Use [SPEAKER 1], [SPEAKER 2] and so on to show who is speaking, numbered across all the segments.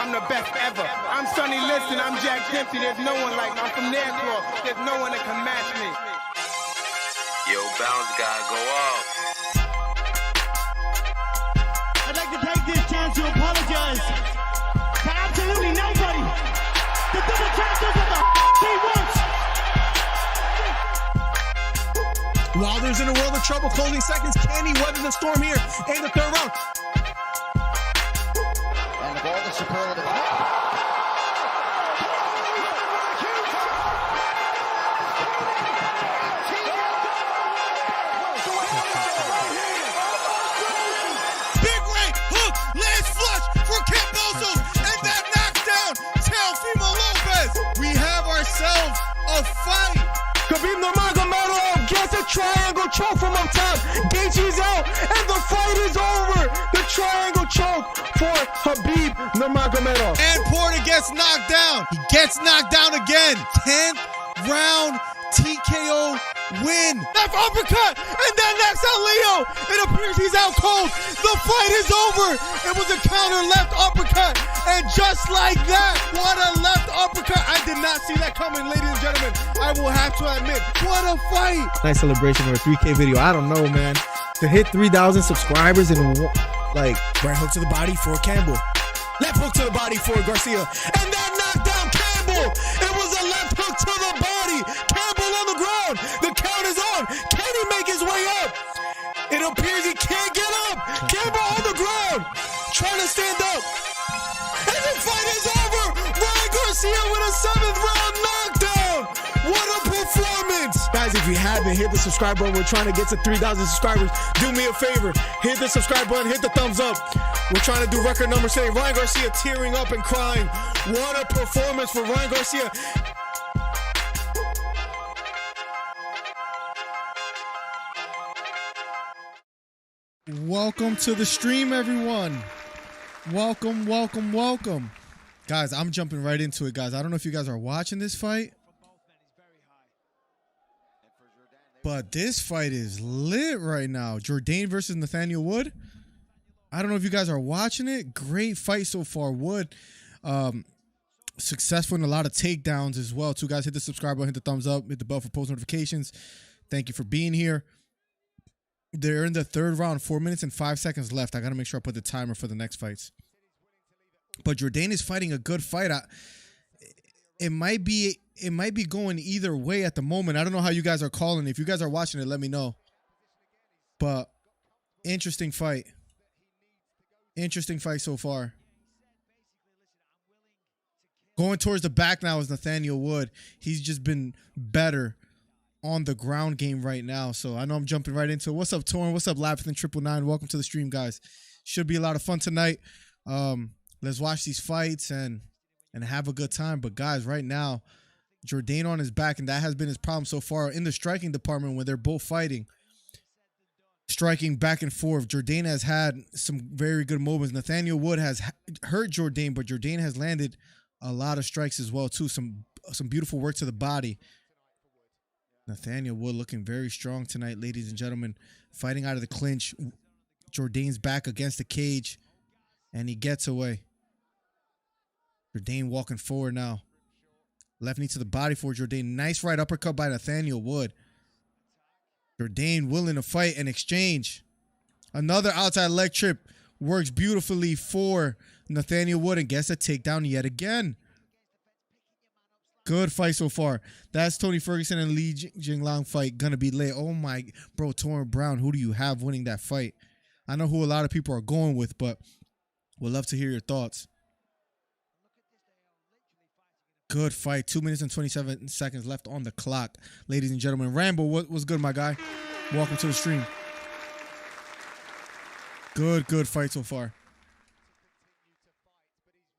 [SPEAKER 1] I'm the best ever. I'm Sonny Liston, I'm Jack Dempsey. There's no one like me. I'm from Nairclaw. There's no one that can match me.
[SPEAKER 2] Yo, bounce guy, go off.
[SPEAKER 3] I'd like to take this chance to apologize to absolutely nobody. The double champ does what the he wants.
[SPEAKER 4] Wilder's in a world of trouble, closing seconds. Can he weather the storm here in the third round?
[SPEAKER 3] And the ball is superlative.
[SPEAKER 4] Big right hook, lands flush for Camboso, and that knocks down Teofimo Lopez. We have ourselves a fight.
[SPEAKER 5] Khabib Nurmagomedov gets a triangle choke from up top. Gaethje's out, and the fight is over. The triangle choke for Khabib Nurmagomedov.
[SPEAKER 4] And Porter gets knocked down. He gets knocked down again. 10th round TKO win. Left uppercut, and that knocks out Leo. It appears he's out cold. The fight is over. It was a counter left uppercut, and just like that, what a left uppercut. I did not see that coming, ladies and gentlemen. I will have to admit, what a fight.
[SPEAKER 5] Nice celebration of a 3K video. I don't know, man. To hit 3,000 subscribers in like
[SPEAKER 4] Right hook to the body for Campbell. Left hook to the body for Garcia. And that knocked down Campbell. It was a left hook to the body. Campbell on the ground. The count is on. Can he make his way up? It appears he can't get up. Campbell on the ground. Trying to stand up. And the fight is over. Ryan Garcia with a 7th round knockdown. What a performance. Guys, if you haven't, hit the subscribe button. We're trying to get to 3,000 subscribers. Do me a favor. Hit the subscribe button. Hit the thumbs up. We're trying to do record numbers today. Ryan Garcia tearing up and crying. What a performance for Ryan Garcia. Welcome to the stream, everyone. Welcome, welcome, welcome. Guys, I'm jumping right into it, guys. I don't know if you guys are watching this fight, but this fight is lit right now. Jourdain versus Nathaniel Wood. I don't know if you guys are watching it. Great fight so far. Wood successful in a lot of takedowns as well. Guys, hit the subscribe button, hit the thumbs up, hit the bell for post notifications. Thank you for being here. They're in the third round, 4 minutes and 5 seconds left. I got to make sure I put the timer for the next fights. But Jourdain is fighting a good fight. It might be going either way at the moment. I don't know how you guys are calling. If you guys are watching it, let me know. But interesting fight. Interesting fight so far. Going towards the back now is Nathaniel Wood. He's just been better on the ground game right now. So I know I'm jumping right into it. What's up, Torn? What's up, Labthan999? Welcome to the stream, guys. Should be a lot of fun tonight. Let's watch these fights and have a good time. But guys, right now, Jourdain on his back, and that has been his problem so far in the striking department when they're both fighting. Striking back and forth. Jourdain has had some very good moments. Nathaniel Wood has hurt Jourdain, but Jourdain has landed a lot of strikes as well, too. Some beautiful work to the body. Nathaniel Wood looking very strong tonight, ladies and gentlemen. Fighting out of the clinch. Jourdain's back against the cage, and he gets away. Jourdain walking forward now. Left knee to the body for Jourdain. Nice right uppercut by Nathaniel Wood. Jourdain willing to fight and exchange. Another outside leg trip. Works beautifully for Nathaniel Wood and gets a takedown yet again. Good fight so far. That's Tony Ferguson and Li Jingliang fight gonna be lit. Oh my, bro, Torrin Brown, who do you have winning that fight? I know who a lot of people are going with, but we'll love to hear your thoughts. Good fight. 2 minutes and 27 seconds left on the clock, ladies and gentlemen. Rambo, what's good, my guy? Welcome to the stream. Good fight so far.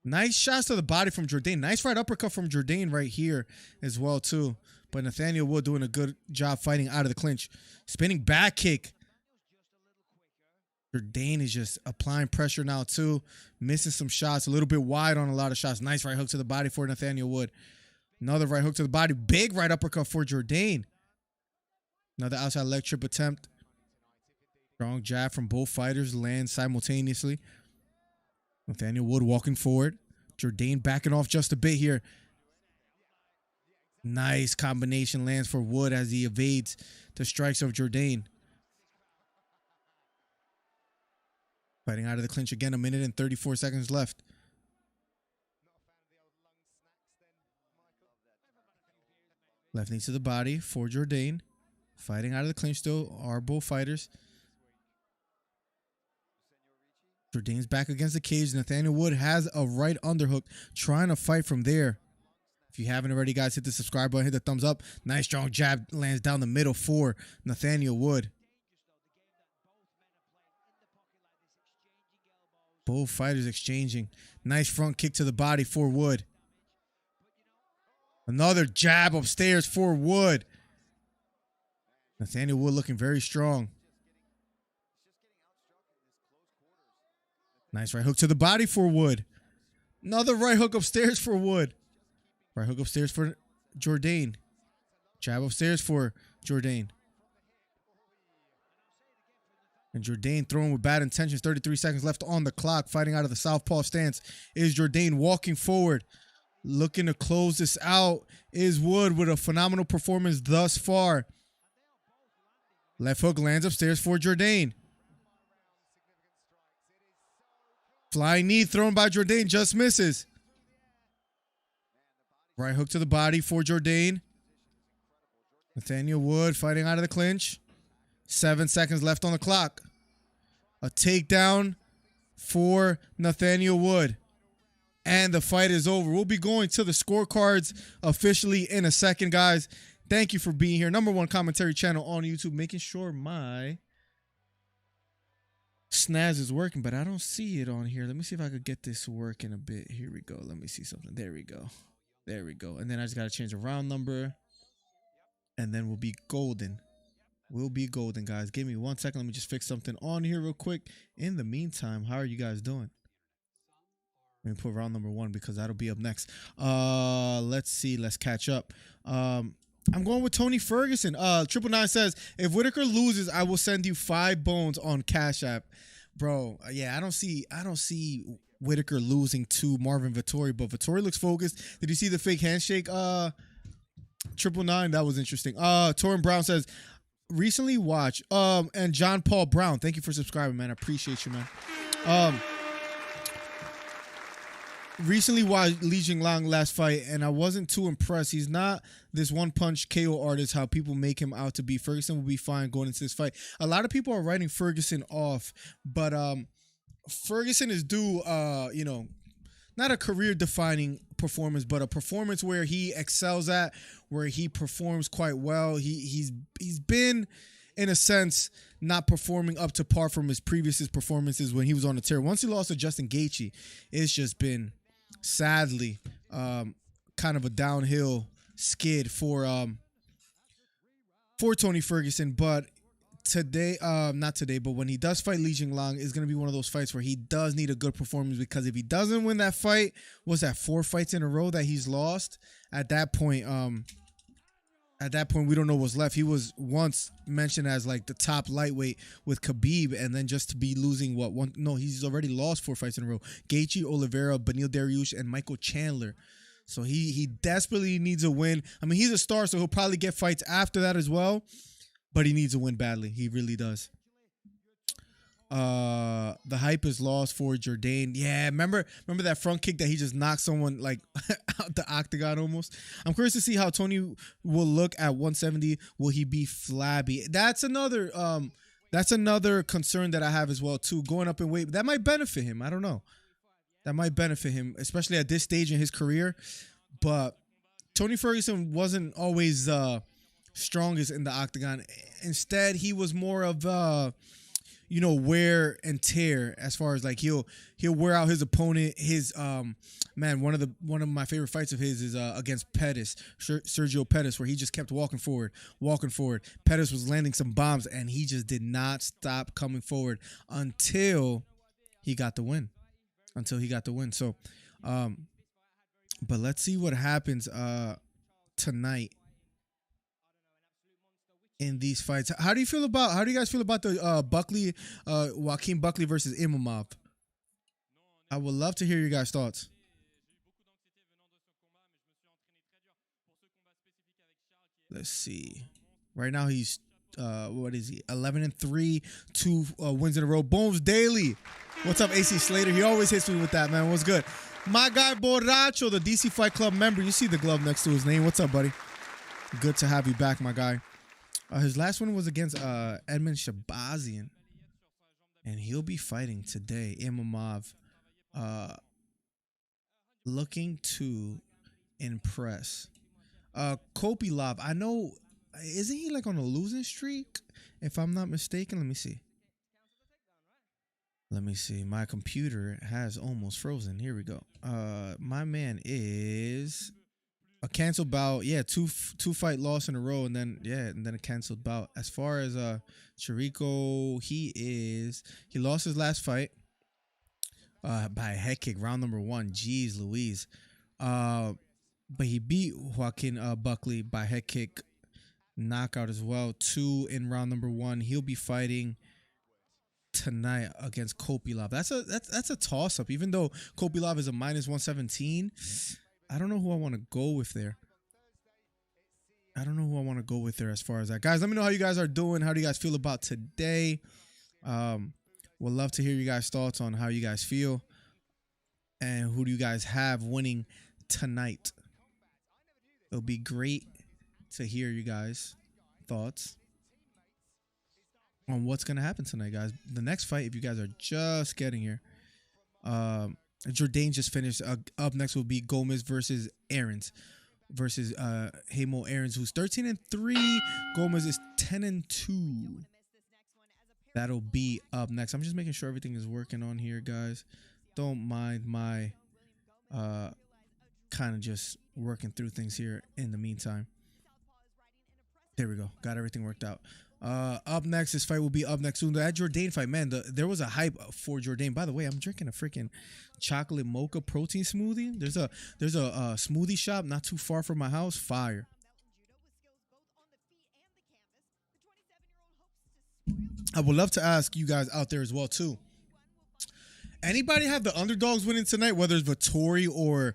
[SPEAKER 4] Nice shots to the body from Jourdain. Nice right uppercut from Jourdain right here as well, too. But Nathaniel Wood doing a good job fighting out of the clinch. Spinning back kick. Jourdain is just applying pressure now, too. Missing some shots. A little bit wide on a lot of shots. Nice right hook to the body for Nathaniel Wood. Another right hook to the body. Big right uppercut for Jourdain. Another outside leg trip attempt. Strong jab from both fighters lands simultaneously. Nathaniel Wood walking forward. Jourdain backing off just a bit here. Nice combination lands for Wood as he evades the strikes of Jourdain. Fighting out of the clinch again, 1 minute and 34 seconds left. Left knee to the body for Jourdain. Fighting out of the clinch still are both fighters. Jourdain's back against the cage. Nathaniel Wood has a right underhook, trying to fight from there. If you haven't already, guys, hit the subscribe button, hit the thumbs up. Nice strong jab lands down the middle for Nathaniel Wood. Both fighters exchanging. Nice front kick to the body for Wood. Another jab upstairs for Wood. Nathaniel Wood looking very strong. Nice right hook to the body for Wood. Another right hook upstairs for Wood. Right hook upstairs for Jourdain. Jab upstairs for Jourdain. And Jourdain throwing with bad intentions. 33 seconds left on the clock. Fighting out of the southpaw stance is Jourdain walking forward. Looking to close this out is Wood with a phenomenal performance thus far. Left hook lands upstairs for Jourdain. Flying knee thrown by Jourdain just misses. Right hook to the body for Jourdain. Nathaniel Wood fighting out of the clinch. 7 seconds left on the clock. A takedown for Nathaniel Wood. And the fight is over. We'll be going to the scorecards officially in a second, guys. Thank you for being here. #1 commentary channel on YouTube. Making sure my snaz is working, but I don't see it on here. Let me see if I could get this working a bit. Here we go. Let me see something. There we go. There we go. And then I just got to change the round number. And then we'll be golden. We'll be golden, guys. Give me 1 second. Let me just fix something on here real quick. In the meantime, how are you guys doing? Let me put round number 1 because that'll be up next. Let's see. Let's catch up. I'm going with Tony Ferguson. 999 says, if Whittaker loses, I will send you 5 bones on Cash App. Bro, yeah, I don't see Whittaker losing to Marvin Vettori, but Vettori looks focused. Did you see the fake handshake? 999, that was interesting. Torrin Brown says, recently watched, and John Paul Brown, thank you for subscribing, man. I appreciate you, man. Recently watched Li Jingliang last fight, and I wasn't too impressed. He's not this one-punch KO artist, how people make him out to be. Ferguson will be fine going into this fight. A lot of people are writing Ferguson off, but Ferguson is due, you know, not a career-defining performance, but a performance where he excels at, where he performs quite well. He's been, in a sense, not performing up to par from his previous performances when he was on the tear. Once he lost to Justin Gaethje, it's just been, sadly, kind of a downhill skid for Tony Ferguson. But today, not today, but when he does fight Li Jingliang, is going to be one of those fights where he does need a good performance, because if he doesn't win that fight, what's that, 4 fights in a row that he's lost? At that point, we don't know what's left. He was once mentioned as like the top lightweight with Khabib, and then just to be losing what one? No, he's already lost 4 fights in a row. Gaethje, Oliveira, Beneil Dariush, and Michael Chandler. So he desperately needs a win. I mean, he's a star, so he'll probably get fights after that as well. But he needs a win badly. He really does. The hype is lost for Jourdain. Yeah, remember that front kick that he just knocked someone like out the octagon almost? I'm curious to see how Tony will look at 170. Will he be flabby? That's another concern that I have as well too. Going up in weight, that might benefit him. I don't know. That might benefit him, especially at this stage in his career. But Tony Ferguson wasn't always strongest in the octagon. Instead, he was more of you know, wear and tear, as far as like he'll wear out his opponent. His man, one of my favorite fights of his is against Pettis, Sergio Pettis, where he just kept walking forward. Pettis was landing some bombs, and he just did not stop coming forward until he got the win. So, but let's see what happens tonight in these fights. How do you guys feel about the Buckley, Joaquin Buckley versus Imov? I would love to hear your guys' thoughts. Let's see. Right now he's what is he? 11-3, 2 wins in a row. Bones Daily. What's up, AC Slater? He always hits me with that, man. What's good? My guy Borracho, the DC Fight Club member. You see the glove next to his name. What's up, buddy? Good to have you back, my guy. His last one was against Edmund Shabazian, and he'll be fighting today. Imov, looking to impress. Kopilov, I know, isn't he like on a losing streak? If I'm not mistaken, let me see. Let me see. My computer has almost frozen. Here we go. My man is a canceled bout. Yeah, two fight loss in a row, and then a canceled bout. As far as Chirico, he lost his last fight by a head kick, round number 1. Jeez Louise. But he beat Joaquin Buckley by head kick, knockout as well. 2 in round number 1. He'll be fighting tonight against Kopilov. That's a toss up. Even though Kopilov is a -117, I don't know who I want to go with there. As far as that. Guys, let me know how you guys are doing. How do you guys feel about today? Would love to hear you guys' thoughts on how you guys feel. And who do you guys have winning tonight? It'll be great to hear you guys' thoughts on what's going to happen tonight, guys. The next fight, if you guys are just getting here, Jourdain just finished. Up next will be Gomez versus Aarons. Versus Hamo Aarons, who's 13-3. Gomez is 10-2. That'll be up next. I'm just making sure everything is working on here, guys. Don't mind my kind of just working through things here in the meantime. There we go. Got everything worked out. Up next, this fight will be up next soon. That Jourdain fight, man, there was a hype for Jourdain. By the way, I'm drinking a freaking chocolate mocha protein smoothie. There's a smoothie shop not too far from my house. Fire. I would love to ask you guys out there as well too. Anybody have the underdogs winning tonight, whether it's Vettori or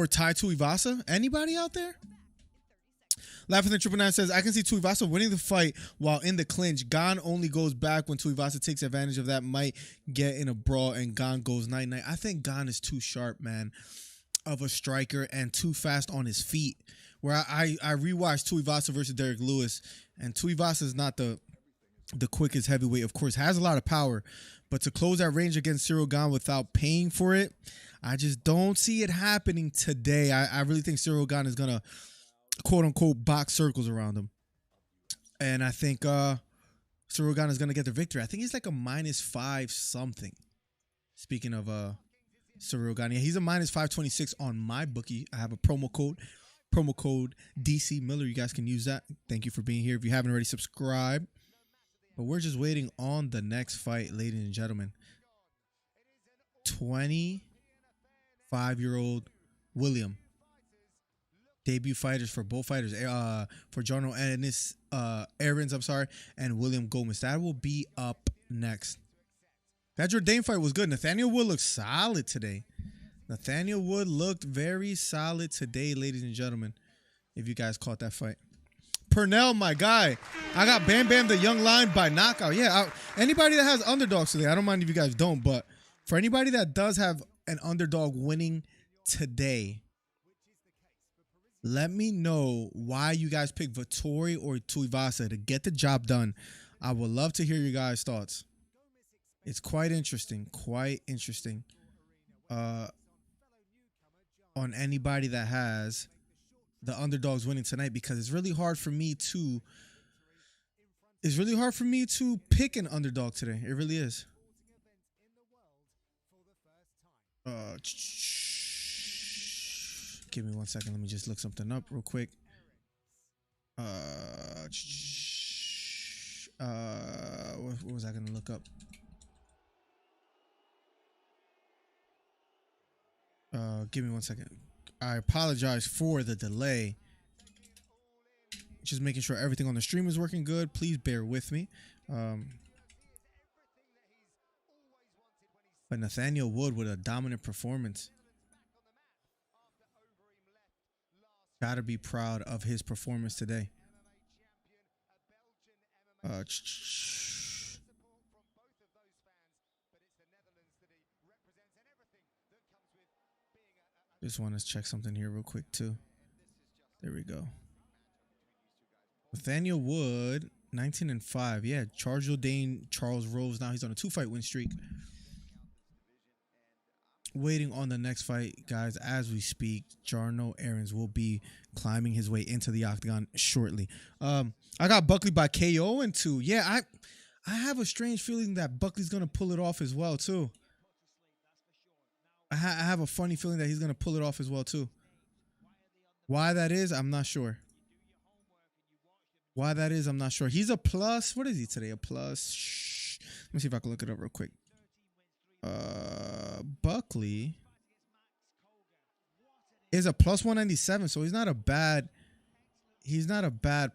[SPEAKER 4] Tai Tuivasa? Anybody out there? Laughing at 999 says, I can see Tuivasa winning the fight while in the clinch. Gane only goes back when Tuivasa takes advantage of that. Might get in a brawl and Gane goes night-night. I think Gane is too sharp, man, of a striker and too fast on his feet. Where I rewatched Tuivasa versus Derek Lewis, and Tuivasa is not the quickest heavyweight. Of course, has a lot of power, but to close that range against Ciryl Gane without paying for it, I just don't see it happening today. I really think Ciryl Gane is going to quote-unquote box circles around him. And I think Ciryl Gane is going to get the victory. I think he's like a -5 something. Speaking of Ciryl Gane, yeah, he's a -526 on my bookie. I have a promo code DC Miller. You guys can use that. Thank you for being here. If you haven't already, subscribe. But we're just waiting on the next fight, ladies and gentlemen. 25-year-old William. Debut fighters for both fighters, for Jarno Ennis, Aarons, and William Gomez. That will be up next. That Jourdain fight was good. Nathaniel Wood looked solid today. Nathaniel Wood looked very solid today, ladies and gentlemen, if you guys caught that fight. Purnell, my guy. I got Bam Bam the Young Lion by knockout. Yeah, anybody that has underdogs today, I don't mind if you guys don't, but for anybody that does have an underdog winning today, let me know why you guys pick Vettori or Tuivasa to get the job done. I would love to hear your guys' thoughts. It's quite interesting. On anybody that has the underdogs winning tonight, because it's really hard for me to pick an underdog today. It really is. Give me 1 second. Let me just look something up real quick. What was I going to look up? Give me 1 second. I apologize for the delay. Just making sure everything on the stream is working good. Please bear with me. But Nathaniel Wood with a dominant performance. Gotta be proud of his performance today. Just want to check something here real quick too. There we go. Nathaniel Wood, 19-5. Yeah, Charles Dane, Charles Rose. Now he's on a 2-fight win streak. Waiting on the next fight, guys, as we speak. Jarno Aarons will be climbing his way into the octagon shortly. I got Buckley by KO in 2. Yeah, I have a strange feeling that Buckley's going to pull it off as well, too. I have a funny feeling that he's going to pull it off as well, too. Why that is, I'm not sure. Why that is, I'm not sure. He's a plus. What is he today? A plus. Let me see if I can look it up real quick. Buckley is a plus 197, so he's not a bad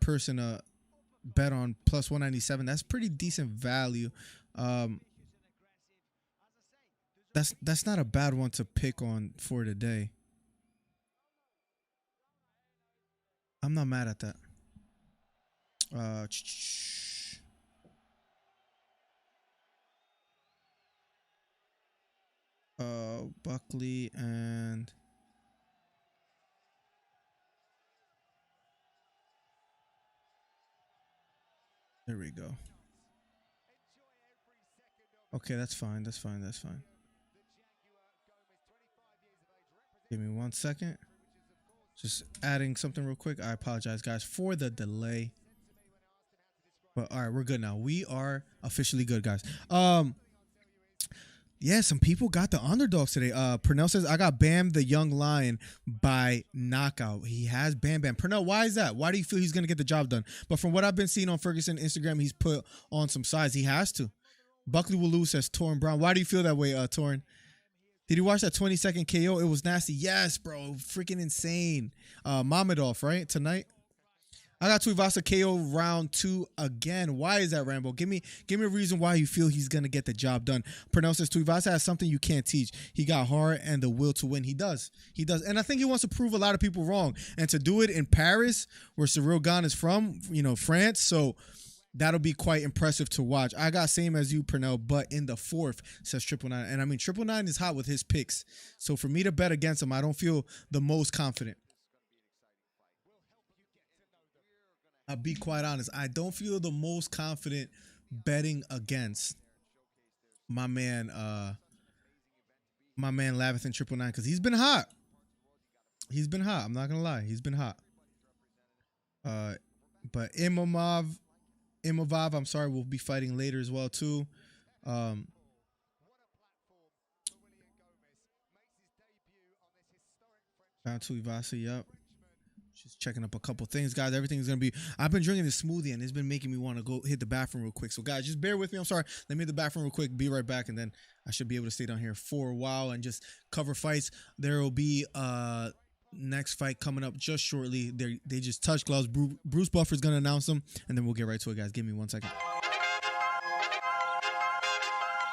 [SPEAKER 4] person to bet on. Plus 197. That's pretty decent value. That's not a bad one to pick on for today. I'm not mad at that. Buckley and there we go. Okay, that's fine. That's fine. That's fine. Give me 1 second. Just adding something real quick. I apologize, guys, for the delay. But all right, we're good now. We are officially good, guys. Yeah, some people got the underdogs today. Pernell says, I got Bam the Young Lion by knockout. He has Bam Bam. Pernell, why is that? Why do you feel he's going to get the job done? But from what I've been seeing on Ferguson Instagram, he's put on some size. He has to. Buckley will lose, says Torrin Brown. Why do you feel that way, Torrin? Did you watch that 20-second KO? It was nasty. Yes, bro. Freaking insane. Mamedov, right? Tonight. I got Tuivasa KO round 2 again. Why is that, Rambo? Give me a reason why you feel he's going to get the job done. Pernell says Tuivasa has something you can't teach. He got heart and the will to win. He does. He does. And I think he wants to prove a lot of people wrong. And to do it in Paris, where Cyril Gane is from, France. So that'll be quite impressive to watch. I got same as you, Pernell, but in the 4th, says 999. And I mean, 999 is hot with his picks. So for me to bet against him, I don't feel the most confident. I'll be quite honest. I don't feel the most confident betting against my man Lavithan 999 because he's been hot. He's been hot. I'm not gonna lie. He's been hot. But Imov, I'm sorry, will be fighting later as well too. Down Tuivasa, yep. Just checking up a couple things, guys. Everything's gonna be. I've been drinking this smoothie and it's been making me want to go hit the bathroom real quick. So, guys, just bear with me. I'm sorry. Let me hit the bathroom real quick. Be right back, and then I should be able to stay down here for a while and just cover fights. There will be next fight coming up just shortly. They just touched gloves. Bruce Buffer's gonna announce them, and then we'll get right to it, guys. Give me 1 second.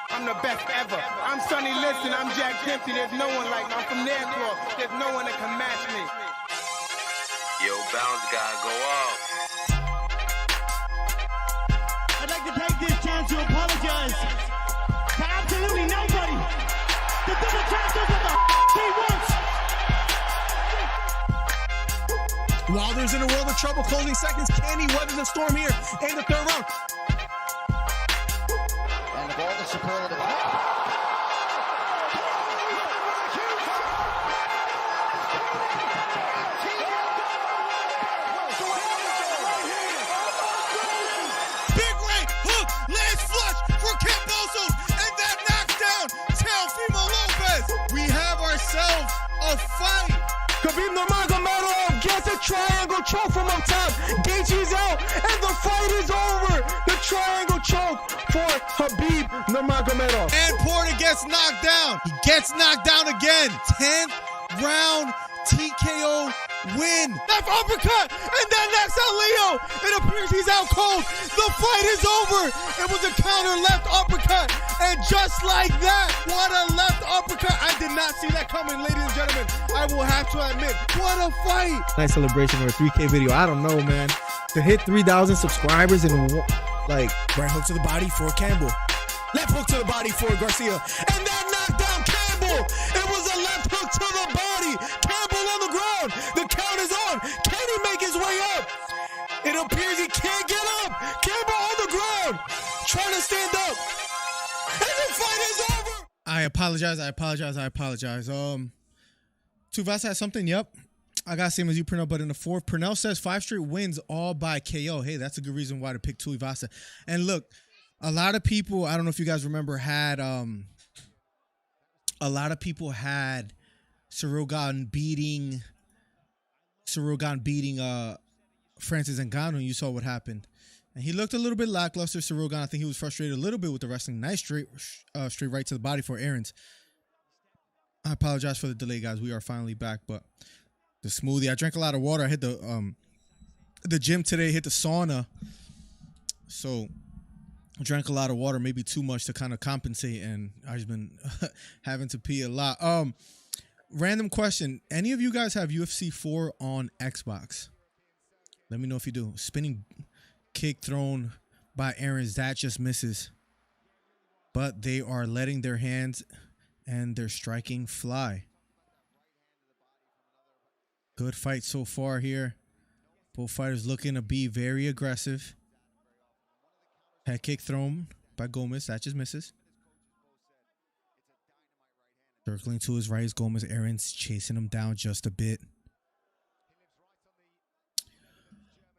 [SPEAKER 1] I'm the best ever. I'm Sonny Liston. I'm Jack Dempsey. There's no one like me. I'm from Nairclaw. There's no one that can match me.
[SPEAKER 2] Yo, bounce guy, go off.
[SPEAKER 3] I'd like to take this chance to apologize to absolutely nobody. The double trap does what the he wants.
[SPEAKER 5] Wilder's in a world of trouble, closing seconds. Can he weather the storm here in the 3rd round?
[SPEAKER 6] And the ball to support the
[SPEAKER 4] A fight.
[SPEAKER 5] Khabib Nurmagomedov gets a triangle choke from up top. Gaethje's out, and the fight is over. The triangle choke for Khabib Nurmagomedov.
[SPEAKER 4] And Porter gets knocked down. He gets knocked down again. 10th round TKO win.
[SPEAKER 5] Left uppercut, and then next out Leo. It appears he's out cold. The fight is over. It was a counter left uppercut, and just like that, what a left uppercut. I did not see that coming, ladies and gentlemen. I will have to admit, what a fight. Nice celebration or a 3K video. I don't know, man. To hit 3,000 subscribers and like
[SPEAKER 4] Right hook to the body for Campbell.
[SPEAKER 5] left hook to the body for Garcia, and that knocked down Campbell. It was a left hook to the body. Campbell on the ground. The count is on. Can he make his way up? It appears he can't get up. Campbell on the ground, trying to stand up. And the fight is over.
[SPEAKER 4] I apologize. Tuivasa has something. Yep. I got same as you, Pernell, but in the fourth, Pernell says 5 straight wins all by KO. Hey, that's a good reason why to pick Tuivasa. And look, a lot of people, I don't know if you guys remember, had a lot of people had Ciryl Gane beating Francis Ngannou, and you saw what happened. And he looked a little bit lackluster, Ciryl Gane. I think he was frustrated a little bit with the wrestling. Nice straight right to the body for Aarons. I apologize for the delay, guys. We are finally back, but the smoothie. I drank a lot of water. I hit the gym today, hit the sauna. So I drank a lot of water, maybe too much to kind of compensate, and I've just been having to pee a lot. Random question. Any of you guys have UFC 4 on Xbox? Let me know if you do. Spinning kick thrown by Aarons. That just misses. But they are letting their hands and their striking fly. Good fight so far here. Both fighters looking to be very aggressive. Head kick thrown by Gomez. That just misses. Circling to his right is Gomez. Aarons chasing him down just a bit.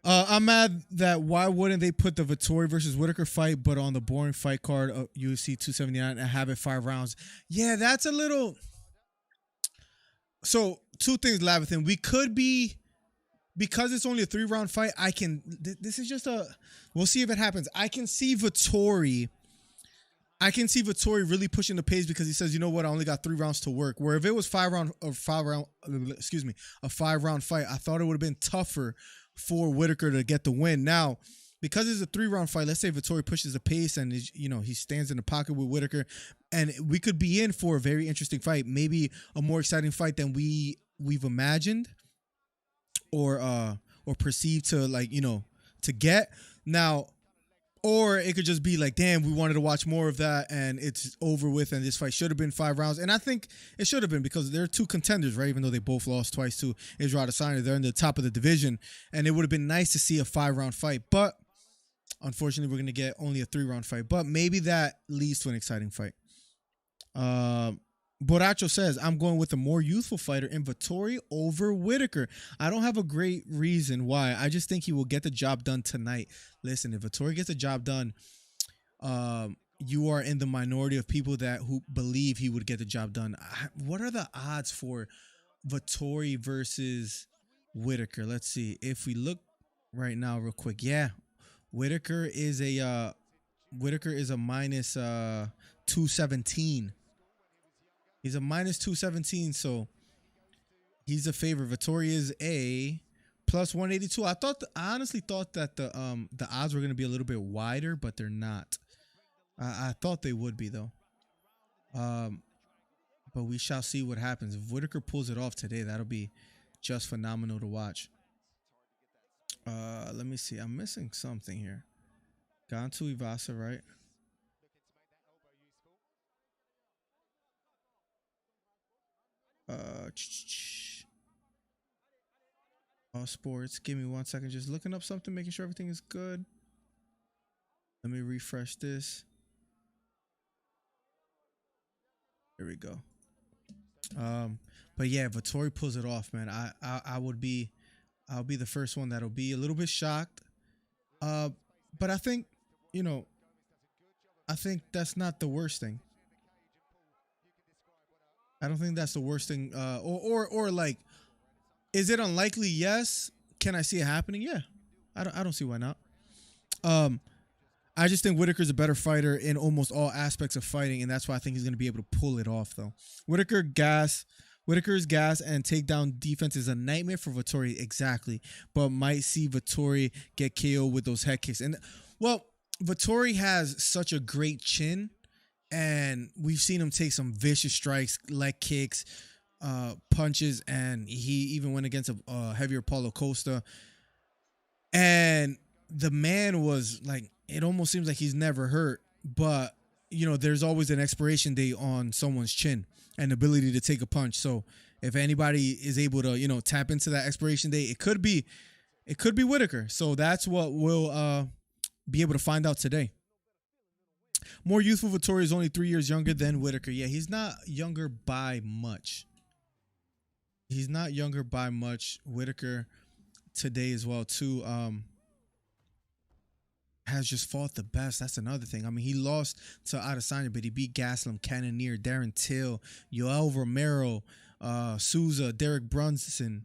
[SPEAKER 4] I'm mad that why wouldn't they put the Vettori versus Whittaker fight, but on the boring fight card of UFC 279 and have it 5 rounds? Yeah, that's a little. So 2 things, Lavathan. We could be, because it's only a 3-round fight. I can. This is just a. We'll see if it happens. I can see Vettori really pushing the pace because he says, you know what, I only got 3 rounds to work. Where if it was a 5-round fight, I thought it would have been tougher for Whittaker to get the win. Now, because it's a 3-round fight, let's say Vettori pushes the pace and he stands in the pocket with Whittaker, and we could be in for a very interesting fight, maybe a more exciting fight than we've imagined or perceived to get. Now, or it could just be like, damn, we wanted to watch more of that and it's over with and this fight should have been 5 rounds. And I think it should have been because they're 2 contenders, right? Even though they both lost twice to Israel Adesanya, they're in the top of the division. And it would have been nice to see a 5-round fight. But unfortunately, we're going to get only a 3-round fight. But maybe that leads to an exciting fight. Borracho says, I'm going with a more youthful fighter in Vettori over Whittaker. I don't have a great reason why. I just think he will get the job done tonight. Listen, if Vettori gets the job done, you are in the minority of people who believe he would get the job done. What are the odds for Vettori versus Whittaker? Let's see. If we look right now real quick. Yeah, Whittaker is a minus 217. He's a minus 217, so he's a favorite. Vettori is a plus 182. I honestly thought that the odds were going to be a little bit wider, but they're not. I thought they would be though. But we shall see what happens. If Whittaker pulls it off today, that'll be just phenomenal to watch. Let me see. I'm missing something here. Gone to Tuivasa, right? All sports. Give me 1 second. Just looking up something, making sure everything is good. Let me refresh this. There we go. But yeah, Vettori pulls it off, man. I'll be the first one that'll be a little bit shocked. But I think, I think that's not the worst thing. I don't think that's the worst thing. Or like, is it unlikely? Yes. Can I see it happening? Yeah. I don't see why not. I just think Whittaker's a better fighter in almost all aspects of fighting, and that's why I think he's going to be able to pull it off, though. Whittaker, gas, Whittaker's gas and takedown defense is a nightmare for Vettori, exactly. But might see Vettori get KO with those head kicks. And, well, Vettori has such a great chin, and we've seen him take some vicious strikes, leg kicks, punches, and he even went against a heavier Paulo Costa. And the man was like, it almost seems like he's never hurt, but you know, there's always an expiration date on someone's chin and ability to take a punch. So if anybody is able to, you know, tap into that expiration date, it could be Whittaker. So that's what we'll be able to find out today. More youthful Vettori is only 3 years younger than Whittaker. Yeah, he's not younger by much. He's not younger by much. Whittaker today as well too. Has just fought the best. That's another thing. I mean, he lost to Adesanya, but he beat Gaslam, Cannonier, Darren Till, Yoel Romero, Souza, Derek Brunson,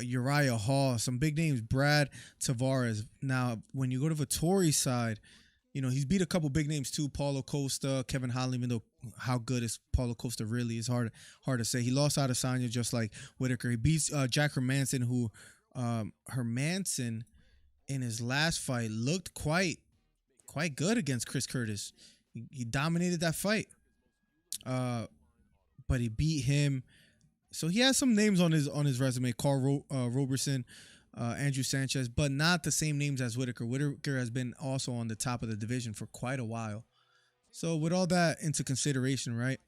[SPEAKER 4] Uriah Hall, some big names, Brad Tavares. Now, when you go to Vettori's side, you know, he's beat a couple big names too. Paulo Costa, Kevin Holland, even though how good is Paulo Costa really is hard to say. He lost Adesanya just like Whittaker. He beats Jack Hermanson, who Hermanson in his last fight looked quite good against Chris Curtis. He dominated that fight, but he beat him. So he has some names on his resume: Carl Roberson, Andrew Sanchez, but not the same names as Whittaker. Whittaker has been also on the top of the division for quite a while. So with all that into consideration, right?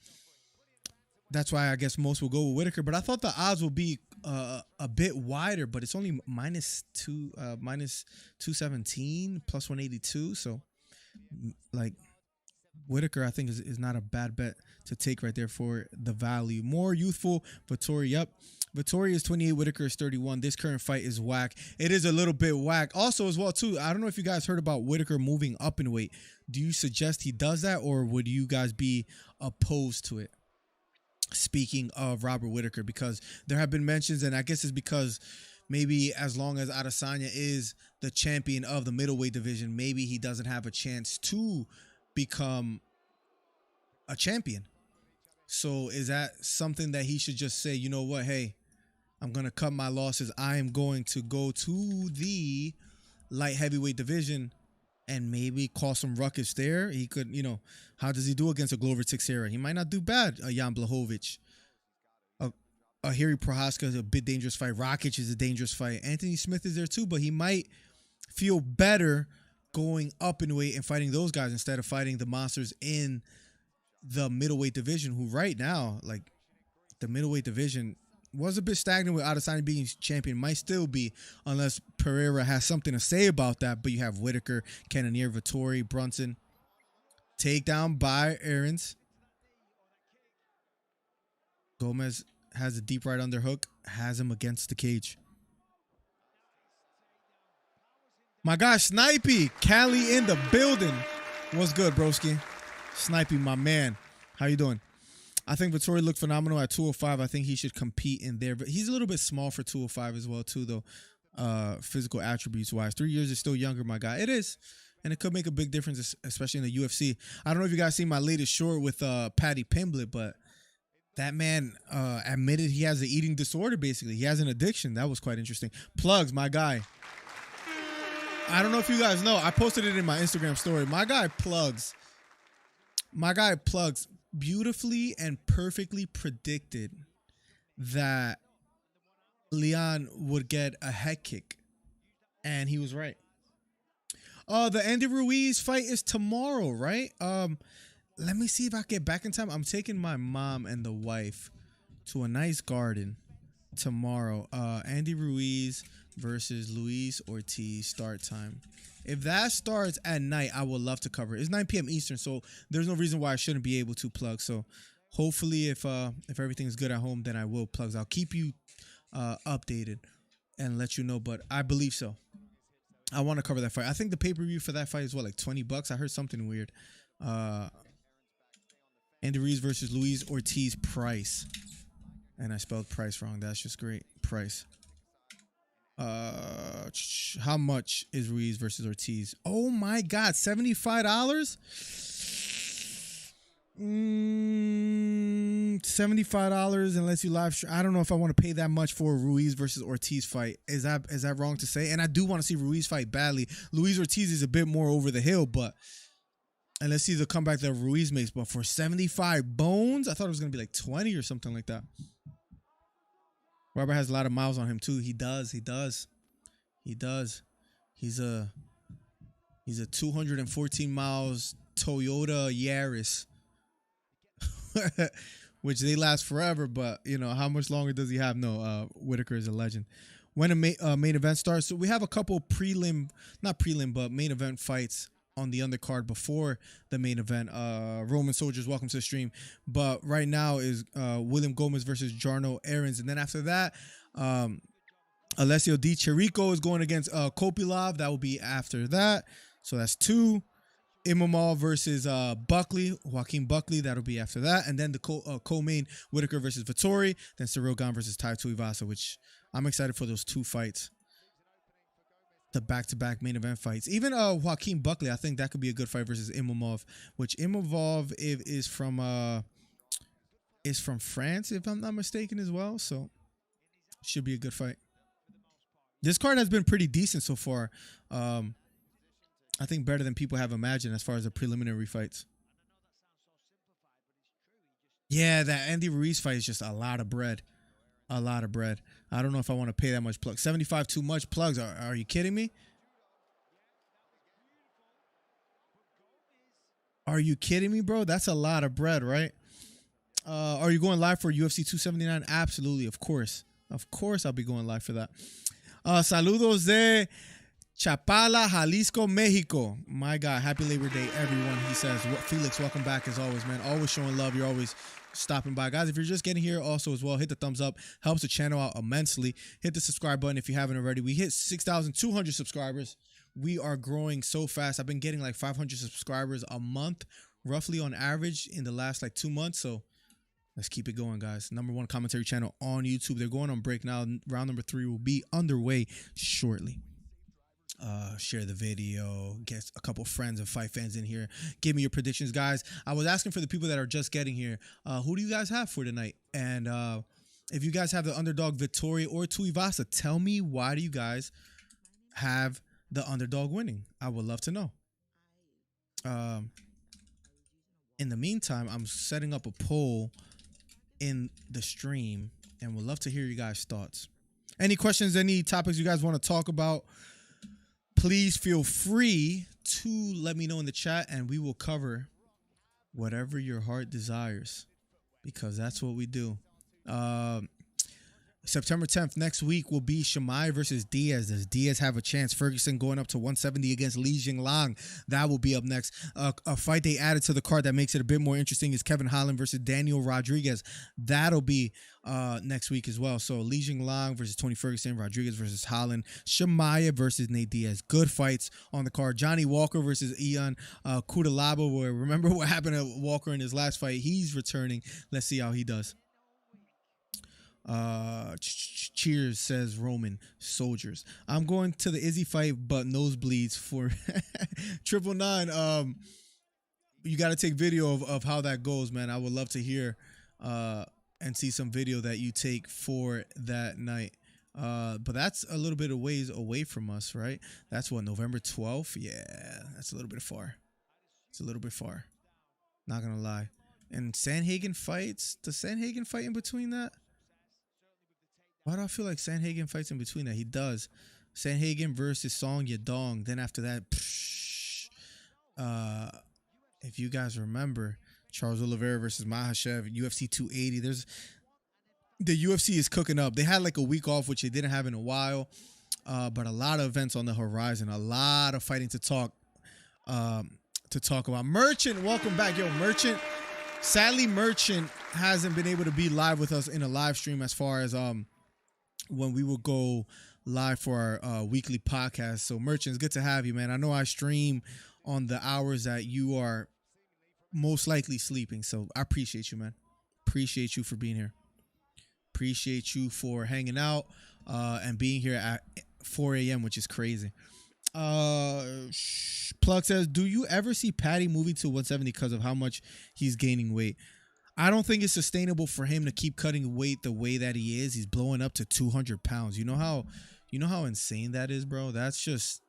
[SPEAKER 4] That's why I guess most will go with Whittaker. But I thought the odds will be a bit wider, but it's only minus 217, plus 182. So, like, Whittaker, I think, is not a bad bet to take right there for the value. More youthful, Vettori. Yep. Vettori is 28, Whittaker is 31. This current fight is whack. It is a little bit whack. Also, as well, too, I don't know if you guys heard about Whittaker moving up in weight. Do you suggest he does that, or would you guys be opposed to it? Speaking of Robert Whittaker, because there have been mentions, and I guess it's because maybe as long as Adesanya is the champion of the middleweight division, maybe he doesn't have a chance to become a champion. So is that something that he should just say, you know what, hey, I'm going to cut my losses. I am going to go to the light heavyweight division and maybe cause some ruckus there. He could, you know, how does he do against a Glover Teixeira? He might not do bad. Jan Blachowicz. Harry Prohaska is a bit dangerous fight. Rakic is a dangerous fight. Anthony Smith is there too, but he might feel better going up in weight and fighting those guys instead of fighting the monsters in the middleweight division, who right now, like, the middleweight division was a bit stagnant with Adesanya being champion. Might still be, unless Pereira has something to say about that. But you have Whittaker, Cannonier, Vettori, Brunson. Takedown by Aarons. Gomez has a deep right underhook. Has him against the cage. My guy, Snipey. Cali in the building. What's good, broski? Snipey, my man. How you doing? I think Vettori looked phenomenal at 205. I think he should compete in there. But he's a little bit small for 205 as well, too, though, physical attributes-wise. 3 years is still younger, my guy. It is. And it could make a big difference, especially in the UFC. I don't know if you guys seen my latest short with Paddy Pimblett, but that man admitted he has an eating disorder, basically. He has an addiction. That was quite interesting. Plugs, my guy. I don't know if you guys know. I posted it in my Instagram story. My guy Plugs beautifully and perfectly predicted that Leon would get a head kick, and he was right. The Andy Ruiz fight is tomorrow, right? Let me see if I get back in time. I'm taking my mom and the wife to a nice garden tomorrow. Andy Ruiz versus Luis Ortiz start time. If that starts at night, I would love to cover it. It's 9 p.m. Eastern, so there's no reason why I shouldn't be able to plug. So hopefully if everything's good at home, then I will plugs. I'll keep you updated and let you know, but I believe so. I want to cover that fight. I think the pay-per-view for that fight is what, like $20? I heard something weird. Andy Ruiz versus Luis Ortiz Price. And I spelled Price wrong. That's just great. Price. How much is Ruiz versus Ortiz? Oh my God, $75? $75 unless you live stream. I don't know if I want to pay that much for a Ruiz versus Ortiz fight. Is that wrong to say? And I do want to see Ruiz fight badly. Luis Ortiz is a bit more over the hill, but and let's see the comeback that Ruiz makes. But for 75 bones, I thought it was gonna be like 20 or something like that. Robert has a lot of miles on him too. He does. He's a 214 miles Toyota Yaris. Which they last forever, but you know how much longer does he have? No, Whittaker is a legend. When a main event starts, so we have a couple main event fights on the undercard before the main event. Roman Soldiers, welcome to the stream. But right now is William Gomez versus Jarno Aarons, and then after that, Alessio Di Chirico is going against Kopilov. That will be after that. So that's 2. Imov versus Buckley, Joaquin Buckley. That'll be after that. And then the co-main, Whittaker versus Vettori. Then Cyril Gane versus Tuivasa, which I'm excited for those 2 fights. The back-to-back main event fights. Even Joaquin Buckley, I think that could be a good fight versus Imov, which Imov is from France, if I'm not mistaken, as well. So should be a good fight. This card has been pretty decent so far. I think better than people have imagined as far as the preliminary fights. Yeah, that Andy Ruiz fight is just a lot of bread. A lot of bread. I don't know if I want to pay that much plug. 75 too much plugs. Are you kidding me? Are you kidding me, bro? That's a lot of bread, right? Are you going live for UFC 279? Absolutely, of course. Of course I'll be going live for that. Saludos de Chapala, Jalisco, Mexico. My God, happy Labor Day, everyone. He says, Felix, welcome back as always, man. Always showing love. You're always stopping by. Guys, if you're just getting here also as well, hit the thumbs up. Helps the channel out immensely. Hit the subscribe button if you haven't already. We hit 6,200 subscribers. We are growing so fast. I've been getting like 500 subscribers a month, roughly on average in the last like 2 months. So let's keep it going, guys. #1 commentary channel on YouTube. They're going on break now. Round number 3 will be underway shortly. Share the video, get a couple friends and fight fans in here. Give me your predictions, guys. I was asking for the people that are just getting here, who do you guys have for tonight? And if you guys have the underdog Vettori or Tuivasa, tell me, why do you guys have the underdog winning? I would love to know. In the meantime, I'm setting up a poll in the stream and would love to hear you guys' thoughts. Any questions, any topics you guys want to talk about, please feel free to let me know in the chat, and we will cover whatever your heart desires, because that's what we do. September 10th, next week, will be Shamai versus Diaz. Does Diaz have a chance? Ferguson going up to 170 against Li Jingliang. That will be up next. A fight they added to the card that makes it a bit more interesting is Kevin Holland versus Daniel Rodriguez. That'll be next week as well. So Li Jingliang versus Tony Ferguson, Rodriguez versus Holland, Shamaya versus Nate Diaz. Good fights on the card. Johnny Walker versus Ian Kudalaba. Where remember what happened to Walker in his last fight? He's returning. Let's see how he does. Cheers, says Roman Soldiers. I'm going to the Izzy fight, but nosebleeds for 999. You got to take video of how that goes, man. I would love to hear and see some video that you take for that night. But that's a little bit of ways away from us, right? That's what, November 12th? Yeah, that's a little bit far. It's a little bit far. Not gonna lie. And Sandhagen fights. Does Sandhagen fight in between that? Why do I feel like Sandhagen fights in between that? He does. Sandhagen versus Song Yadong. Then after that, if you guys remember, Charles Oliveira versus Makhachev, UFC 280. The UFC is cooking up. They had like a week off, which they didn't have in a while. But a lot of events on the horizon. A lot of fighting to talk about. Merchant, welcome back. Yo, Merchant. Sadly, Merchant hasn't been able to be live with us in a live stream as far as when we will go live for our weekly podcast. So Merchant, it's good to have you, man. I know I stream on the hours that you are most likely sleeping. So I appreciate you, man. Appreciate you for being here. Appreciate you for hanging out and being here at 4 a.m., which is crazy. Plug says, do you ever see Patty moving to 170 because of how much he's gaining weight? I don't think it's sustainable for him to keep cutting weight the way that he is. He's blowing up to 200 pounds. You know how insane that is, bro? That's just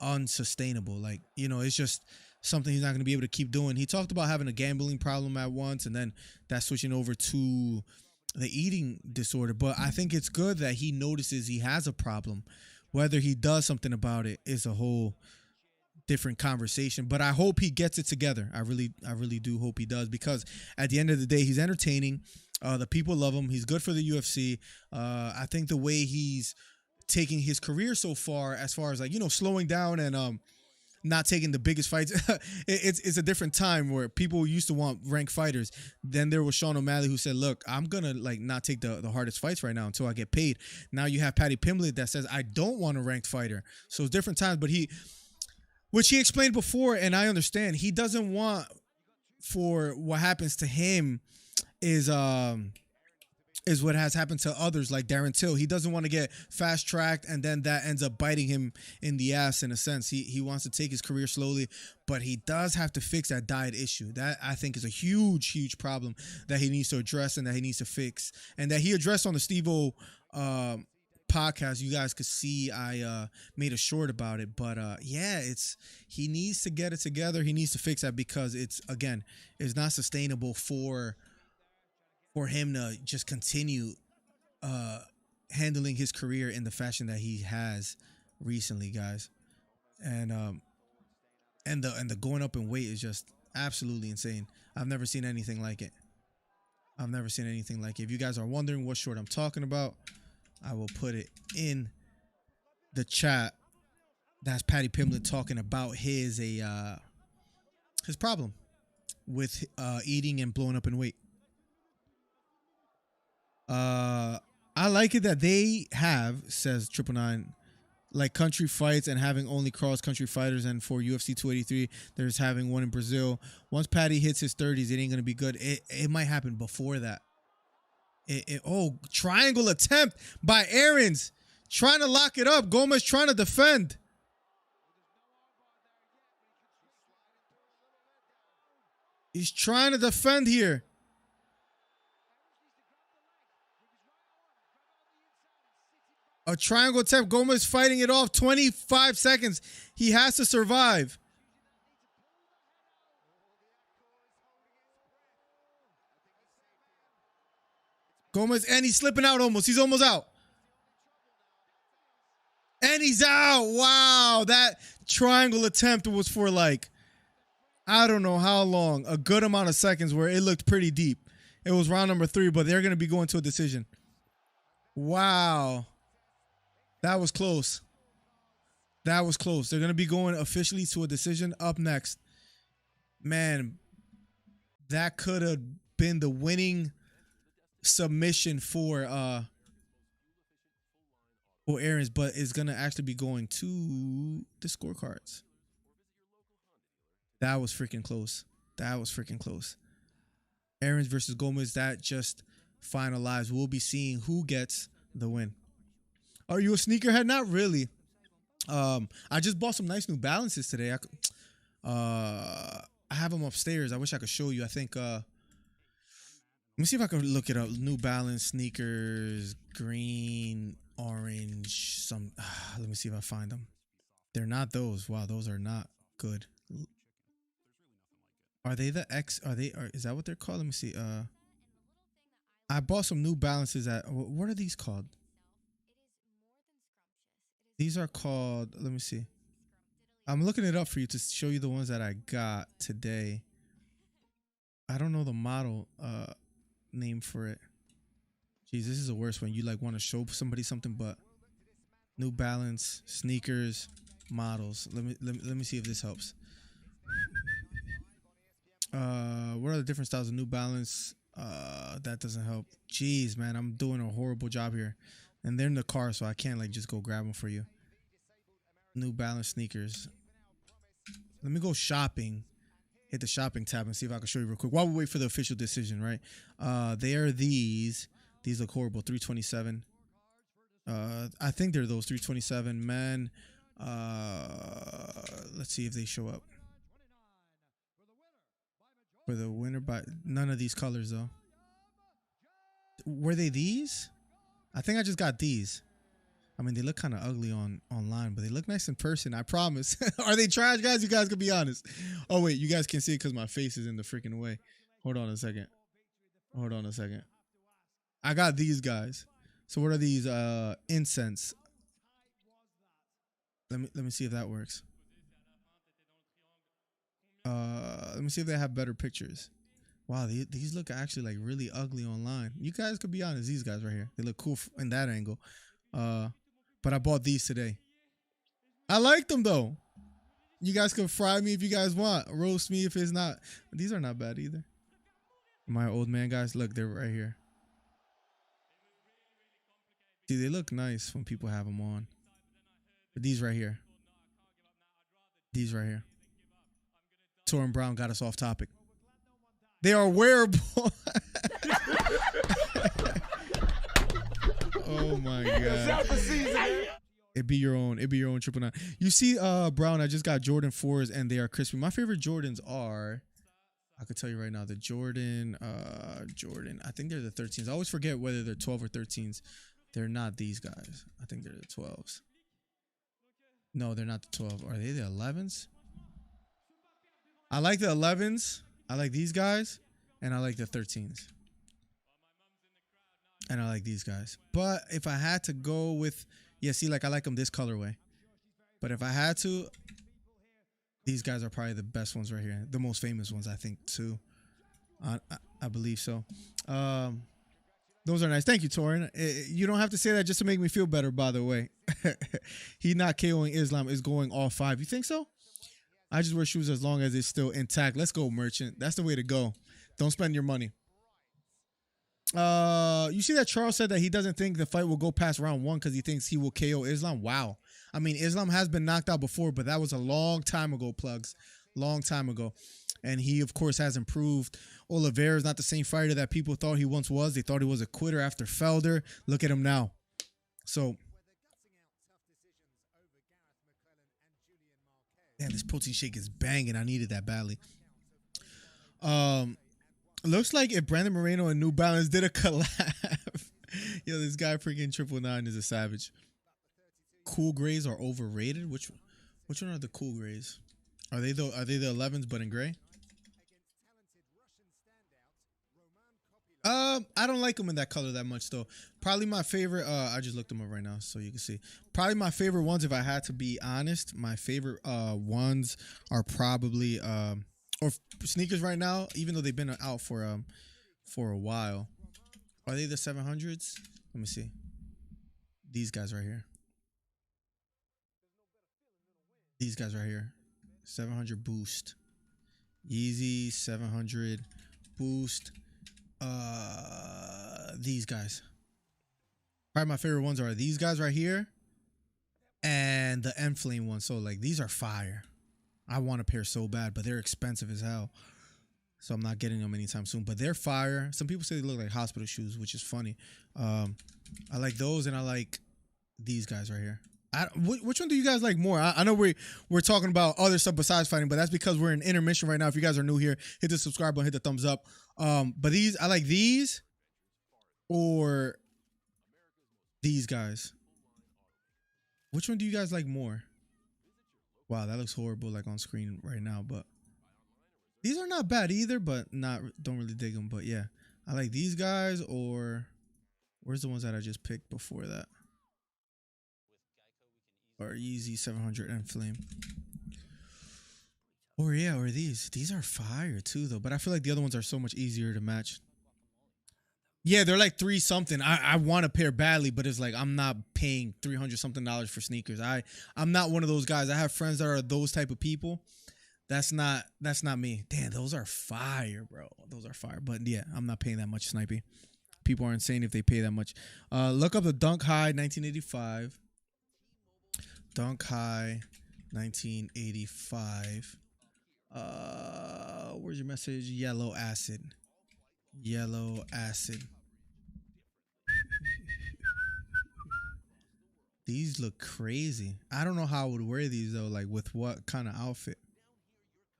[SPEAKER 4] unsustainable. Like, you know, it's just something he's not going to be able to keep doing. He talked about having a gambling problem at once, and then that switching over to the eating disorder. But I think it's good that he notices he has a problem. Whether he does something about it is a whole different conversation. But I hope he gets it together. I really do hope he does, because at the end of the day, he's entertaining. The people love him. He's good for the UFC. I think the way he's taking his career so far as like, you know, slowing down and not taking the biggest fights. it's a different time where people used to want ranked fighters. Then there was Sean O'Malley who said, look, I'm gonna like not take the hardest fights right now until I get paid. Now you have Paddy Pimblett that says, I don't want a ranked fighter. So it's different times, but which he explained before, and I understand, he doesn't want for what happens to him is what has happened to others like Darren Till. He doesn't want to get fast tracked and then that ends up biting him in the ass in a sense. He wants to take his career slowly, but he does have to fix that diet issue. That I think is a huge problem that he needs to address and that he needs to fix, and that he addressed on the Steve-O podcast. You guys could see I made a short about it, but yeah, he needs to get it together. He needs to fix that, because it's not sustainable for him to just continue handling his career in the fashion that he has recently, guys. And the going up in weight is just absolutely insane. I've never seen anything like it. If you guys are wondering what short I'm talking about, I will put it in the chat. That's Paddy Pimblett talking about his problem with eating and blowing up in weight. I like it that they have, says 999, like country fights and having only cross-country fighters, and for UFC 283, there's having one in Brazil. Once Paddy hits his 30s, it ain't going to be good. It might happen before that. Triangle attempt by Aarons, trying to lock it up. Gomez trying to defend. He's trying to defend here. A triangle attempt. Gomez fighting it off. 25 seconds. He has to survive. Gomez, and he's slipping out almost. He's almost out. And he's out. Wow. That triangle attempt was for like, I don't know how long. A good amount of seconds where it looked pretty deep. It was round number 3, but they're going to be going to a decision. Wow. That was close. They're going to be going officially to a decision up next. Man, that could have been the winning submission for Aarons, but it's going to actually be going to the scorecards. That was freaking close. Aarons versus Gomez, that just finalized. We'll be seeing who gets the win. Are you a sneakerhead? Not really. I just bought some nice New Balances today. I have them upstairs. I wish I could show you. I think let me see if I can look it up. New Balance sneakers, green, orange, let me see if I find them. They're not those. Wow, those are not good. Are they the X? Is that what they're called? Let me see. I bought some New Balances at, what are these called? These are called, let me see. I'm looking it up for you to show you the ones that I got today. I don't know the model name for it. Jeez, this is the worst one. You like want to show somebody something, but New Balance sneakers models. Let me see if this helps. What are the different styles of New Balance? That doesn't help. Jeez, man, I'm doing a horrible job here. And they're in the car, so I can't like just go grab them for you. New Balance sneakers. Let me go shopping. Hit the shopping tab and see if I can show you real quick while we wait for the official decision, right? They are these. These look horrible. 327. I think they're those 327 men. Let's see if they show up. For the winner, but none of these colors though. Were they these? I think I just got these. I mean, they look kind of ugly online, but they look nice in person. I promise. Are they trash, guys? You guys can be honest. Oh wait, you guys can see it because my face is in the freaking way. Hold on a second. Hold on a second. I got these guys. So what are these? Incense. Let me see if that works. Let me see if they have better pictures. Wow, these look actually like really ugly online. You guys could be honest. These guys right here, they look cool in that angle. But I bought these today. I like them though. You guys can fry me if you guys want. Roast me if it's not. These are not bad either. My old man guys, look, they're right here. See, they look nice when people have them on. But these right here. These right here. Torrin Brown got us off topic. They are wearable. Oh my god. It be your own 999. You see, Brown, I just got Jordan 4s and they are crispy. My favorite Jordans are, I could tell you right now, the Jordan, I think they're the 13s. I always forget whether they're 12 or 13s. They're not these guys. I think they're the 12s. No, they're not the 12. Are they the 11s? I like the 11s. I like these guys. And I like the 13s. And I like these guys. But if I had to go with, yeah, see, like I like them this colorway. But if I had to, these guys are probably the best ones right here. The most famous ones, I think, too. I believe so. Those are nice. Thank you, Torrin. You don't have to say that just to make me feel better, by the way. He not KOing Islam is going all 5. You think so? I just wear shoes as long as it's still intact. Let's go, merchant. That's the way to go. Don't spend your money. You see that Charles said that he doesn't think the fight will go past round 1 because he thinks he will KO Islam. Wow. I mean, Islam has been knocked out before, but that was a long time ago, plugs. Long time ago. And he, of course, has improved. Oliveira is not the same fighter that people thought he once was. They thought he was a quitter after Felder. Look at him now. So, man, this protein shake is banging. I needed that badly. Looks like if Brandon Moreno and New Balance did a collab. Yo, this guy freaking 999 is a savage. Cool grays are overrated. Which one are the cool grays? Are they the 11s but in gray? I don't like them in that color that much though. Probably my favorite. I just looked them up right now so you can see. Probably my favorite ones, if I had to be honest, my favorite ones are probably or sneakers right now, even though they've been out for a while. Are they the 700s? Let me see. These guys right here. These guys right here. 700 boost. Yeezy 700 boost. These guys. Probably my favorite ones are these guys right here and the Enflame ones. So like these are fire. I want a pair so bad, but they're expensive as hell. So I'm not getting them anytime soon. But they're fire. Some people say they look like hospital shoes, which is funny. I like those, and I like these guys right here. Which one do you guys like more? I know we're talking about other stuff besides fighting, but that's because we're in intermission right now. If you guys are new here, hit the subscribe button, hit the thumbs up. But these, I like these or these guys. Which one do you guys like more? Wow, that looks horrible like on screen right now, but these are not bad either, but don't really dig them. But yeah, I like these guys, or where's the ones that I just picked before that? Or Yeezy 700 Enflame. Or yeah, or these. These are fire too though, but I feel like the other ones are so much easier to match. Yeah, they're like $3 something. I want a pair badly, but it's like I'm not paying $300 something for sneakers. I'm not one of those guys. I have friends that are those type of people. That's not me. Damn, those are fire, bro. Those are fire. But yeah, I'm not paying that much, Snipey. People are insane if they pay that much. Look up the Dunk High 1985. Dunk High 1985. Where's your message? Yellow acid. Yellow acid. These look crazy. I don't know how I would wear these though, like with what kind of outfit.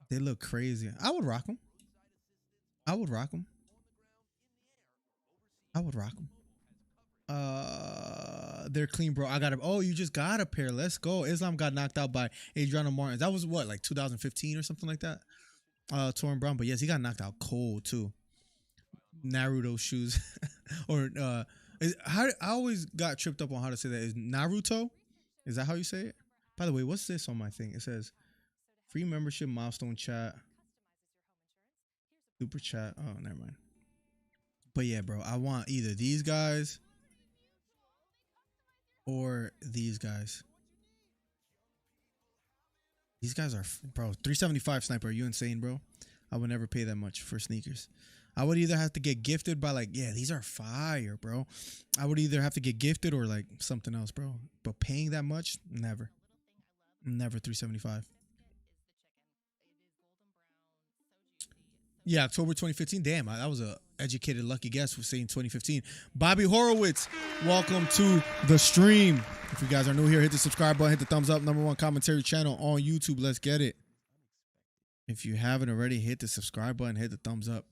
[SPEAKER 4] They look crazy. I would rock them. I would rock him. I would rock him. They're clean, bro. I got a. Oh, you just got a pair. Let's go. Islam got knocked out by Adriano Martins. That was what, like 2015 or something like that. Torn Brown, but yes, he got knocked out cold too. Naruto shoes, or I always got tripped up on how to say that. Is Naruto? Is that how you say it? By the way, what's this on my thing? It says free membership, milestone chat, super chat. Oh, never mind. But yeah, bro, I want either these guys or these guys. These guys are, bro, 375 sniper. Are you insane, bro? I would never pay that much for sneakers. I would either have to get gifted by like, yeah, these are fire, bro. I would either have to get gifted or like something else, bro. But paying that much, never. Never 375. Yeah, October 2015. Damn, that was a educated lucky guess for saying 2015. Bobby Horowitz, welcome to the stream. If you guys are new here, hit the subscribe button, hit the thumbs up. #1 commentary channel on YouTube. Let's get it. If you haven't already, hit the subscribe button, hit the thumbs up.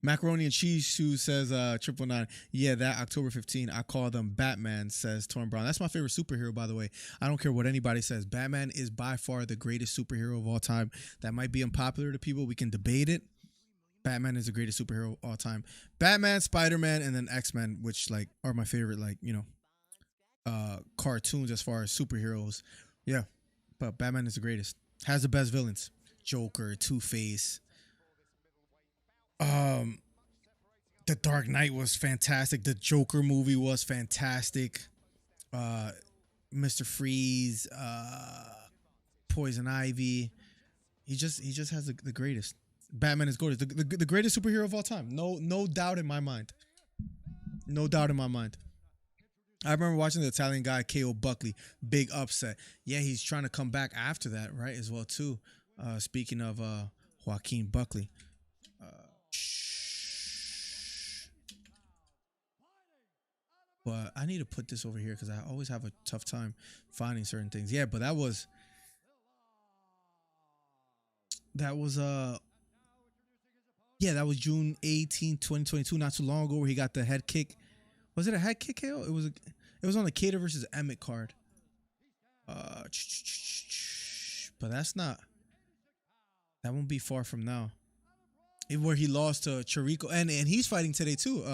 [SPEAKER 4] Macaroni and Cheese Shoes says 999. Yeah, that October 15. I call them Batman, says Torn Brown. That's my favorite superhero, by the way. I don't care what anybody says. Batman is by far the greatest superhero of all time. That might be unpopular to people. We can debate it. Batman is the greatest superhero of all time. Batman, Spider-Man, and then X-Men, which like are my favorite, like, you know, cartoons as far as superheroes. Yeah, but Batman is the greatest. Has the best villains. Joker, Two-Face. The Dark Knight was fantastic. The Joker movie was fantastic. Mr. Freeze, Poison Ivy. He just has the greatest. Batman is gorgeous. The greatest superhero of all time. No doubt in my mind. No doubt in my mind. I remember watching the Italian guy KO Buckley. Big upset. Yeah, he's trying to come back after that, right? As well too. Speaking of Joaquin Buckley. But I need to put this over here because I always have a tough time finding certain things. Yeah, but that was June 18, 2022, not too long ago, where he got the head kick. Was it a head kick, KO? It was on the Cater versus Emmett card. But that won't be far from now. Where he lost to Chirico, and he's fighting today too.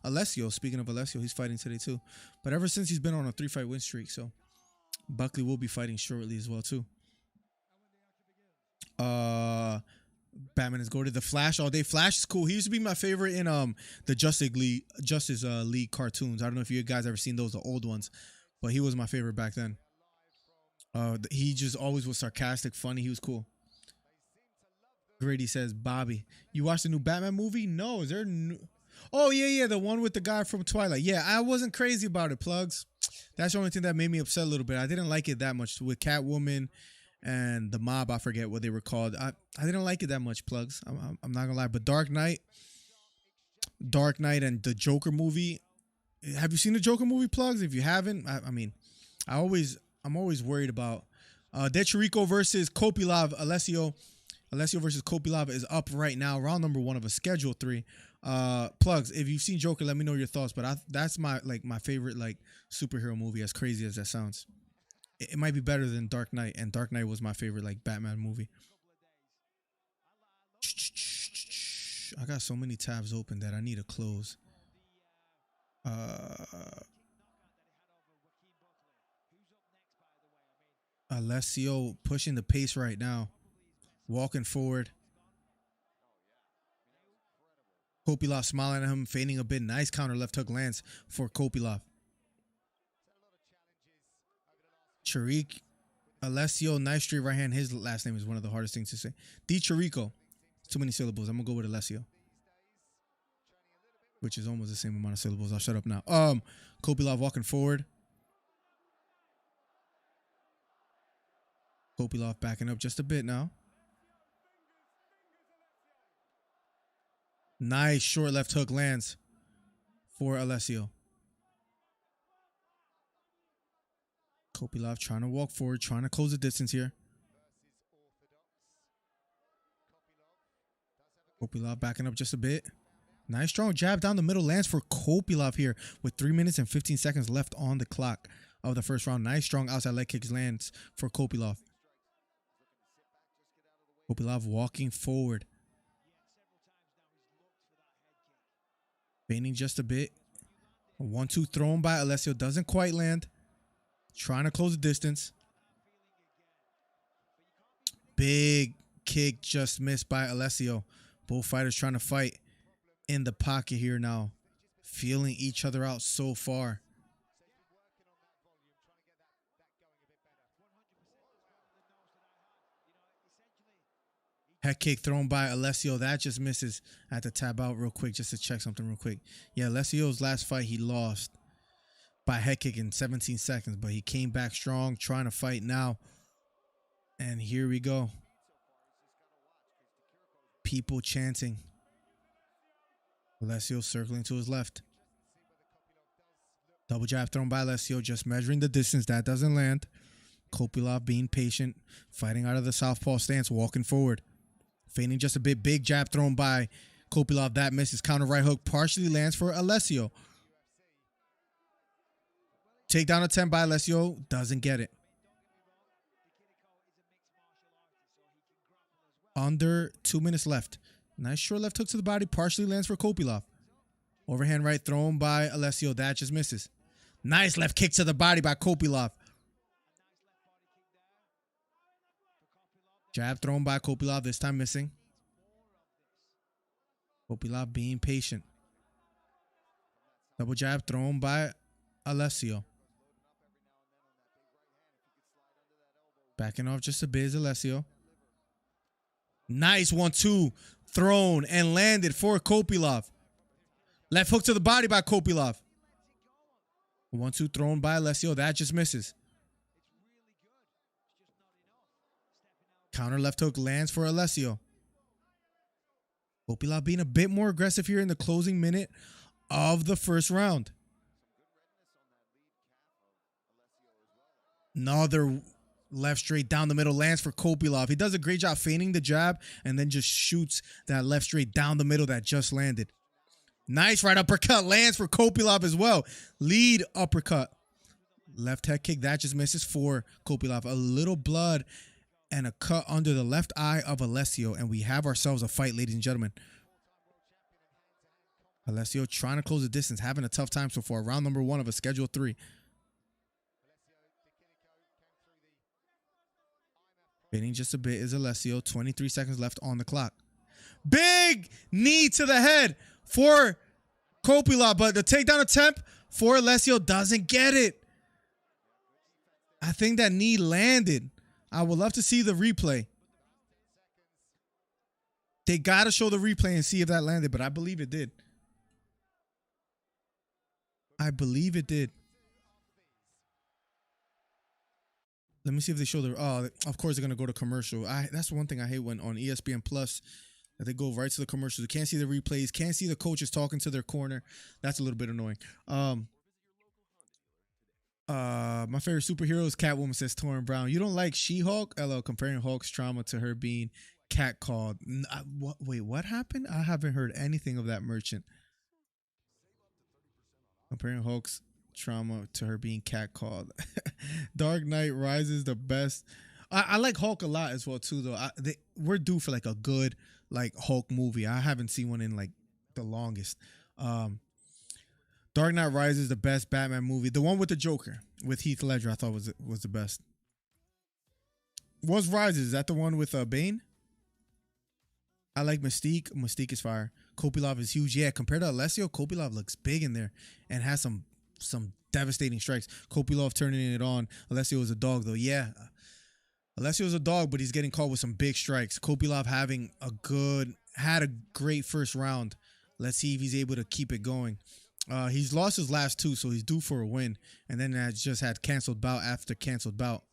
[SPEAKER 4] Alessio, speaking of Alessio, he's fighting today too. But ever since he's been on a 3-fight win streak, so Buckley will be fighting shortly as well too. Batman is going to the Flash all day. Flash is cool. He used to be my favorite in the Justice League cartoons. I don't know if you guys ever seen those, the old ones, but he was my favorite back then. He just always was sarcastic, funny. He was cool. Grady says, Bobby, you watched the new Batman movie? No, is there new? Oh, yeah, the one with the guy from Twilight. Yeah, I wasn't crazy about it, plugs. That's the only thing that made me upset a little bit. I didn't like it that much. With Catwoman and the mob, I forget what they were called. I didn't like it that much, plugs. I'm not gonna lie. But Dark Knight and the Joker movie. Have you seen the Joker movie, plugs? If you haven't, I'm always worried about Chirico versus Kopilov. Alessio versus Kopilov is up right now, round number 1 of a schedule 3. Plugs, if you've seen Joker, let me know your thoughts. But that's my favorite superhero movie, as crazy as that sounds. It might be better than Dark Knight, and Dark Knight was my favorite Batman movie. I got so many tabs open that I need to close. Alessio pushing the pace right now. Walking forward. Kopilov smiling at him, feigning a bit. Nice counter left hook lands for Kopilov. Chirico. Alessio, nice straight right hand. His last name is one of the hardest things to say. Chirico. Too many syllables. I'm going to go with Alessio. Which is almost the same amount of syllables. I'll shut up now. Kopilov walking forward. Kopilov backing up just a bit now. Nice short left hook lands for Alessio. Kopilov trying to walk forward, trying to close the distance here. Kopilov backing up just a bit. Nice strong jab down the middle lands for Kopilov here with 3 minutes and 15 seconds left on the clock of the first round. Nice strong outside leg kicks lands for Kopilov. Kopilov walking forward. Feigning just a bit. A 1-2 thrown by Alessio. Doesn't quite land. Trying to close the distance. Big kick just missed by Alessio. Both fighters trying to fight in the pocket here now. Feeling each other out so far. Head kick thrown by Alessio. That just misses. I had to tab out real quick just to check something real quick. Yeah, Alessio's last fight, he lost by head kick in 17 seconds. But he came back strong, trying to fight now. And here we go. People chanting. Alessio circling to his left. Double jab thrown by Alessio, just measuring the distance. That doesn't land. Kopilov being patient, fighting out of the southpaw stance, walking forward. Feigning just a bit. Big jab thrown by Kopilov. That misses. Counter right hook partially lands for Alessio. Takedown attempt by Alessio. Doesn't get it. Under 2 minutes left. Nice short left hook to the body. Partially lands for Kopilov. Overhand right thrown by Alessio. That just misses. Nice left kick to the body by Kopilov. Jab thrown by Kopilov, this time missing. Kopilov being patient. Double jab thrown by Alessio. Backing off just a bit is Alessio. Nice 1-2 thrown and landed for Kopilov. Left hook to the body by Kopilov. 1-2 thrown by Alessio. That just misses. Counter left hook lands for Alessio. Kopilov being a bit more aggressive here in the closing minute of the first round. Another left straight down the middle lands for Kopilov. He does a great job feigning the jab and then just shoots that left straight down the middle that just landed. Nice right uppercut lands for Kopilov as well. Lead uppercut. Left head kick. That just misses for Kopilov. A little blood and a cut under the left eye of Alessio. And we have ourselves a fight, ladies and gentlemen. Alessio trying to close the distance. Having a tough time so far. Round number 1 of a schedule 3. Fading just a bit is Alessio. 23 seconds left on the clock. Big knee to the head for Kopilov. But the takedown attempt for Alessio doesn't get it. I think that knee landed. I would love to see the replay. They got to show the replay and see if that landed, but I believe it did. I believe it did. Let me see if they show the... Oh, of course they're going to go to commercial. That's one thing I hate when on ESPN Plus, that they go right to the commercials. You can't see the replays. Can't see the coaches talking to their corner. That's a little bit annoying. My favorite superhero is Catwoman, says Torrin Brown. You don't like She-Hulk? LO, comparing Hulk's trauma to her being catcalled. Wait, what happened? I haven't heard anything of that, merchant. Comparing Hulk's trauma to her being catcalled. Dark Knight Rises the best. I like Hulk a lot as well too, though. We're due for like a good like Hulk movie. I haven't seen one in like the longest. Dark Knight Rises the best Batman movie. The one with the Joker with Heath Ledger, I thought was the best. What's Rises? Is that the one with Bane? I like Mystique. Mystique is fire. Kopilov is huge. Yeah, compared to Alessio, Kopilov looks big in there and has some devastating strikes. Kopilov turning it on. Alessio is a dog, though. Yeah, Alessio is a dog, but he's getting caught with some big strikes. Kopilov had a great first round. Let's see if he's able to keep it going. He's lost his last 2, so he's due for a win. And then has just had canceled bout after canceled bout.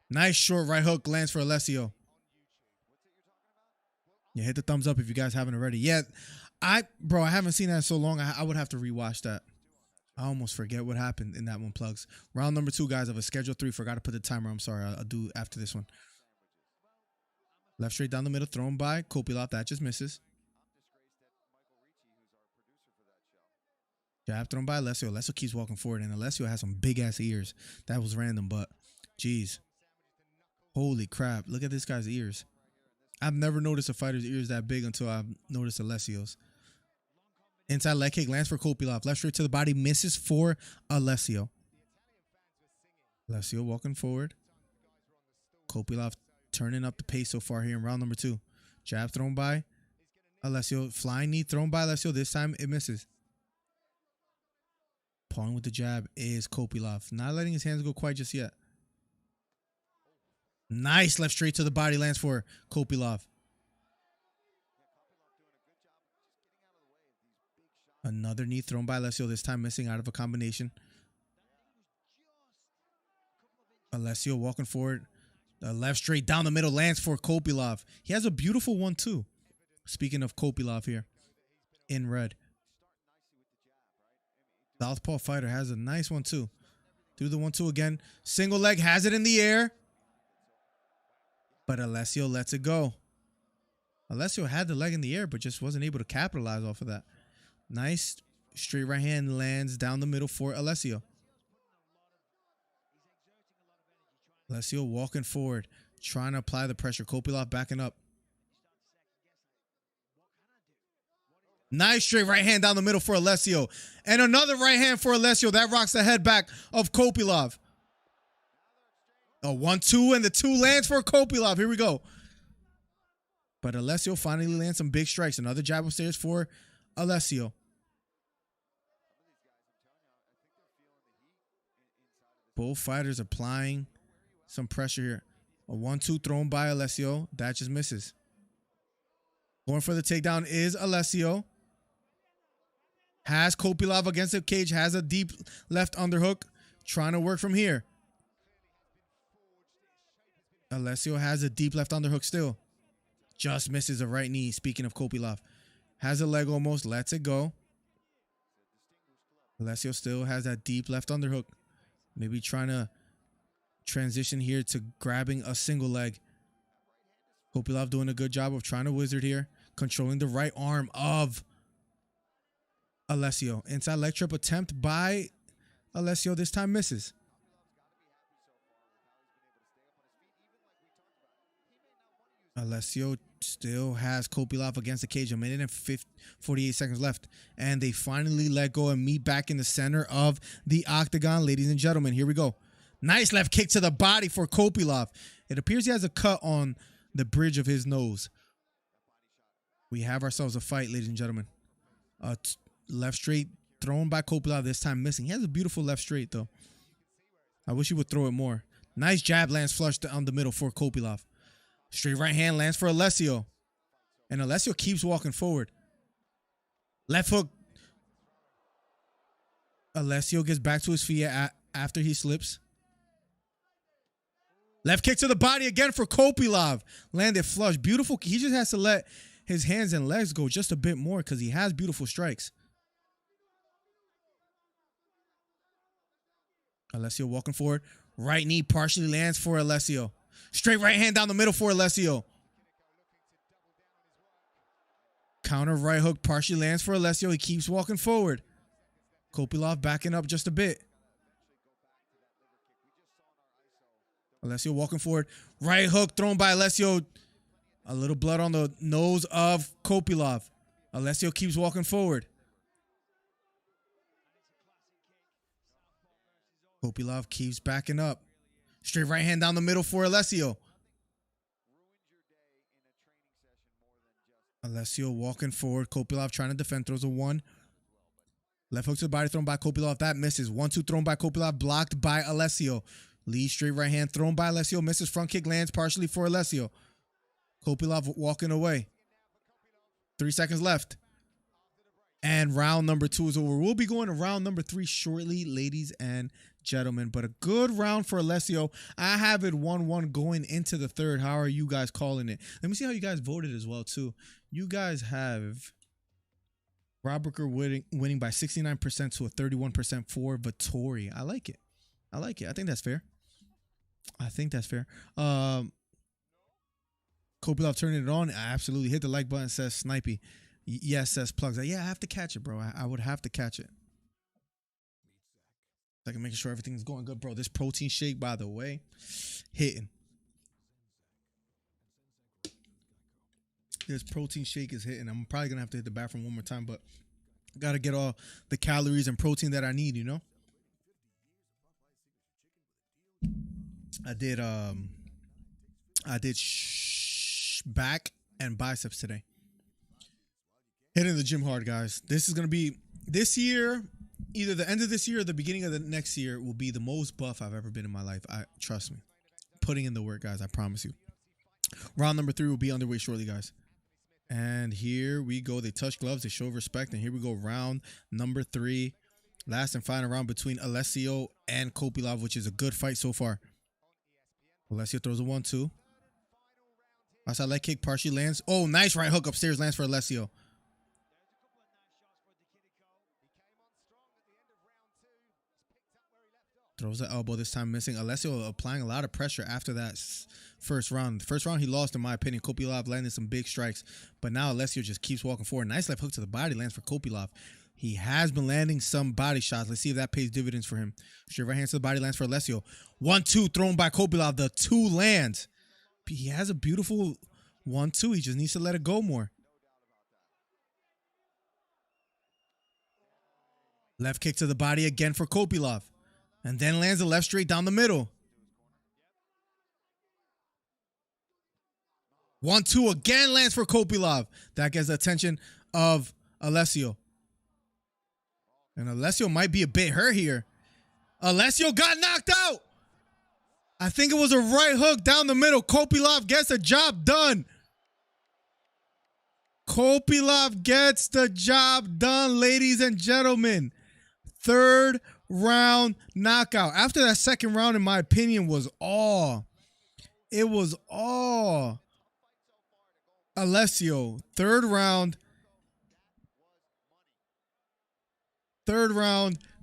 [SPEAKER 4] Nice short right hook lands for Alessio. Yeah, hit the thumbs up if you guys haven't already. Yeah, I haven't seen that in so long. I would have to rewatch that. I almost forget what happened in that one, plugs. Round number 2, guys, of a schedule 3. Forgot to put the timer. I'm sorry. I'll do after this one. Left straight down the middle, thrown by Kopilov. That just misses. Jab thrown by Alessio. Alessio keeps walking forward, and Alessio has some big-ass ears. That was random, but jeez. Holy crap. Look at this guy's ears. I've never noticed a fighter's ears that big until I've noticed Alessio's. Inside leg kick lands for Kopilov. Left straight to the body. Misses for Alessio. Alessio walking forward. Kopilov turning up the pace so far here in round number 2. Jab thrown by Alessio. Flying knee thrown by Alessio. This time it misses. Pawing with the jab is Kopilov. Not letting his hands go quite just yet. Nice left straight to the body lands for Kopilov. Another knee thrown by Alessio, this time missing out of a combination. Alessio walking forward. The left straight down the middle lands for Kopilov. He has a beautiful 1-2. Speaking of Kopilov here in red. Southpaw fighter has a nice 1-2. Do the 1-2 again. Single leg, has it in the air. But Alessio lets it go. Alessio had the leg in the air, but just wasn't able to capitalize off of that. Nice straight right hand lands down the middle for Alessio. Alessio walking forward, trying to apply the pressure. Kopilov backing up. Nice straight right hand down the middle for Alessio. And another right hand for Alessio. That rocks the head back of Kopilov. A 1-2 and the 2 lands for Kopilov. Here we go. But Alessio finally lands some big strikes. Another jab upstairs for Alessio. Both fighters applying some pressure here. A 1-2 thrown by Alessio. That just misses. Going for the takedown is Alessio. Has Kopilov against the cage. Has a deep left underhook. Trying to work from here. Alessio has a deep left underhook still. Just misses a right knee. Speaking of Kopilov. Has a leg almost. Lets it go. Alessio still has that deep left underhook. Maybe trying to transition here to grabbing a single leg. Kopilov doing a good job of trying to wizard here. Controlling the right arm of Alessio. Inside leg trip attempt by Alessio. This time misses. Alessio still has Kopilov against the cage. 1 minute and 48 seconds left. And they finally let go and meet back in the center of the octagon. Ladies and gentlemen, here we go. Nice left kick to the body for Kopilov. It appears he has a cut on the bridge of his nose. We have ourselves a fight, ladies and gentlemen. Left straight thrown by Kopilov, this time missing. He has a beautiful left straight, though. I wish he would throw it more. Nice jab lands flush down the middle for Kopilov. Straight right hand lands for Alessio. And Alessio keeps walking forward. Left hook. Alessio gets back to his feet after he slips. Left kick to the body again for Kopilov. Landed flush. Beautiful. He just has to let his hands and legs go just a bit more because he has beautiful strikes. Alessio walking forward. Right knee partially lands for Alessio. Straight right hand down the middle for Alessio. Counter right hook partially lands for Alessio. He keeps walking forward. Kopilov backing up just a bit. Alessio walking forward. Right hook thrown by Alessio. A little blood on the nose of Kopilov. Alessio keeps walking forward. Kopilov keeps backing up. Straight right hand down the middle for Alessio. Alessio walking forward. Kopilov trying to defend. Throws a 1. Left hook to the body thrown by Kopilov. That misses. 1-2 thrown by Kopilov. Blocked by Alessio. Lee straight right hand thrown by Alessio. Misses. Front kick lands partially for Alessio. Kopilov walking away. 3 seconds left. And round number 2 is over. We'll be going to round number 3 shortly, ladies and gentlemen. But a good round for Alessio. I have it 1-1 going into the third. How are you guys calling it? Let me see how you guys voted as well, too. You guys have Rob Booker winning by 69% to a 31% for Vettori. I like it. I like it. I think that's fair. I think that's fair. Kopilov turning it on. Absolutely. Hit the like button, says Snipey. Yes, says Plugs. Yeah, I have to catch it, bro. I would have to catch it. Like making sure everything's going good, bro. This protein shake, by the way, hitting. This protein shake is hitting. I'm probably gonna have to hit the bathroom one more time, but gotta get all the calories and protein that I need, you know. I did back and biceps today. Hitting the gym hard, guys. This is gonna be this year, either the end of this year or the beginning of the next year will be the most buff I've ever been in my life. Trust me. Putting in the work, guys. I promise you. Round number 3 will be underway shortly, guys. And here we go. They touch gloves. They show respect. And here we go. Round number 3. Last and final round between Alessio and Kopilov, which is a good fight so far. Alessio throws a 1-2. Outside leg kick partially lands. Oh, nice right hook upstairs lands for Alessio. Throws the elbow, this time missing. Alessio applying a lot of pressure after that first round. The first round he lost, in my opinion. Kopilov landed some big strikes, but now Alessio just keeps walking forward. Nice left hook to the body lands for Kopilov. He has been landing some body shots. Let's see if that pays dividends for him. Straight right hands to the body lands for Alessio. 1-2 thrown by Kopilov. The 2 lands. He has a beautiful 1-2. He just needs to let it go more. Left kick to the body again for Kopilov. And then lands a left straight down the middle. 1-2 again lands for Kopilov. That gets the attention of Alessio. And Alessio might be a bit hurt here. Alessio got knocked out. I think it was a right hook down the middle. Kopilov gets the job done. Kopilov gets the job done, ladies and gentlemen. 3rd round knockout. After that second round, in my opinion, was all. It was all Alessio. Third round,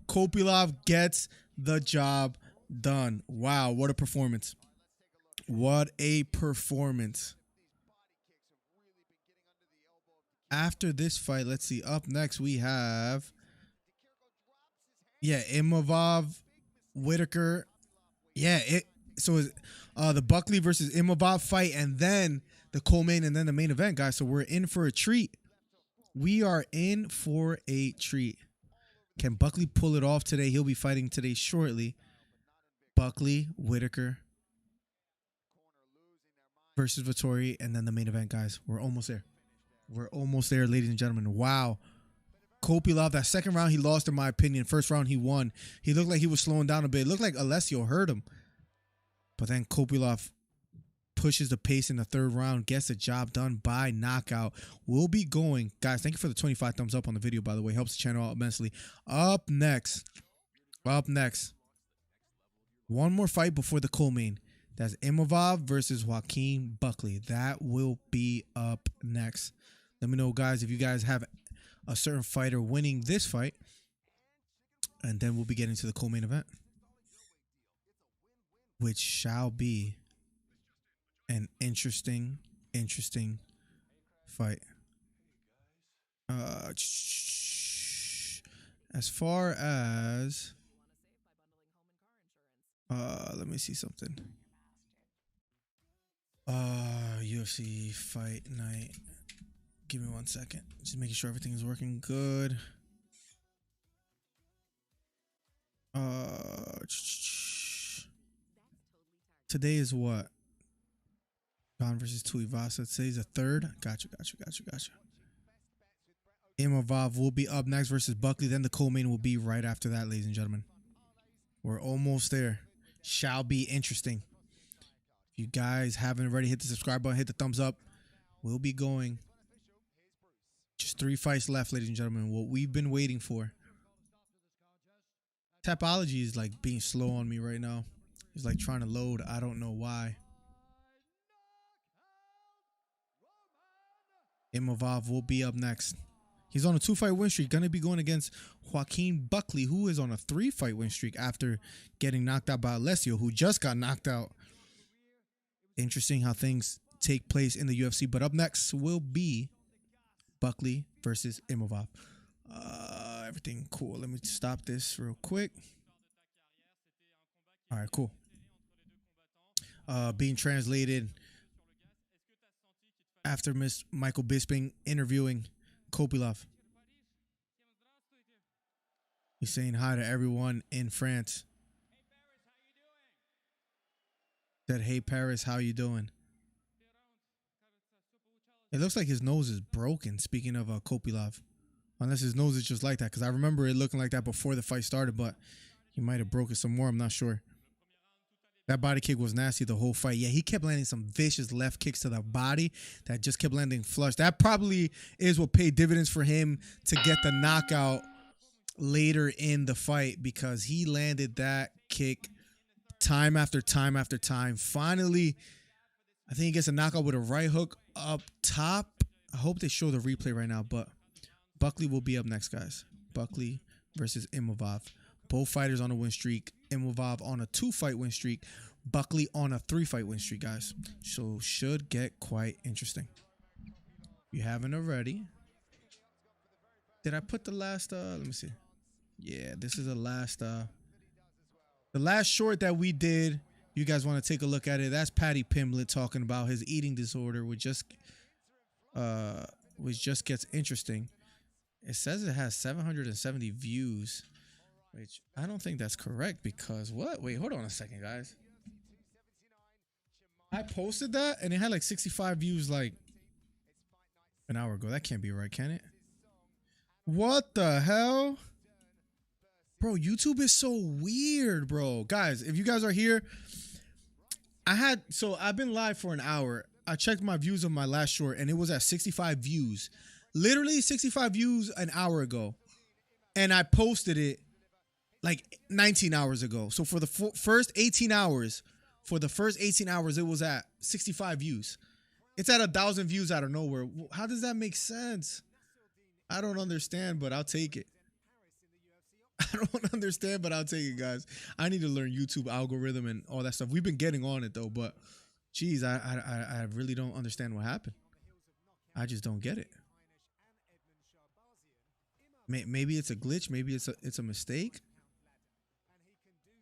[SPEAKER 4] Kopilov gets the job done. Wow, what a performance. What a performance. After this fight, let's see. Up next, we have Imov, Whittaker. So the Buckley versus Imov fight, and then the co-main, and then the main event, guys. So we're in for a treat. We are in for a treat. Can Buckley pull it off today? He'll be fighting today shortly. Buckley, Whittaker versus Vettori, and then the main event, guys. We're almost there. We're almost there, ladies and gentlemen. Wow. Kopilov, that second round he lost, in my opinion. First round he won. He looked like he was slowing down a bit. It looked like Alessio hurt him. But then Kopilov pushes the pace in the 3rd round, gets the job done by knockout. We'll be going. Guys, thank you for the 25 thumbs up on the video, by the way. Helps the channel out immensely. Up next. One more fight before the co-main. That's Imov versus Joaquin Buckley. That will be up next. Let me know, guys, if you guys have a certain fighter winning this fight, and then we'll be getting to the co-main event, which shall be an interesting fight. As far as let me see something. UFC fight night. Give me 1 second. Just making sure everything is working good. Today is what? Gane versus Tuivasa. Today's the 3rd. Gotcha. Imov will be up next versus Buckley. Then the co-main will be right after that, ladies and gentlemen. We're almost there. Shall be interesting. If you guys haven't already, hit the subscribe button, hit the thumbs up. We'll be going. Just 3 fights left, ladies and gentlemen. What we've been waiting for. Tapology is like being slow on me right now. It's like trying to load. I don't know why. Imov will be up next. He's on a 2-fight win streak. Going to be going against Joaquin Buckley, who is on a 3-fight win streak after getting knocked out by Alessio, who just got knocked out. Interesting how things take place in the UFC. But up next will be Buckley versus Imov. Everything cool. Let me stop this real quick. All right, cool. Being translated after Miss Michael Bisping interviewing Kopilov. He's saying hi to everyone in France. Said, "Hey Paris, how you doing?" It looks like his nose is broken. Speaking of Kopilov, unless his nose is just like that, because I remember it looking like that before the fight started, but he might have broken some more. I'm not sure. That body kick was nasty the whole fight. Yeah, he kept landing some vicious left kicks to the body that just kept landing flush. That probably is what paid dividends for him to get the knockout later in the fight, because he landed that kick time after time after time. Finally, I think he gets a knockout with a right hook up top. I hope they show the replay right now, but Buckley will be up next, guys. Buckley versus Imov. Both fighters on a win streak. Imov on a 2-fight win streak. Buckley on a 3-fight win streak, guys. So should get quite interesting. If you haven't already. Did I put the last let me see. Yeah, this is the last short that we did. You guys want to take a look at it? That's Patty Pimblett talking about his eating disorder, which just gets interesting. It says it has 770 views, which I don't think that's correct, because what? Wait, hold on a second, guys. I posted that and it had like 65 views like an hour ago. That can't be right, can it? What the hell? Bro, YouTube is so weird, bro. Guys, if you guys are here, I've been live for an hour. I checked my views of my last short and it was at 65 views. Literally 65 views an hour ago. And I posted it like 19 hours ago. So for the first 18 hours, it was at 65 views. It's at 1,000 views out of nowhere. How does that make sense? I don't understand, but I'll take it. I don't understand, but I'll take it, guys. I need to learn YouTube algorithm and all that stuff. We've been getting on it though, but geez, I really don't understand what happened. I just don't get it. Maybe it's a glitch. Maybe it's a mistake.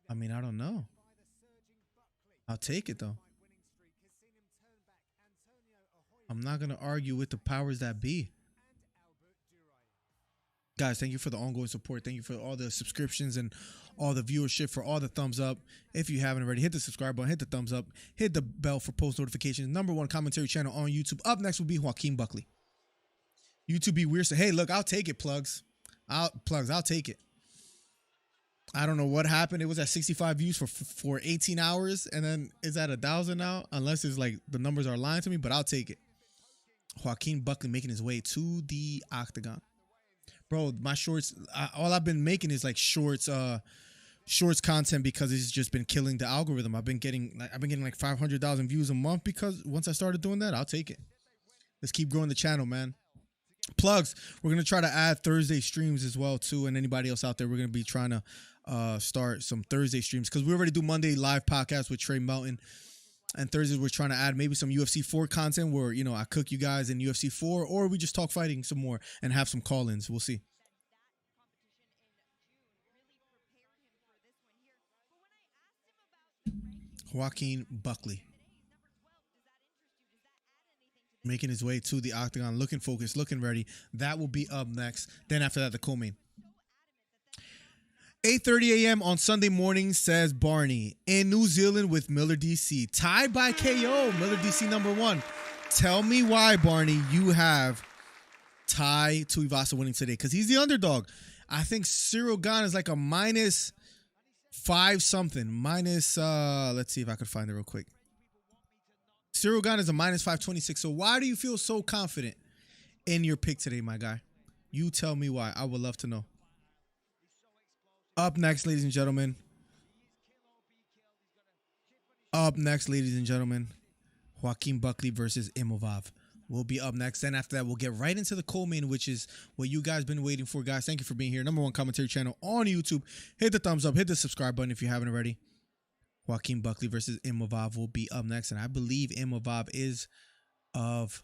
[SPEAKER 4] I mean, I don't know. I'll take it though. I'm not gonna argue with the powers that be. Guys, thank you for the ongoing support. Thank you for all the subscriptions and all the viewership, for all the thumbs up. If you haven't already, hit the subscribe button, hit the thumbs up, hit the bell for post notifications. #1 commentary channel on YouTube. Up next will be Joaquin Buckley. YouTube be weird. So, hey, look, I'll take it, plugs. I'll take it. I don't know what happened. It was at 65 views for 18 hours, and then it's at 1,000 now, unless it's like the numbers are lying to me, but I'll take it. Joaquin Buckley making his way to the octagon. Bro, my shorts, all I've been making is like shorts content, because it's just been killing the algorithm. I've been getting like 500,000 views a month, because once I started doing that, I'll take it. Let's keep growing the channel, man. Plugs, we're going to try to add Thursday streams as well too, and anybody else out there, we're going to be trying to start some Thursday streams, because we already do Monday live podcast with Trey Melton, and Thursdays we're trying to add maybe some UFC 4 content where, you know, I cook you guys in UFC 4, or we just talk fighting some more and have some call-ins. We'll see. Joaquin Buckley making his way to the octagon, looking focused, looking ready. That will be up next. Then after that, the co-main. 8:30 a.m. on Sunday morning, says Barney, in New Zealand with MillerDC. Tied by KO, MillerDC #1. Tell me why, Barney, you have Tai Tuivasa winning today, because he's the underdog. I think Cyril Gane is like a -5 something. Let's see if I could find it real quick. Cyril Gane is a -526. So why do you feel so confident in your pick today, my guy? You tell me why. I would love to know. Up next, ladies and gentlemen. Joaquin Buckley versus Imov will be up next. Then after that, we'll get right into the co-main, which is what you guys been waiting for, guys. Thank you for being here. #1 commentary channel on YouTube. Hit the thumbs up. Hit the subscribe button if you haven't already. Joaquin Buckley versus Imov will be up next. And I believe Imov is of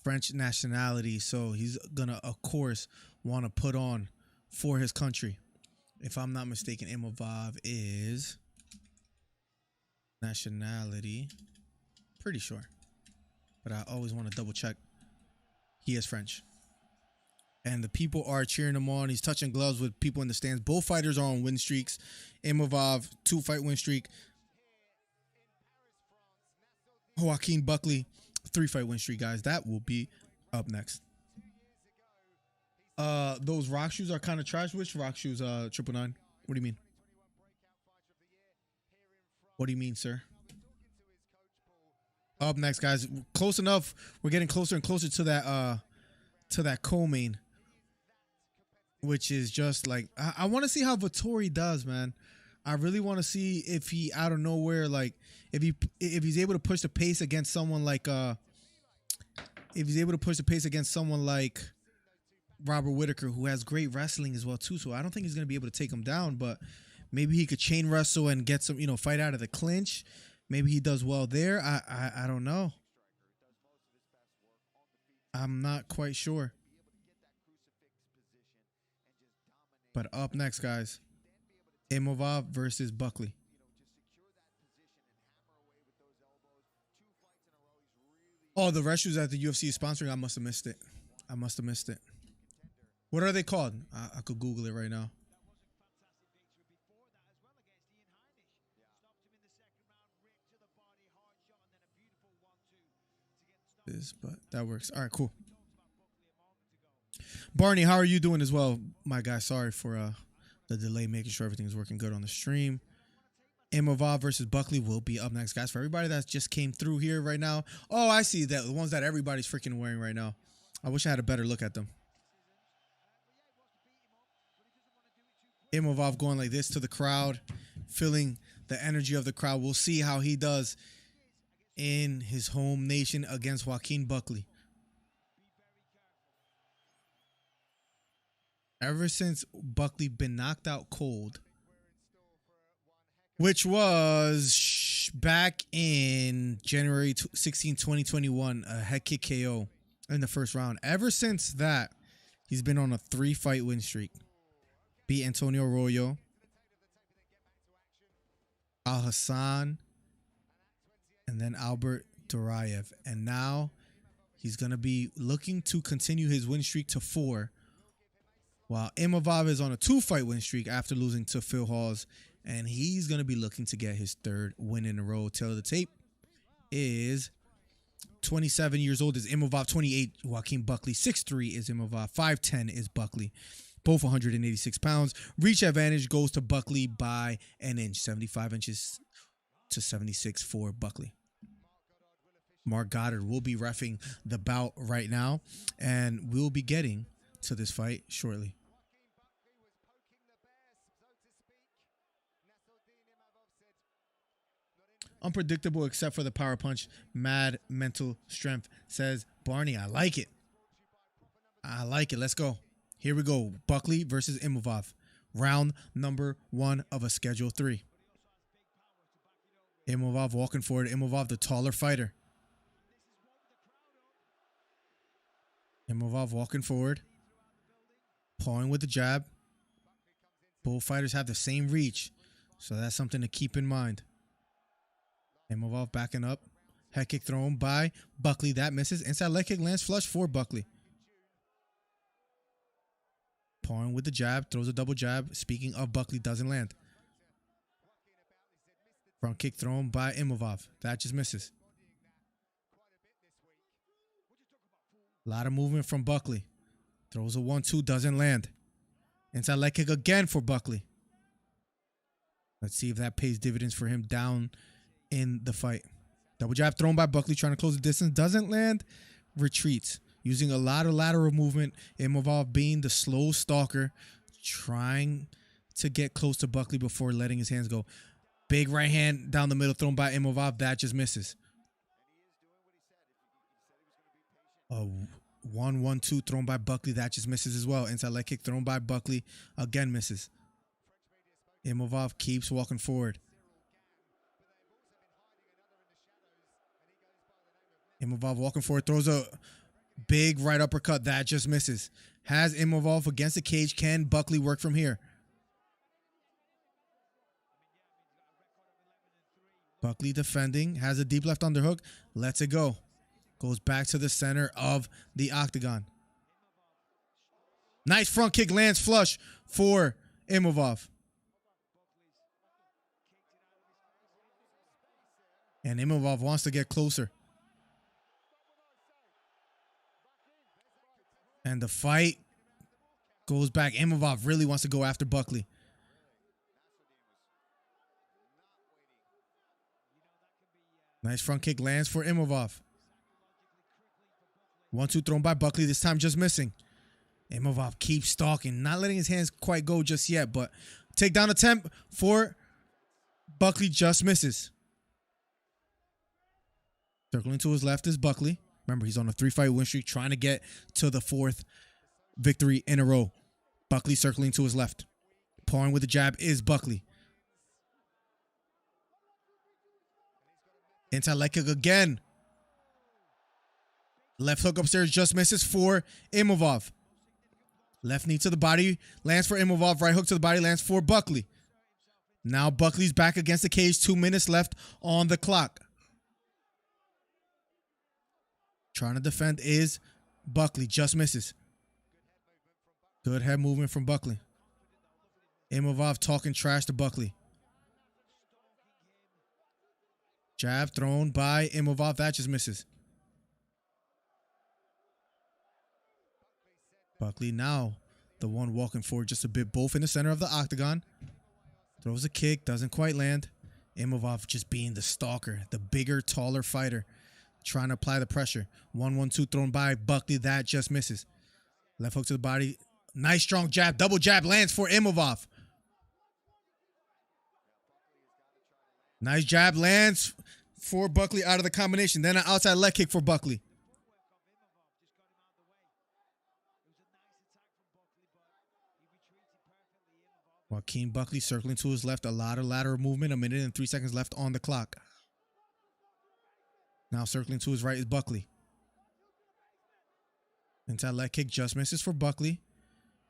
[SPEAKER 4] French nationality. So he's going to, of course, want to put on for his country. If I'm not mistaken, Imov is nationality. Pretty sure. But I always want to double check. He is French. And the people are cheering him on. He's touching gloves with people in the stands. Both fighters are on win streaks. Imov, 2-fight win streak. Joaquin Buckley, 3-fight win streak, guys. That will be up next. Those rock shoes are kind of trash. Which rock shoes, 999? What do you mean? What do you mean, sir? Up next, guys. Close enough. We're getting closer and closer to that co-main, which is just like I want to see how Vettori does, man. I really want to see if he out of nowhere, like if he's able to push the pace against someone like Robert Whittaker, who has great wrestling as well too. So I don't think he's gonna be able to take him down, but maybe he could chain wrestle and get some, fight out of the clinch. Maybe he does well there. I don't know. I'm not quite sure. But up next, guys, Imov versus Buckley. Oh, the wrestlers that the UFC is sponsoring, I must have missed it. What are they called? I could Google it right now. But that works. All right, cool. Barney, how are you doing as well, my guy? Sorry for the delay, making sure everything's working good on the stream. Imov versus Buckley will be up next, guys. For everybody that just came through here right now. Oh, I see that. The ones that everybody's freaking wearing right now. I wish I had a better look at them. Imov going like this to the crowd, feeling the energy of the crowd. We'll see how he does in his home nation against Joaquin Buckley. Ever since Buckley been knocked out cold, which was back in January 16, 2021, a head kick KO in the first round. Ever since that, he's been on a 3-fight win streak. Beat Antonio Arroyo, Al Hassan, and then Albert Duraev. And now he's going to be looking to continue his win streak to 4. While Imov is on a 2-fight win streak after losing to Phil Hawes. And he's going to be looking to get his 3rd win in a row. Tail of the tape is 27 years old is Imov, 28 Joaquin Buckley, 6'3 is Imov, 5'10 is Buckley. Both 186 pounds. Reach advantage goes to Buckley by an inch, 75 inches to 76 for Buckley. Mark Goddard will be reffing the bout right now, and we'll be getting to this fight shortly. Unpredictable except for the power punch. Mad mental strength, says Barney. I like it. Let's go. Here we go. Buckley versus Imov. Round number 1 of a Schedule 3. Imov walking forward. Imov, the taller fighter. Imov walking forward. Pawing with the jab. Both fighters have the same reach, so that's something to keep in mind. Imov backing up. Head kick thrown by Buckley. That misses. Inside leg kick lands flush for Buckley. Pawing with the jab. Throws a double jab. Speaking of Buckley, doesn't land. Front kick thrown by Imov. That just misses. A lot of movement from Buckley. Throws a 1-2. Doesn't land. Inside leg kick again for Buckley. Let's see if that pays dividends for him down in the fight. Double jab thrown by Buckley, trying to close the distance. Doesn't land. Retreats. Using a lot of lateral movement. Imov being the slow stalker. Trying to get close to Buckley before letting his hands go. Big right hand down the middle thrown by Imov. That just misses. A 1-1-2 thrown by Buckley. That just misses as well. Inside leg kick thrown by Buckley. Again misses. Imov keeps walking forward. Imov walking forward. Throws a big right uppercut. That just misses. Has Imov against the cage. Can Buckley work from here? Buckley defending, has a deep left underhook, lets it go. Goes back to the center of the octagon. Nice front kick, lands flush for Imov. And Imov wants to get closer. And the fight goes back. Imov really wants to go after Buckley. Nice front kick lands for Imov. 1-2 thrown by Buckley, this time just missing. Imov keeps stalking, not letting his hands quite go just yet, but takedown attempt for Buckley just misses. Circling to his left is Buckley. Remember, he's on a 3-fight win streak, trying to get to the 4th victory in a row. Buckley circling to his left. Pawing with the jab is Buckley. Inside leg kick again. Left hook upstairs just misses for Imov. Left knee to the body, lands for Imov. Right hook to the body, lands for Buckley. Now Buckley's back against the cage. 2 minutes left on the clock. Trying to defend is Buckley, just misses. Good head movement from Buckley. Imov talking trash to Buckley. Jab thrown by Imov, that just misses. Buckley now the one walking forward just a bit, both in the center of the octagon. Throws a kick, doesn't quite land. Imov just being the stalker, the bigger, taller fighter, trying to apply the pressure. 1-1-2 thrown by Buckley, that just misses. Left hook to the body. Nice strong jab, double jab lands for Imov. Nice jab lands for Buckley out of the combination. Then an outside leg kick for Buckley. Joaquin Buckley circling to his left. A lot of lateral movement. 1 minute and 3 seconds left on the clock. Now circling to his right is Buckley. Inside leg kick just misses for Buckley.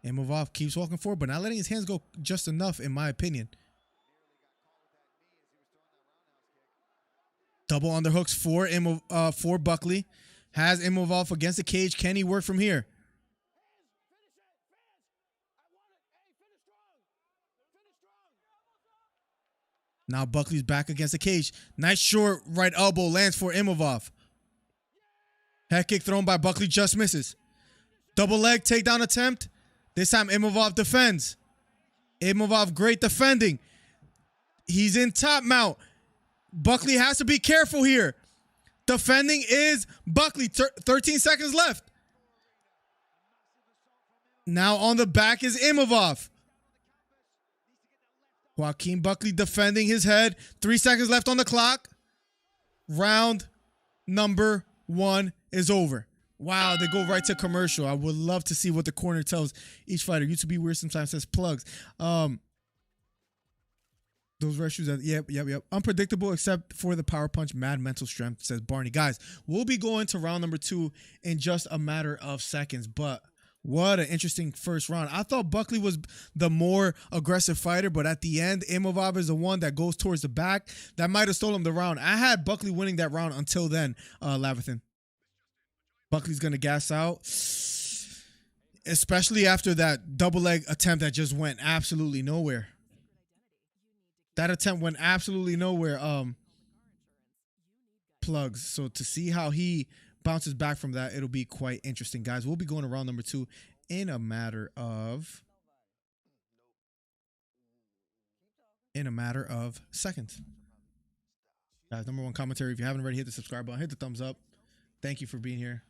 [SPEAKER 4] Imov keeps walking forward, but not letting his hands go just enough, in my opinion. Double underhooks for Buckley. Has Imov against the cage. Can he work from here? Now Buckley's back against the cage. Nice short right elbow lands for Imov. Head kick thrown by Buckley just misses. Double leg takedown attempt. This time Imov defends. Imov great defending. He's in top mount. Buckley has to be careful here. Defending is Buckley. 13 seconds left. Now on the back is Imov. Joaquin Buckley defending his head. 3 seconds left on the clock. Round number 1 is over. Wow, they go right to commercial. I would love to see what the corner tells each fighter. YouTube be weird sometimes, says plugs. Those red shoes, yep. Unpredictable except for the power punch, mad mental strength, says Barney. Guys, we'll be going to round number 2 in just a matter of seconds, but what an interesting first round. I thought Buckley was the more aggressive fighter, but at the end, Imov is the one that goes towards the back. That might have stolen the round. I had Buckley winning that round until then, Lavathan. Buckley's going to gas out, especially after that double leg attempt that just went absolutely nowhere. That attempt went absolutely nowhere, plugs. So to see how he bounces back from that, it'll be quite interesting, guys. We'll be going to round number 2 in a matter of seconds. Guys, number 1 commentary. If you haven't already, hit the subscribe button, hit the thumbs up. Thank you for being here.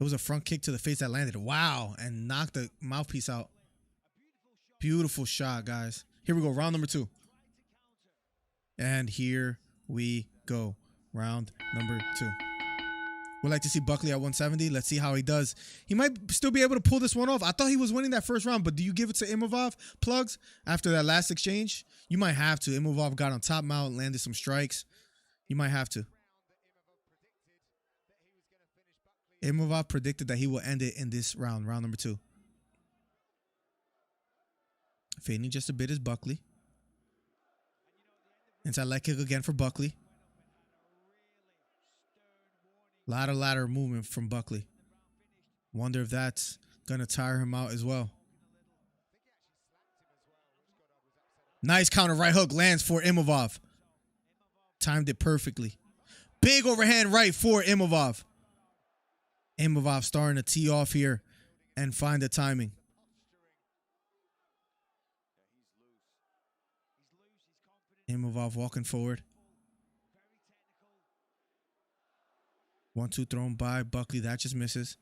[SPEAKER 4] It was a front kick to the face that landed. Wow, and knocked the mouthpiece out. Beautiful shot, guys. Here we go, round number 2. And here we go. Round number 2. We'd like to see Buckley at 170. Let's see how he does. He might still be able to pull this one off. I thought he was winning that first round, but do you give it to Imov, plugs, after that last exchange? You might have to. Imov got on top mount, landed some strikes. You might have to. Imov predicted that he will end it in this round, round number 2. Fading just a bit is Buckley. Inside leg kick again for Buckley. Lot of ladder movement from Buckley. Wonder if that's going to tire him out as well. Nice counter right hook lands for Imov. Timed it perfectly. Big overhand right for Imov. Imov starting to tee off here and find the timing. Imov walking forward. 1-2 thrown by Buckley. That just misses.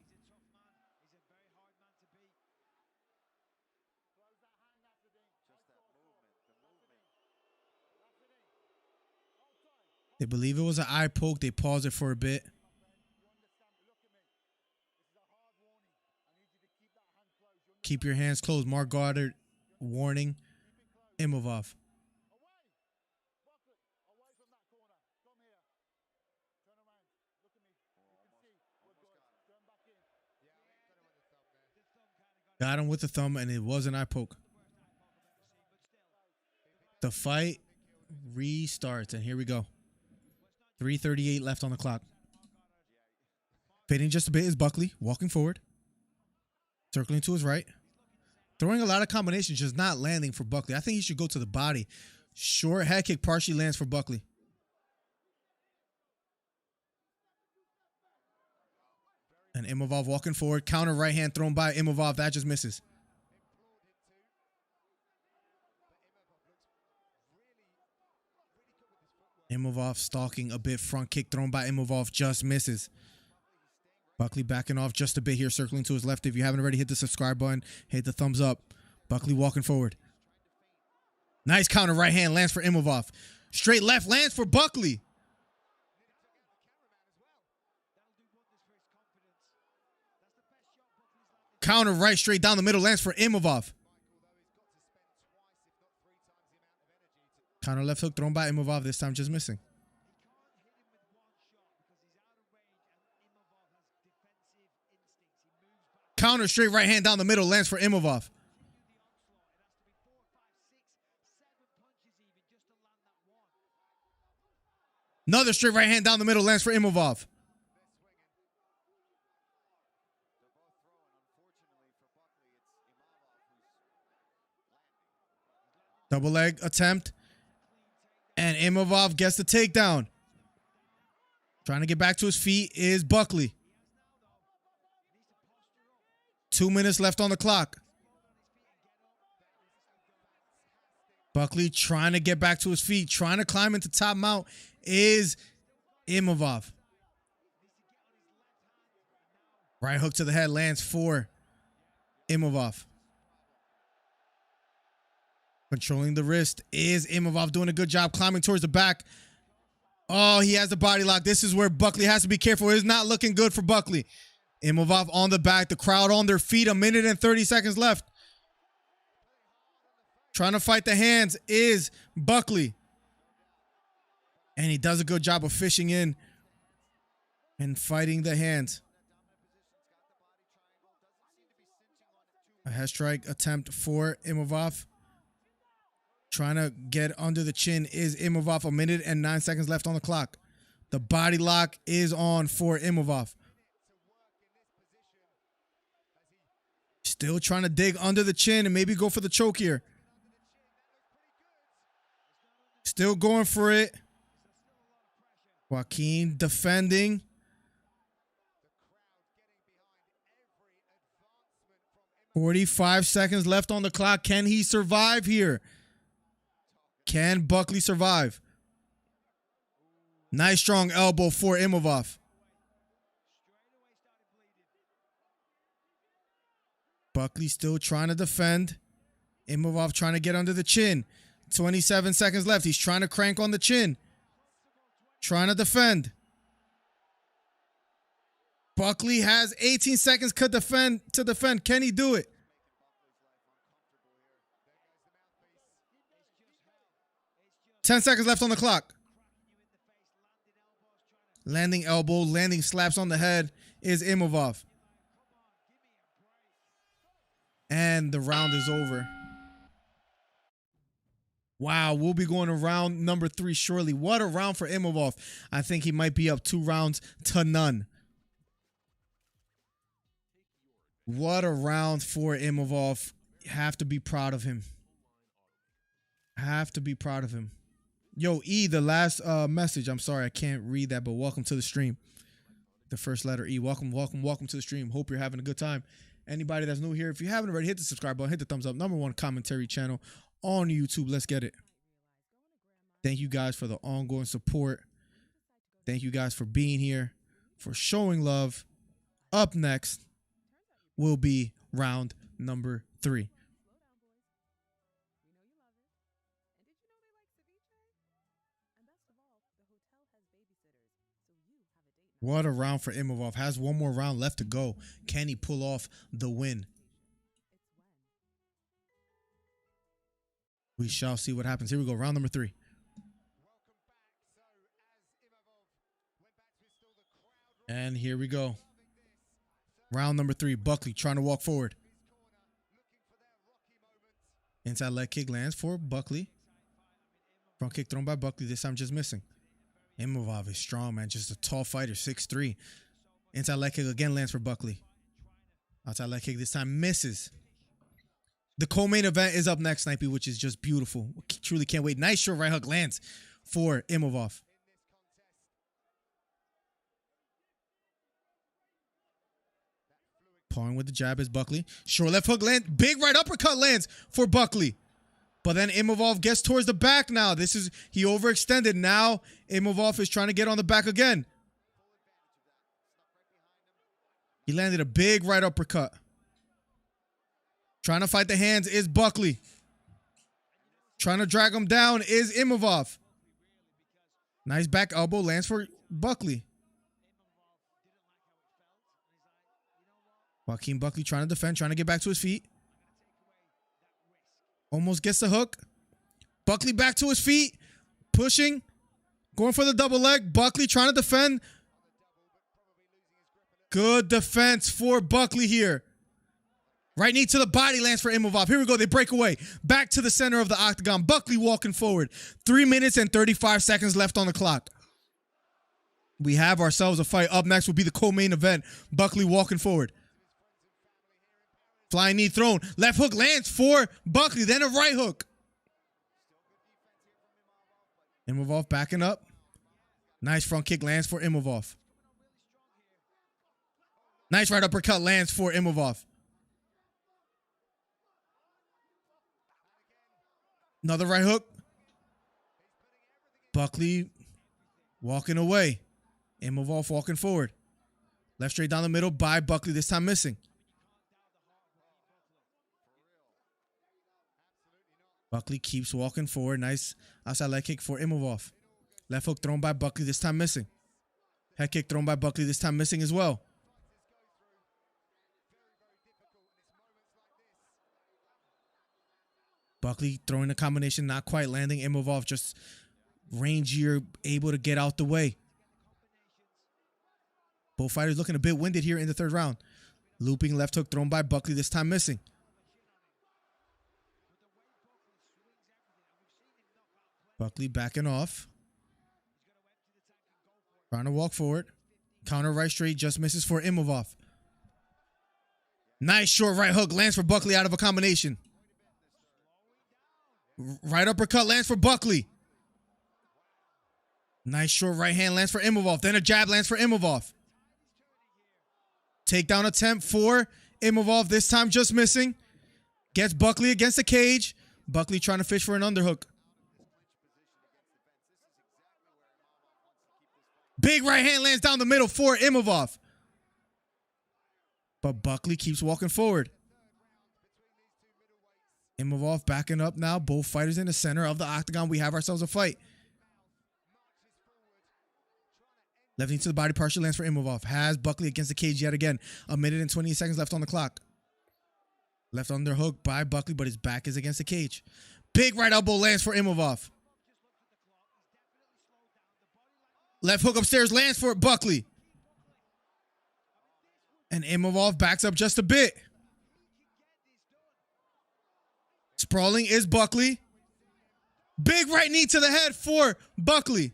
[SPEAKER 4] They believe it was an eye poke. They paused it for a bit. Keep your hands closed. Mark Goddard warning Imov. Got him with the thumb, and it was an eye poke. The fight restarts, and here we go. 3:38 left on the clock. Fading just a bit is Buckley, walking forward. Circling to his right. Throwing a lot of combinations, just not landing for Buckley. I think he should go to the body. Short head kick partially lands for Buckley. And Imov walking forward. Counter right hand thrown by Imov. That just misses. Imov stalking a bit. Front kick thrown by Imov. Just misses. Buckley backing off just a bit here. Circling to his left. If you haven't already, hit the subscribe button. Hit the thumbs up. Buckley walking forward. Nice counter right hand lands for Imov. Straight left lands for Buckley. Counter right straight down the middle lands for Imov. Counter left hook thrown by Imov, this time just missing. Counter straight right hand down the middle lands for Imov. Another straight right hand down the middle lands for Imov. Double leg attempt. And Imov gets the takedown. Trying to get back to his feet is Buckley. 2 minutes left on the clock. Buckley trying to get back to his feet. Trying to climb into top mount is Imov. Right hook to the head lands for Imov. Controlling the wrist is Imov, doing a good job climbing towards the back. Oh, he has the body lock. This is where Buckley has to be careful. It's not looking good for Buckley. Imov on the back. The crowd on their feet. 1 minute and 30 seconds left. Trying to fight the hands is Buckley. And he does a good job of fishing in and fighting the hands. A head strike attempt for Imov. Trying to get under the chin is Imov. 1 minute and 9 seconds left on the clock. The body lock is on for Imov. Still trying to dig under the chin and maybe go for the choke here. Still going for it. Joaquin defending. .45 seconds left on the clock. Can he survive here? Can Buckley survive? Nice strong elbow for Imov. Buckley still trying to defend. Imov trying to get under the chin. 27 seconds left. He's trying to crank on the chin. Trying to defend. Buckley has 18 seconds to defend. Can he do it? Ten seconds left on the clock. Landing elbow, landing slaps on the head is Imov. And the round is over. Wow, we'll be going to round number 3 shortly. What a round for Imov. I think he might be up 2 rounds to none. What a round for Imov. Have to be proud of him. Have to be proud of him. Yo, E, the last message. I'm sorry, I can't read that, but welcome to the stream. The first letter E. Welcome to the stream. Hope you're having a good time. Anybody that's new here, if you haven't already, hit the subscribe button, hit the thumbs up. #1 commentary channel on YouTube. Let's get it. Thank you guys for the ongoing support. Thank you guys for being here, for showing love. Up next will be round number 3. What a round for Imov. Has one more round left to go. Can he pull off the win? We shall see what happens. Here we go. Round number 3. And here we go. Round number 3. Buckley trying to walk forward. Inside leg kick lands for Buckley. Front kick thrown by Buckley. This time just missing. Imov is strong, man. Just a tall fighter. 6'3". Inside leg kick again lands for Buckley. Outside leg kick this time misses. The co-main event is up next, Snipey, which is just beautiful. Truly can't wait. Nice short right hook lands for Imov. Pawing with the jab is Buckley. Short left hook lands. Big right uppercut lands for Buckley. But then Imov gets towards the back now. He overextended. Now Imov is trying to get on the back again. He landed a big right uppercut. Trying to fight the hands is Buckley. Trying to drag him down is Imov. Nice back elbow lands for Buckley. Joaquin Buckley trying to defend, trying to get back to his feet. Almost gets the hook. Buckley back to his feet. Pushing. Going for the double leg. Buckley trying to defend. Good defense for Buckley here. Right knee to the body lands for Imov. Here we go. They break away. Back to the center of the octagon. Buckley walking forward. 3 minutes and 35 seconds left on the clock. We have ourselves a fight. Up next will be the co-main event. Buckley walking forward. Flying knee thrown. Left hook lands for Buckley. Then a right hook. Imov backing up. Nice front kick lands for Imov. Nice right uppercut lands for Imov. Another right hook. Buckley walking away. Imov walking forward. Left straight down the middle by Buckley, this time missing. Buckley keeps walking forward. Nice outside leg kick for Imov. Left hook thrown by Buckley, this time missing. Head kick thrown by Buckley, this time missing as well. Buckley throwing a combination, not quite landing. Imov just rangier, able to get out the way. Both fighters looking a bit winded here in the 3rd round. Looping left hook thrown by Buckley, this time missing. Buckley backing off. Trying to walk forward. Counter right straight, just misses for Imov. Nice short right hook lands for Buckley out of a combination. Right uppercut lands for Buckley. Nice short right hand lands for Imov. Then a jab lands for Imov. Takedown attempt for Imov, this time just missing. Gets Buckley against the cage. Buckley trying to fish for an underhook. Big right hand lands down the middle for Imov. But Buckley keeps walking forward. Imov backing up now. Both fighters in the center of the octagon. We have ourselves a fight. Left knee to the body, partial lands for Imov. Has Buckley against the cage yet again. 1 minute and 28 seconds left on the clock. Left underhook by Buckley, but his back is against the cage. Big right elbow lands for Imov. Left hook upstairs lands for Buckley. And Imov backs up just a bit. Sprawling is Buckley. Big right knee to the head for Buckley.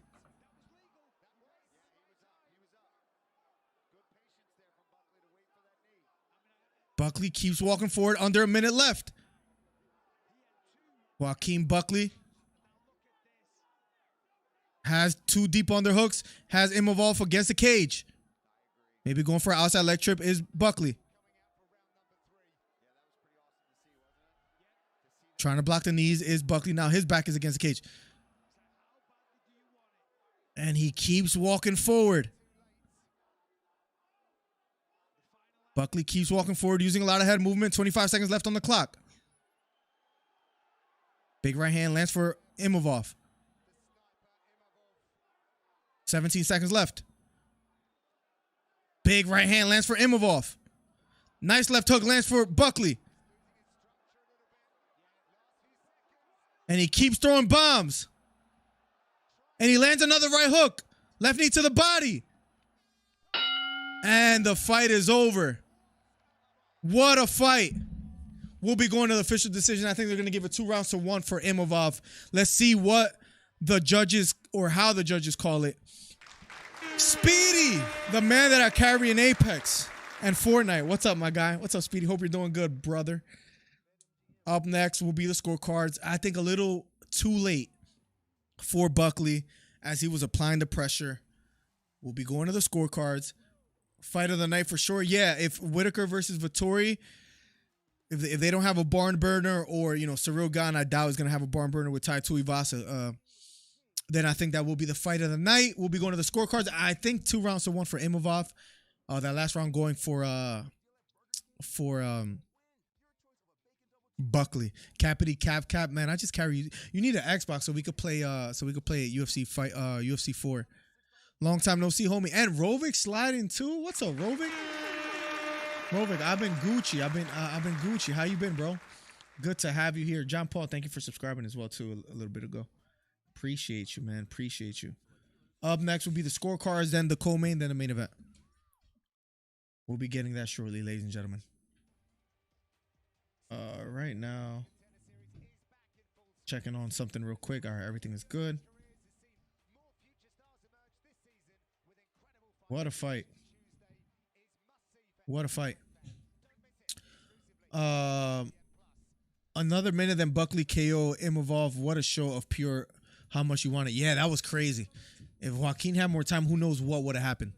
[SPEAKER 4] Buckley keeps walking forward, under a minute left. Joaquin Buckley has two deep underhooks, has Imov off against the cage. Maybe going for an outside leg trip is Buckley. Trying to block the knees is Buckley. Now his back is against the cage. And he keeps walking forward. Buckley keeps walking forward, using a lot of head movement. 25 seconds left on the clock. Big right hand lands for Imov. 17 seconds left. Big right hand lands for Imov. Nice left hook lands for Buckley. And he keeps throwing bombs. And he lands another right hook. Left knee to the body. And the fight is over. What a fight. We'll be going to the official decision. I think they're going to give it 2 rounds to 1 for Imov. Let's see what the judges, or how the judges call it. Speedy, the man that I carry in Apex and Fortnite. What's up, my guy? What's up, Speedy? Hope you're doing good, brother. Up next will be the scorecards. I think a little too late for Buckley as he was applying the pressure. We'll be going to the scorecards. Fight of the night for sure. Yeah, if Whittaker versus Vettori, if they don't have a barn burner, or, you know, Ciryl Gane, I doubt is going to have a barn burner with Tuivasa, then I think that will be the fight of the night. We'll be going to the scorecards. I think 2 rounds to 1 for Imov. That last round going for Buckley. Cappity cap. Man, I just carry you need an Xbox so we could play UFC fight UFC 4. Long time no see, homie. And Rovik sliding too. What's up, Rovik? Rovik, I've been Gucci. I've been Gucci. How you been, bro? Good to have you here. John Paul, thank you for subscribing as well too a little bit ago. Appreciate you, man. Appreciate you. Up next will be the scorecards, then the co-main, then the main event. We'll be getting that shortly, ladies and gentlemen. Right now, checking on something real quick. All right, everything is good. What a fight. What a fight. Another minute, then Buckley KO Imov. What a show of pure how much you want it. Yeah, that was crazy. If Joaquin had more time, who knows what would have happened.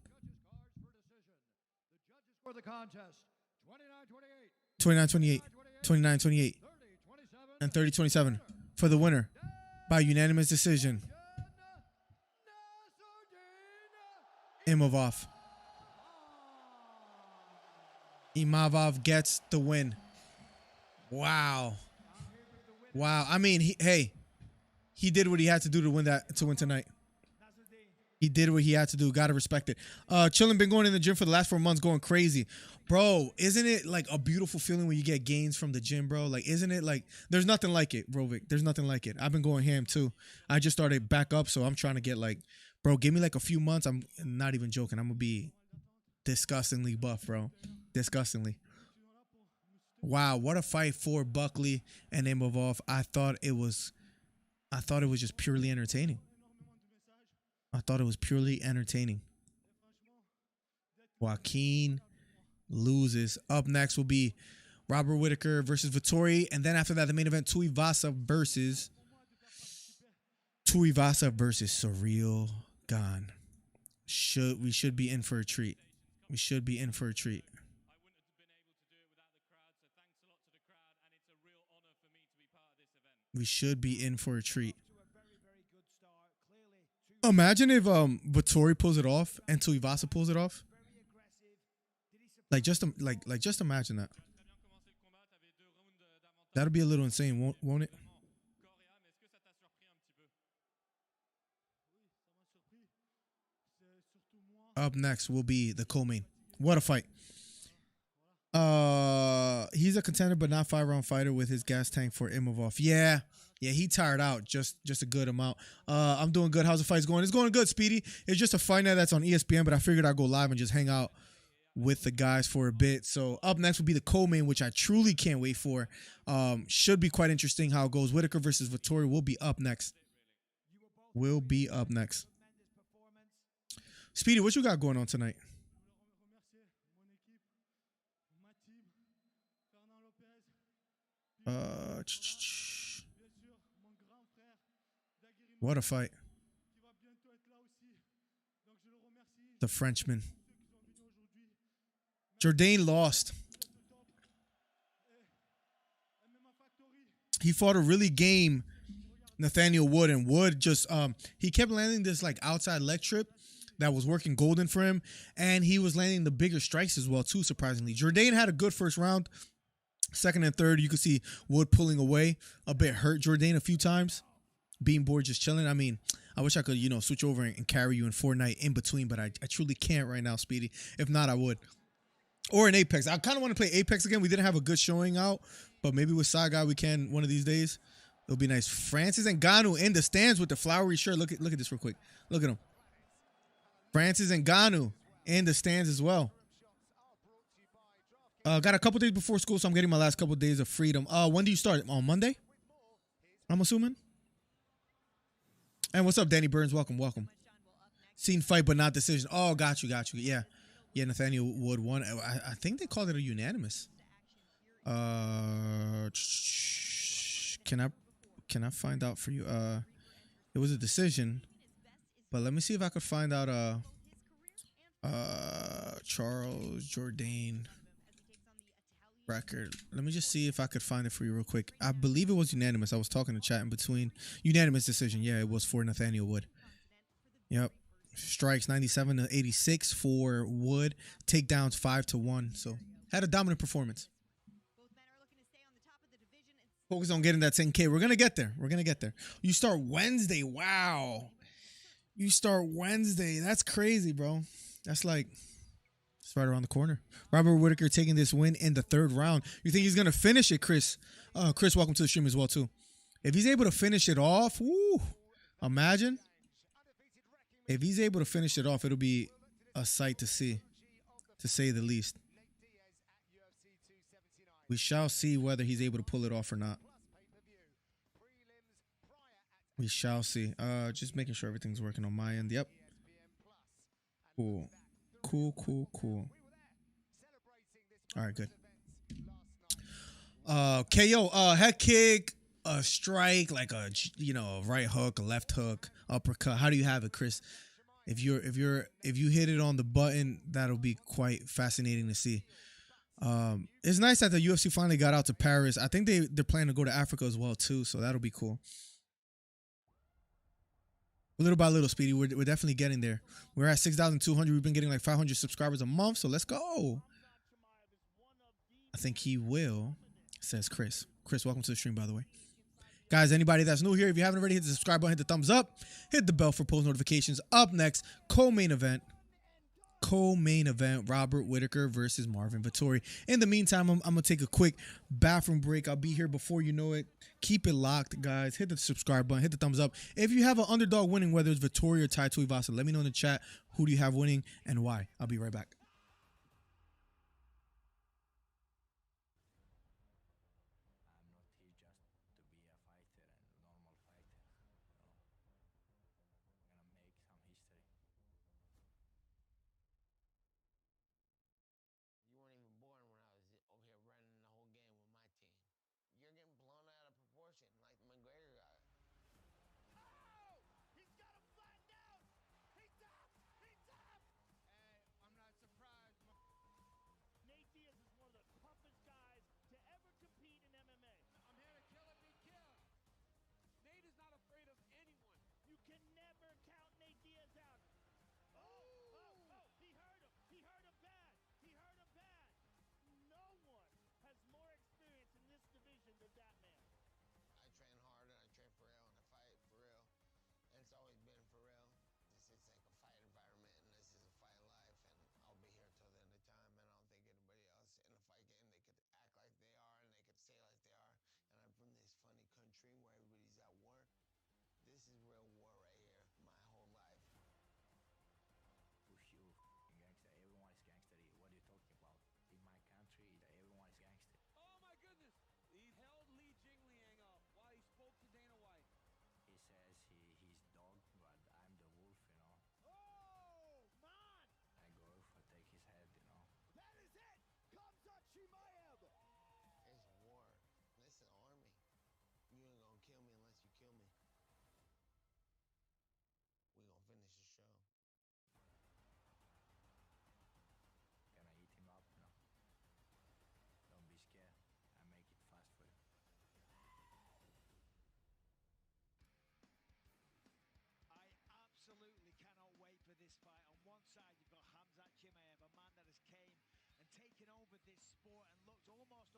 [SPEAKER 3] For the contest,
[SPEAKER 4] 29-28, 29-28, and 30-27 for the winner by unanimous decision. Imov. Imov gets the win. Wow. Wow. I mean, he did what he had to do to win tonight. He did what he had to do. Gotta respect it. Chillin' been going in the gym for the last 4 months, going crazy. Bro, isn't it like a beautiful feeling when you get gains from the gym, bro? Like, isn't it like, there's nothing like it, Rovik. There's nothing like it. I've been going ham too. I just started back up, so I'm trying to get like, bro, give me like a few months. I'm not even joking. I'm gonna be disgustingly buff, bro. Disgustingly. Wow, what a fight for Buckley and Imov. I thought it was just purely entertaining. I thought it was purely entertaining. Joaquin loses. Up next will be Robert Whittaker versus Vettori. And then after that, the main event, Tuivasa versus Ciryl Gane. We should be in for a treat. We should be in for a treat. We should be in for a treat. Imagine if Vettori pulls it off and Tuivasa pulls it off. Like just imagine that. That'll be a little insane, won't it? Up next will be the co-main. What a fight. He's a contender but not 5-round fighter with his gas tank for Imov. Yeah, he tired out just a good amount. I'm doing good. How's the fight going? It's going good, Speedy. It's just a fight night that's on ESPN, but I figured I'd go live and just hang out with the guys for a bit. So up next will be the co-main, which I truly can't wait for. Should be quite interesting how it goes. Whittaker versus Vettori will be up next. Speedy, what you got going on tonight? What a fight. The Frenchman. Jourdain lost. He fought a really game Nathaniel Wood, and Wood just he kept landing this like outside leg trip that was working golden for him, and he was landing the bigger strikes as well too, surprisingly. Jourdain had a good first round. Second and third, you could see Wood pulling away a bit, hurt Jourdain a few times. Being bored, just chilling. I mean, I wish I could, switch over and carry you in Fortnite in between, but I truly can't right now, Speedy. If not, I would. Or in Apex. I kind of want to play Apex again. We didn't have a good showing out, but maybe with Saga we can one of these days. It'll be nice. Francis Ngannou in the stands with the flowery shirt. Look at this real quick. Look at him. Francis Ngannou in the stands as well. Got a couple days before school, so I'm getting my last couple days of freedom. When do you start? On Monday? I'm assuming. And what's up, Danny Burns? Welcome. Seen fight, but not decision. Oh, got you. Yeah, Nathaniel Wood won. I think they called it a unanimous. Can I find out for you? It was a decision, but let me see if I could find out. Charles Jourdain record. Let me just see if I could find it for you real quick. I believe it was unanimous. I was talking to chat in between. Unanimous decision. Yeah, it was for Nathaniel Wood. Yep. Strikes 97-86 for Wood. Takedowns 5-1. So had a dominant performance. Focus on getting that 10K. We're gonna get there. You start Wednesday. Wow. You start Wednesday. That's crazy, bro. That's like it's right around the corner. Robert Whittaker taking this win in the third round. You think he's going to finish it, Chris? Chris, welcome to the stream as well, too. If he's able to finish it off, woo, imagine. If he's able to finish it off, it'll be a sight to see, to say the least. We shall see whether he's able to pull it off or not. We shall see. Just making sure everything's working on my end. Yep. Cool. All right, good. KO, head kick, a strike, like a right hook, a left hook, uppercut. How do you have it, Chris? If you hit it on the button, that'll be quite fascinating to see. It's nice that the UFC finally got out to Paris. I think they're planning to go to Africa as well too, so that'll be cool. Little by little, Speedy, we're definitely getting there. We're at 6,200. We've been getting like 500 subscribers a month, so let's go. I think he will, says Chris. Chris, welcome to the stream, by the way. Guys, anybody that's new here, if you haven't already, hit the subscribe button, hit the thumbs up, hit the bell for post notifications. Up next, co-main event, Robert Whittaker versus Marvin Vettori. In the meantime, I'm going to take a quick bathroom break. I'll be here before you know it. Keep it locked, guys. Hit the subscribe button. Hit the thumbs up. If you have an underdog winning, whether it's Vettori or Tuivasa, let me know in the chat who do you have winning and why. I'll be right back.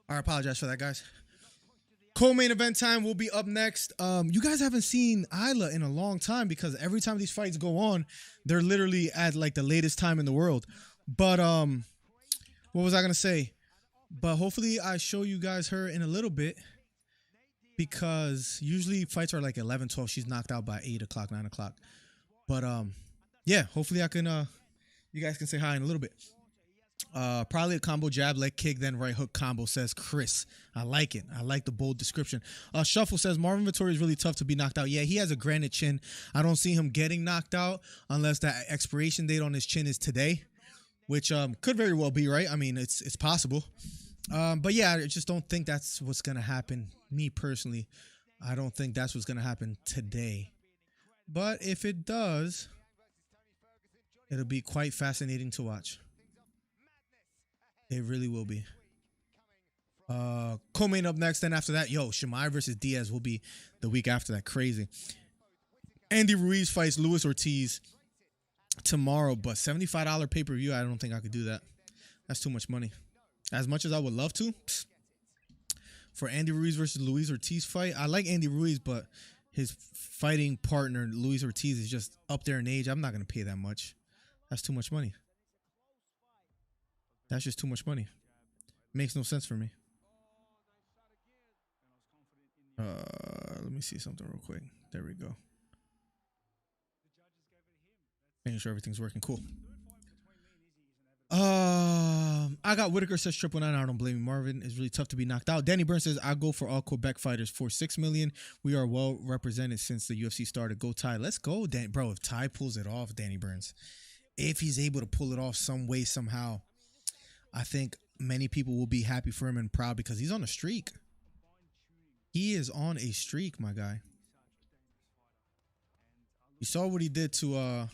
[SPEAKER 4] I apologize for that, guys. Co-main event time will be up next. You guys haven't seen Isla in a long time because every time these fights go on, they're literally at like the latest time in the world. But what was I gonna say? But hopefully I show you guys her in a little bit because usually fights are like 11, 12. She's knocked out by 8 o'clock, 9 o'clock. But yeah, hopefully I can you guys can say hi in a little bit. Probably a combo jab, leg kick, then right hook combo, says Chris. I like it. I like the bold description. Shuffle says Marvin Vettori is really tough to be knocked out. Yeah, he has a granite chin. I don't see him getting knocked out unless that expiration date on his chin is today, which could very well be, right? I mean, it's possible. But yeah, I just don't think that's what's gonna happen. Me personally, I don't think that's what's gonna happen today. But if it does, it'll be quite fascinating to watch. It really will be. Co-main up next. Then after that, Shimai versus Diaz will be the week after that. Crazy. Andy Ruiz fights Luis Ortiz tomorrow, but $75 pay-per-view. I don't think I could do that. That's too much money. As much as I would love to. For Andy Ruiz versus Luis Ortiz fight, I like Andy Ruiz, but his fighting partner, Luis Ortiz, is just up there in age. I'm not going to pay that much. That's too much money. That's just too much money. Makes no sense for me. Let me see something real quick. There we go. Making sure everything's working. Cool. I got Whittaker, says 999. I don't blame you. Marvin is really tough to be knocked out. Danny Burns says, I go for all Quebec fighters for $6 million. We are well represented since the UFC started. Go Ty. Let's go, Dan. Bro, if Ty pulls it off, Danny Burns, if he's able to pull it off some way, somehow, I think many people will be happy for him and proud because he's on a streak. He is on a streak, my guy. You saw what he did to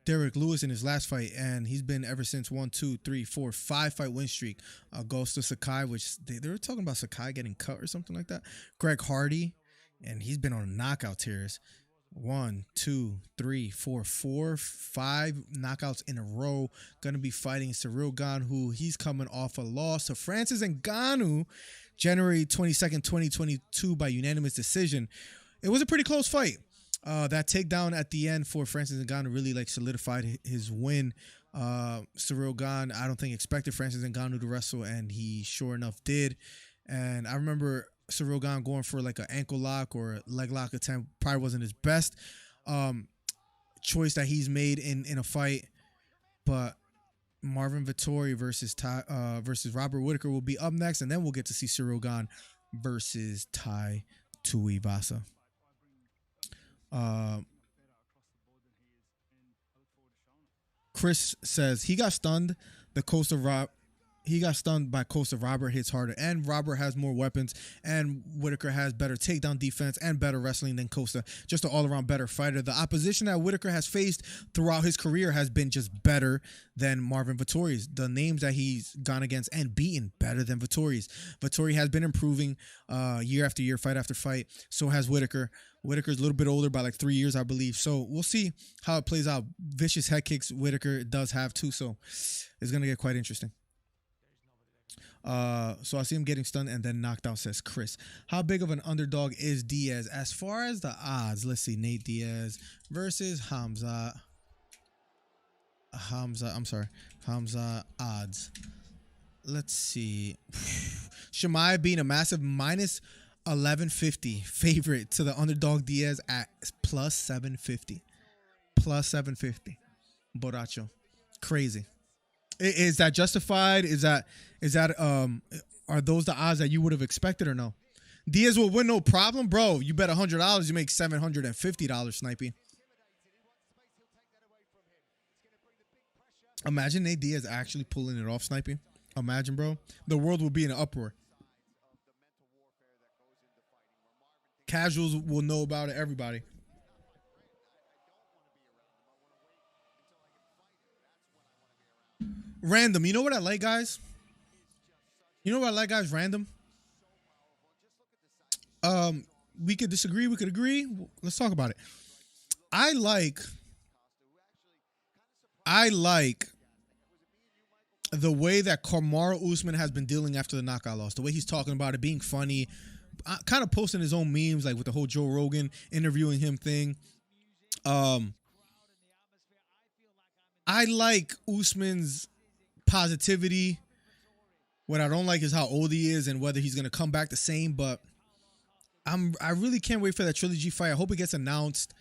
[SPEAKER 4] Derek Lewis in his last fight, and he's been ever since 1, 2, 3, 4, 5 fight win streak. Goes to Sakai, which they were talking about Sakai getting cut or something like that. Greg Hardy. And he's been on knockout tears. 1, 2, 3, 4, 5 knockouts in a row. Gonna be fighting Ciryl Gane, who he's coming off a loss to Francis Ngannou, January 22nd, 2022 by unanimous decision. It was a pretty close fight. That takedown at the end for Francis Ngannou really like solidified his win. Ciryl Gane, I don't think expected Francis Ngannou to wrestle, and he sure enough did. And I remember Ciryl Gane going for like an ankle lock or a leg lock attempt. Probably wasn't his best choice that he's made in a fight. But Marvin Vettori versus Robert Whittaker will be up next, and then we'll get to see Ciryl Gane versus Tai Tuivasa. Chris says he got stunned. He got stunned by Costa. Robert hits harder, and Robert has more weapons, and Whittaker has better takedown defense and better wrestling than Costa. Just an all-around better fighter. The opposition that Whittaker has faced throughout his career has been just better than Marvin Vettori's. The names that he's gone against and beaten better than Vettori's. Vettori has been improving year after year, fight after fight. So has Whittaker. Whittaker's a little bit older by like 3 years, I believe. So we'll see how it plays out. Vicious head kicks Whittaker does have too, so it's going to get quite interesting. So I see him getting stunned and then knocked out, says Chris. How big of an underdog is Diaz? As far as the odds, let's see. Nate Diaz versus Hamza odds. Let's see. Shimai being a massive minus 1150 favorite to the underdog Diaz at plus 750. Plus 750. Borracho. Crazy. Is that justified? Are those the odds that you would have expected or no? Diaz will win no problem, bro. You bet $100, you make $750 sniping. Imagine Nate Diaz actually pulling it off sniping. Imagine, bro. The world will be in an uproar. Casuals will know about it. Everybody. Random. You know what I like, guys? we could disagree, we could agree. Let's talk about it. I like the way that Kamaru Usman has been dealing after the knockout loss. The way he's talking about it, being funny, kind of posting his own memes, like with the whole Joe Rogan interviewing him thing. I like Usman's positivity. What I don't like is how old he is and whether he's going to come back the same, but I really can't wait for that trilogy fight. I hope it gets announced.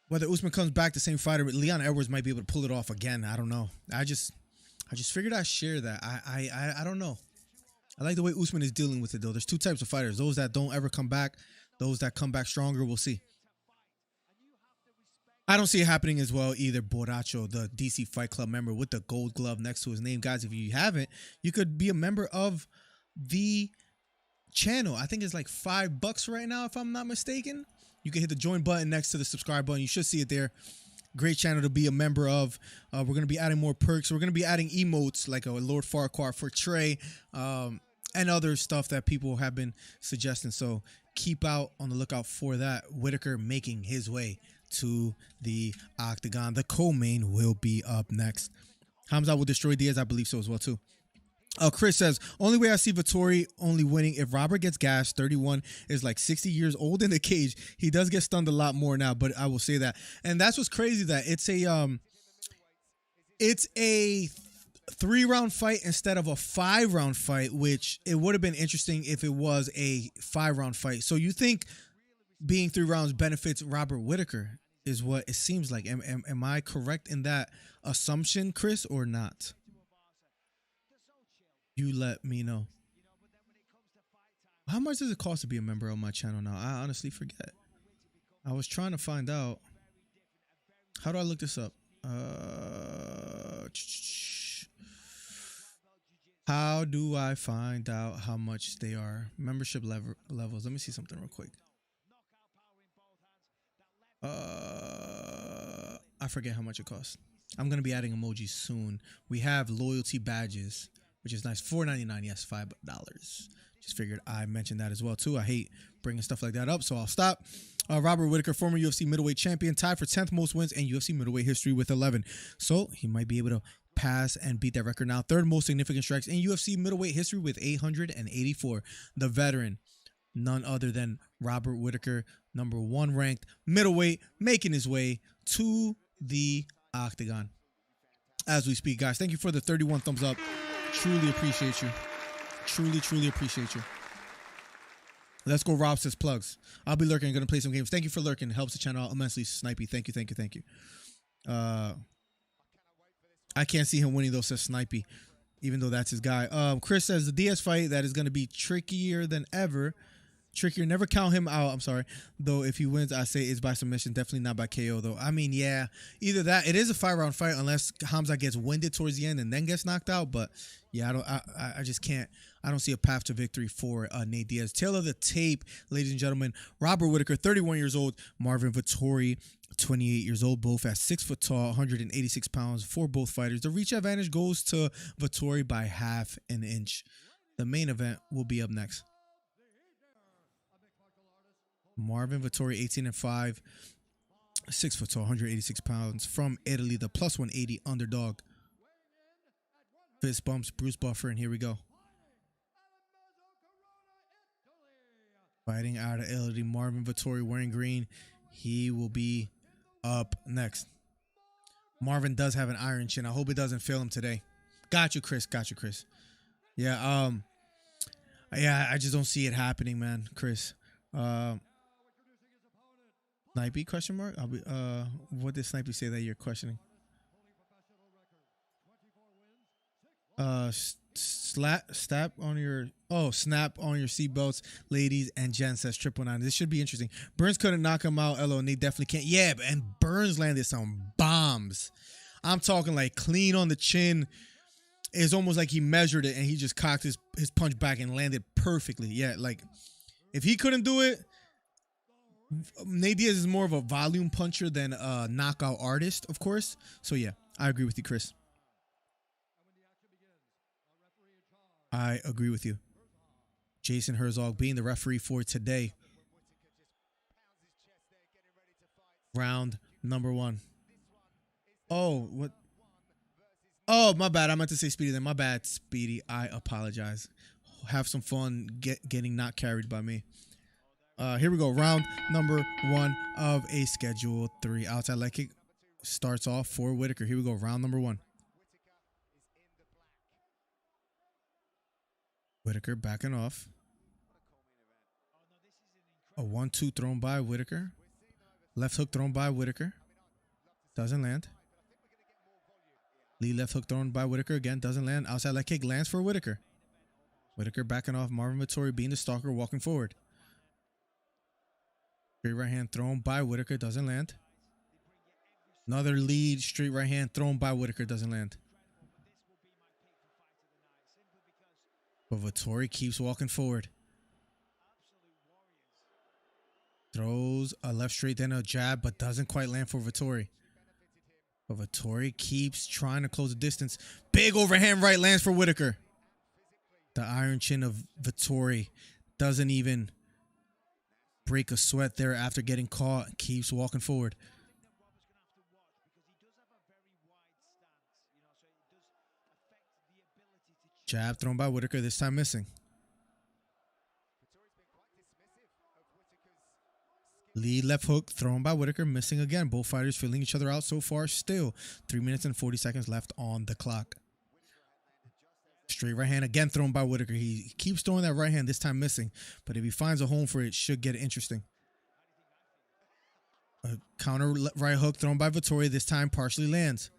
[SPEAKER 4] Whether Usman comes back the same fighter, Leon Edwards might be able to pull it off again. I don't know. I just figured I'd share that. I don't know. I like the way Usman is dealing with it, though. There's two types of fighters. Those that don't ever come back. Those that come back stronger. We'll see. I don't see it happening as well either. Borracho, the DC Fight Club member with the gold glove next to his name. Guys, if you haven't, you could be a member of the channel. I think it's like $5 right now, if I'm not mistaken. You can hit the join button next to the subscribe button. You should see it there. Great channel to be a member of. We're going to be adding more perks. We're going to be adding emotes like a Lord Farquhar for Trey and other stuff that people have been suggesting. So keep out on the lookout for that. Whittaker making his way to the octagon. The co-main will be up next. Hamza will destroy Diaz. I believe so as well too. Chris says, only way I see Vettori only winning if Robert gets gashed. 31 is like 60 years old in the cage. He does get stunned a lot more now, but I will say that. And that's what's crazy, that it's a 3-round fight instead of a 5-round fight, which it would have been interesting if it was a 5-round fight. So you think being 3 rounds benefits Robert Whittaker is what it seems like. Am I correct in that assumption, Chris, or not? You let me know. How much does it cost to be a member of my channel now? I honestly forget. I was trying to find out. How do I look this up? How do I find out how much they are? Membership levels. Let me see something real quick. I forget how much it costs. I'm going to be adding emojis soon. We have loyalty badges, which is nice. $4.99. Yes, $5. Just figured I mentioned that as well too. I hate bringing stuff like that up, so I'll stop. Robert Whittaker, former UFC middleweight champion, tied for 10th most wins in UFC middleweight history with 11. So he might be able to pass and beat that record now. 3rd most significant strikes in UFC middleweight history with 884. The veteran, none other than Robert Whittaker, number 1 ranked middleweight, making his way to the octagon as we speak. Guys, thank you for the 31 thumbs up. Truly appreciate you. Truly appreciate you. Let's go. Rob says plugs. I'll be lurking. Going to play some games. Thank you for lurking. Helps the channel out immensely. Snipey. Thank you. I can't see him winning though, says Snipey, even though that's his guy. Chris says the Diaz fight that is going to be trickier than ever. Trickier. Never count him out. I'm sorry. Though if he wins, I say it's by submission. Definitely not by KO though. I mean, yeah, either that. It is a 5-round fight unless Hamza gets winded towards the end and then gets knocked out. But yeah, I just can't. I don't see a path to victory for Nate Diaz. Tail of the tape, ladies and gentlemen. Robert Whittaker, 31 years old. Marvin Vettori, 28 years old. Both at 6 foot tall, 186 pounds for both fighters. The reach advantage goes to Vettori by ½ an inch. The main event will be up next. Marvin Vettori, 18-5, 6 foot tall, 186 pounds from Italy. The plus 180 underdog. Fist bumps, Bruce Buffer, and here we go. Fighting out of Italy, Marvin Vettori wearing green. He will be up next. Marvin does have an iron chin. I hope it doesn't fail him today. Got you, Chris. Yeah, I just don't see it happening, man, Chris. Snipey, question mark? What did Snipey say that you're questioning? Snap on your seatbelts, ladies and gents, says 999. This should be interesting. Burns couldn't knock him out. LO, and they definitely can't. Yeah, and Burns landed some bombs. I'm talking like clean on the chin. It's almost like he measured it and he just cocked his punch back and landed perfectly. Yeah, like if he couldn't do it, Nate Diaz is more of a volume puncher than a knockout artist, of course. So yeah, I agree with you, Chris. I agree with you. Jason Herzog being the referee for today. Round number 1. Oh, what? Oh, my bad. I meant to say Speedy then. My bad, Speedy. I apologize. Have some fun getting not carried by me. Here we go. Round number 1 of a Schedule 3 outside leg kick starts off for Whittaker. Here we go. Round number 1. Whittaker backing off. A 1-2 thrown by Whittaker. Left hook thrown by Whittaker. Doesn't land. Lead left hook thrown by Whittaker again. Doesn't land. Outside leg kick lands for Whittaker. Whittaker backing off. Marvin Vettori being the stalker, walking forward. Straight right hand thrown by Whittaker. Doesn't land. Another lead straight right hand thrown by Whittaker. Doesn't land. But Vettori keeps walking forward. Throws a left straight, then a jab, but doesn't quite land for Vettori. But Vettori keeps trying to close the distance. Big overhand right lands for Whittaker. The iron chin of Vettori doesn't even break a sweat there after getting caught. Keeps walking forward. Jab thrown by Whittaker, this time missing. Lead left hook thrown by Whittaker, missing again. Both fighters filling each other out so far. Still 3 minutes and 40 seconds left on the clock. Straight right hand again thrown by Whittaker. He keeps throwing that right hand, this time missing. But if he finds a home for it, should get interesting. A counter right hook thrown by Vettori, this time partially lands.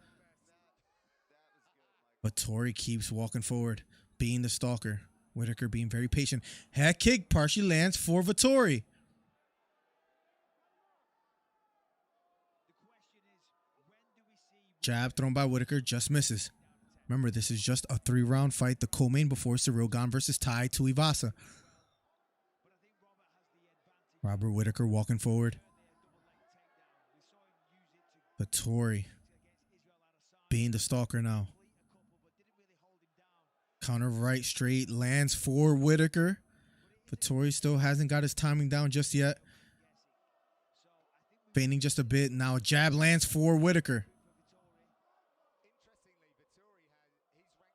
[SPEAKER 4] Vettori keeps walking forward, being the stalker. Whittaker being very patient. Head kick partially lands for Vettori. Jab thrown by Whittaker, just misses. Remember, this is just a 3-round fight. The co-main before Ciryl Gane versus Tuivasa. Robert Whittaker walking forward. Vettori being the stalker now. Counter right straight lands for Whittaker. Vettori still hasn't got his timing down just yet. Feigning just a bit. Now a jab lands for Whittaker.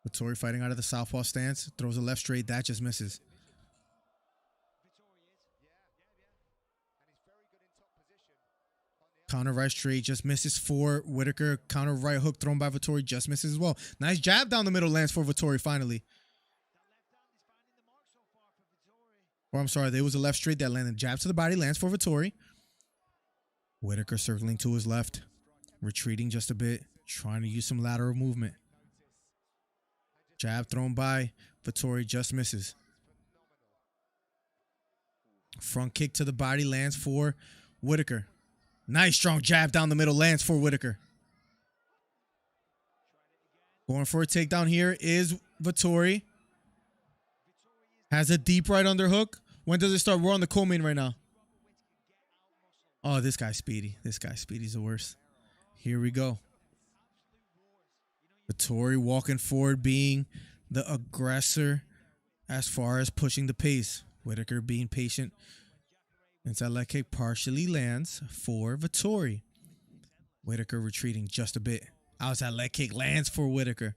[SPEAKER 4] Vettori fighting out of the southpaw stance. Throws a left straight. That just misses. Counter right straight just misses for Whittaker. Counter right hook thrown by Vettori just misses as well. Nice jab down the middle lands for Vettori finally. Or I'm sorry, there was a left straight that landed. Jab to the body lands for Vettori. Whittaker circling to his left. Retreating just a bit. Trying to use some lateral movement. Jab thrown by Vettori just misses. Front kick to the body lands for Whittaker. Nice strong jab down the middle lands for Whittaker. Going for a takedown here is Vettori. Has a deep right underhook. When does it start? We're on the co-main right now. Oh, this guy's speedy. This guy's speedy's the worst. Here we go. Vettori walking forward, being the aggressor as far as pushing the pace. Whittaker being patient. Inside leg kick partially lands for Vettori. Whittaker retreating just a bit. Outside leg kick lands for Whittaker.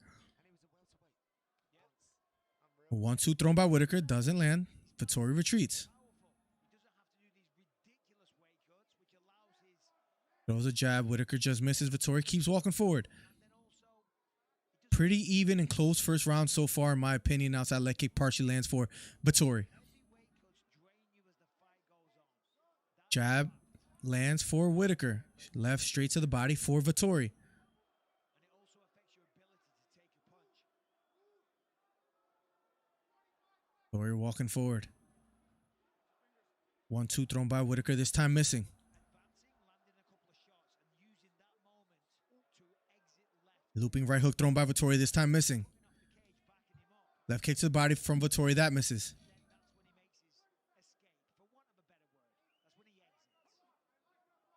[SPEAKER 4] 1-2 thrown by Whittaker, doesn't land. Vettori retreats. Throws a jab. Whittaker just misses. Vettori keeps walking forward. Pretty even and close first round so far, in my opinion. Outside leg kick partially lands for Vettori. Jab lands for Whittaker. Left straight to the body for Vettori. Vettori walking forward. 1-2 thrown by Whittaker, this time missing. Looping right hook thrown by Vettori, this time missing. Left kick to the body from Vettori, that misses.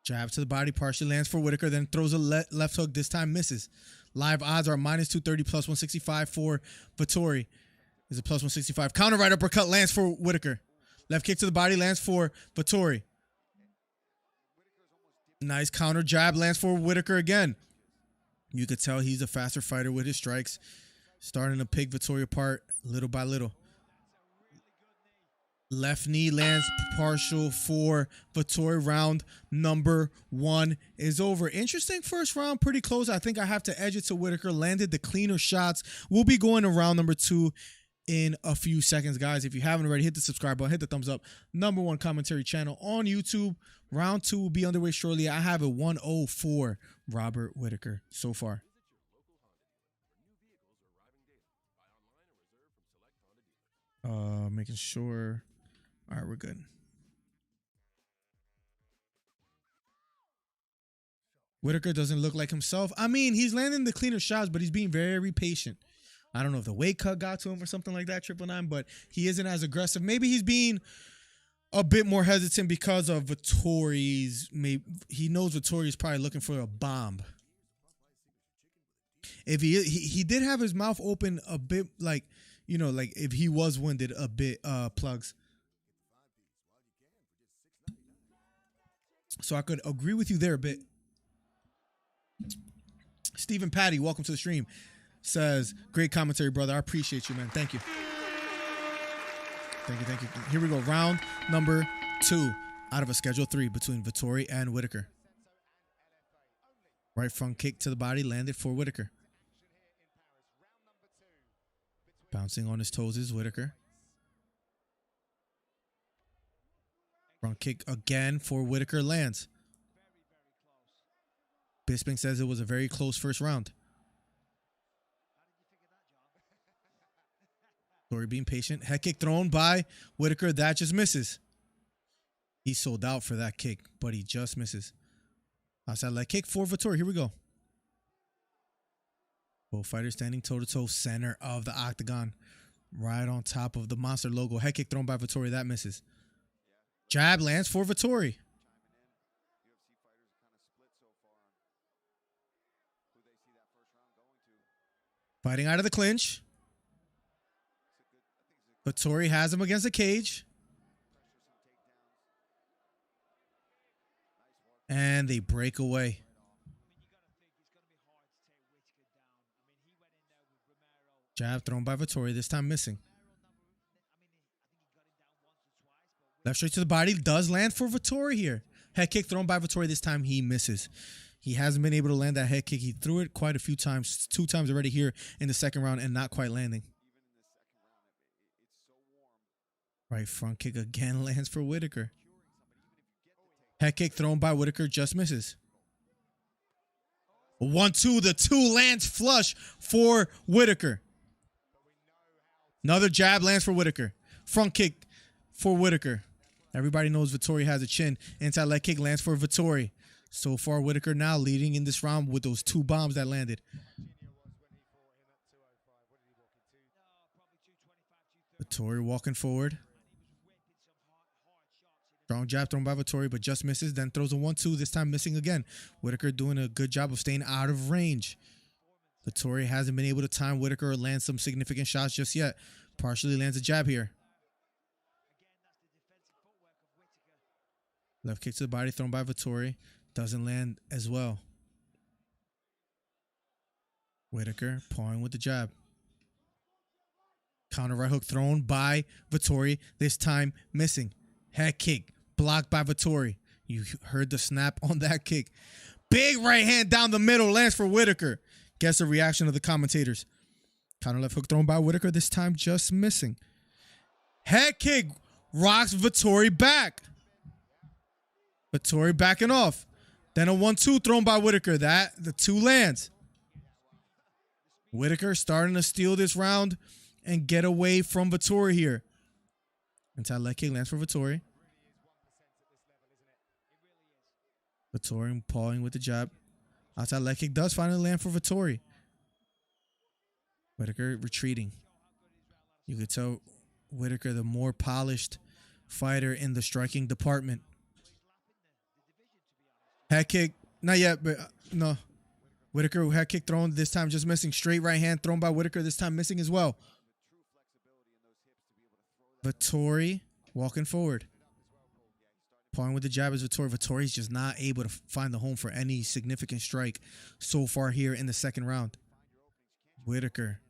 [SPEAKER 4] Jab to the body, partially lands for Whittaker, then throws a left hook, this time misses. Live odds are -230, +165 for Vettori. Is a +165. Counter right uppercut lands for Whittaker. Left kick to the body lands for Vettori. Nice counter jab lands for Whittaker again. You could tell he's a faster fighter with his strikes. Starting to pick Vettori apart little by little. Left knee lands partial for Vettori. Round number 1 is over. Interesting first round, pretty close. I think I have to edge it to Whittaker. Landed the cleaner shots. We'll be going to round number 2 in a few seconds, guys. If you haven't already, hit the subscribe button, hit the thumbs up. #1 commentary channel on YouTube. Round 2 will be underway shortly. I have a 104 Robert Whittaker so far. Making sure. All right, we're good. Whittaker doesn't look like himself. I mean, he's landing the cleaner shots, but he's being very patient. I don't know if the weight cut got to him or something like that, 999, but he isn't as aggressive. Maybe he's being a bit more hesitant because of Vettori's. He knows Vettori is probably looking for a bomb. If he did have his mouth open a bit, like, you know, like if he was winded a bit, plugs. So I could agree with you there a bit. Stephen Patty, welcome to the stream. Says, great commentary, brother. I appreciate you, man. Thank you. Thank you, thank you. Here we go. Round number 2 out of a schedule 3 between Vettori and Whittaker. Right front kick to the body landed for Whittaker. Bouncing on his toes is Whittaker. Front kick again for Whittaker lands. Bisping says it was a very close first round. Vettori being patient. Head kick thrown by Whittaker. That just misses. He sold out for that kick, but he just misses. Outside leg kick for Vettori. Here we go. Both fighters standing toe-to-toe, center of the octagon. Right on top of the monster logo. Head kick thrown by Vettori. That misses. Jab lands for Vettori. Fighting out of the clinch. Vettori has him against the cage. And they break away. Jab thrown by Vettori, this time missing. Left straight to the body, does land for Vettori here. Head kick thrown by Vettori, this time he misses. He hasn't been able to land that head kick. He threw it quite a few times, 2 times already here in the second round and not quite landing. Right front kick again lands for Whittaker. Head kick thrown by Whittaker just misses. 1-2, the 2 lands flush for Whittaker. Another jab lands for Whittaker. Front kick for Whittaker. Everybody knows Vettori has a chin. Inside leg kick lands for Vettori. So far, Whittaker now leading in this round with those 2 bombs that landed. Vettori walking forward. Strong jab thrown by Vettori, but just misses. Then throws a 1-2, this time missing again. Whittaker doing a good job of staying out of range. Vettori hasn't been able to time Whittaker or land some significant shots just yet. Partially lands a jab here. Left kick to the body thrown by Vettori. Doesn't land as well. Whittaker pawing with the jab. Counter right hook thrown by Vettori. This time missing. Head kick blocked by Vettori. You heard the snap on that kick. Big right hand down the middle lands for Whittaker. Guess the reaction of the commentators. Counter left hook thrown by Whittaker. This time just missing. Head kick rocks Vettori back. Vettori backing off. Then a 1-2 thrown by Whittaker. The 2 lands. Whittaker starting to steal this round and get away from Vettori here. Inside leg kick lands for Vettori. Vettori pawing with the jab. Outside leg kick does finally land for Vettori. Whittaker retreating. You could tell Whittaker the more polished fighter in the striking department. Head kick, not yet, but no. Whittaker head kick thrown, this time just missing. Straight right hand thrown by Whittaker, this time missing as well. Vettori walking forward. Pawing with the jab is Vettori. Vettori's just not able to find the home for any significant strike so far here in the second round. Whittaker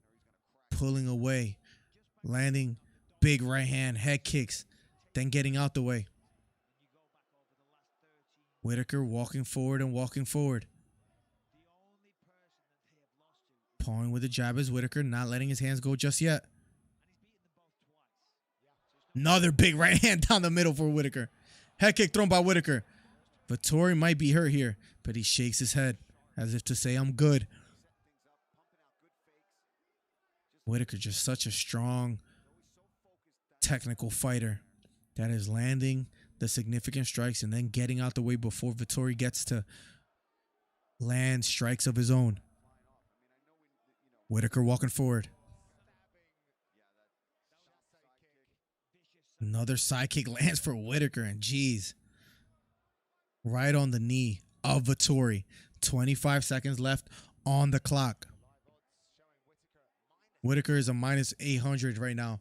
[SPEAKER 4] pulling away, landing big right hand, head kicks, then getting out the way. Whittaker walking forward and walking forward. Pawing with the jab is Whittaker, not letting his hands go just yet. Another big right hand down the middle for Whittaker. Head kick thrown by Whittaker. Vettori might be hurt here, but he shakes his head as if to say, I'm good. Whittaker just such a strong, technical fighter that is landing the significant strikes and then getting out the way before Vettori gets to land strikes of his own. Whittaker walking forward. Another side kick lands for Whittaker, and geez, right on the knee of Vettori. 25 seconds left on the clock. Whittaker is a minus 800 right now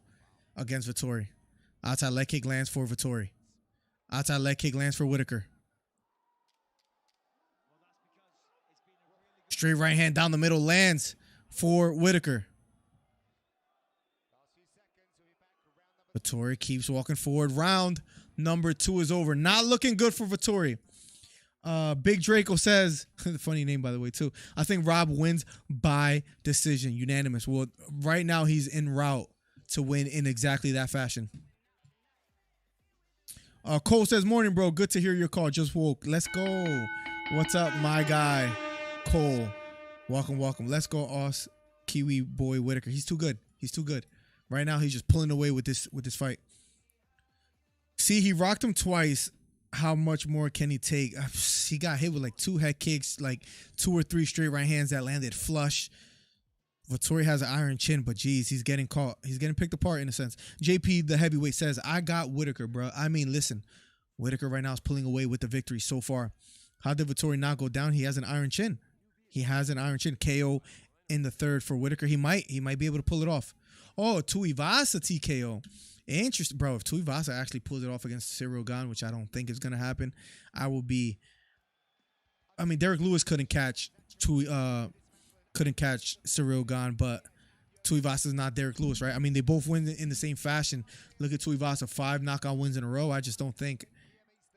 [SPEAKER 4] against Vettori. Outside leg kick lands for Vettori. Outside leg kick lands for Whittaker. Straight right hand down the middle lands for Whittaker. Vettori keeps walking forward. Round number 2 is over. Not looking good for Vettori. Big Draco says, funny name by the way too, I think Rob wins by decision, unanimous. Well, right now he's en route to win in exactly that fashion. Cole says, morning bro, good to hear your call, just woke. Let's go. What's up my guy Cole? Welcome. Let's go us Kiwi boy Whittaker. He's too good. Right now he's just pulling away with this fight. See, he rocked him twice. How much more can he take? He got hit with like 2 head kicks, like 2 or 3 straight right hands that landed flush. Vettori has an iron chin, but geez, he's getting caught. He's getting picked apart in a sense. JP, the heavyweight, says, I got Whittaker, bro. I mean, listen, Whittaker right now is pulling away with the victory so far. How did Vettori not go down? He has an iron chin. KO in the third for Whittaker. He might be able to pull it off. Oh, Tuivasa TKO. Interesting, bro. If Tuivasa actually pulls it off against Cyril Gane, which I don't think is going to happen, Derek Lewis couldn't catch Cyril Gane, but Tuivasa is not Derek Lewis, right? I mean, they both win in the same fashion. Look at Tuivasa, 5 knockout wins in a row. I just don't think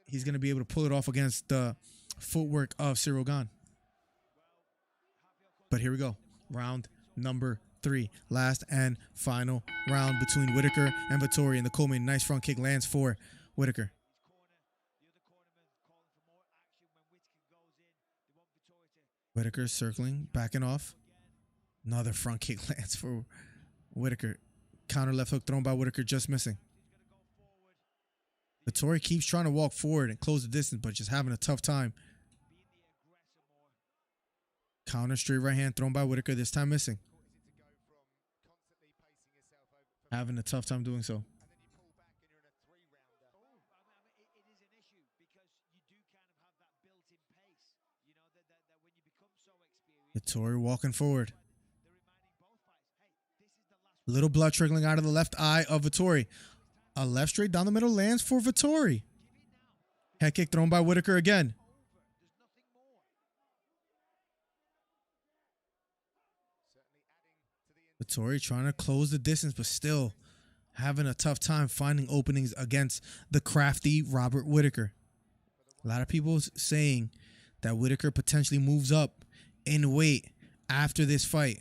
[SPEAKER 4] he's going to be able to pull it off against the footwork of Cyril Gane. But here we go. Round number 3, last and final round between Whittaker and Vettori in the co-main. Nice front kick lands for Whittaker. Whittaker circling, backing off. Another front kick lands for Whittaker. Counter left hook thrown by Whittaker, just missing. Vettori keeps trying to walk forward and close the distance, but just having a tough time. Counter straight right hand thrown by Whittaker, this time missing. Having a tough time doing so. Vettori walking forward. Little blood trickling out of the left eye of Vettori. A left straight down the middle lands for Vettori. Head kick thrown by Whittaker again. Vettori trying to close the distance, but still having a tough time finding openings against the crafty Robert Whittaker. A lot of people saying that Whittaker potentially moves up in weight after this fight.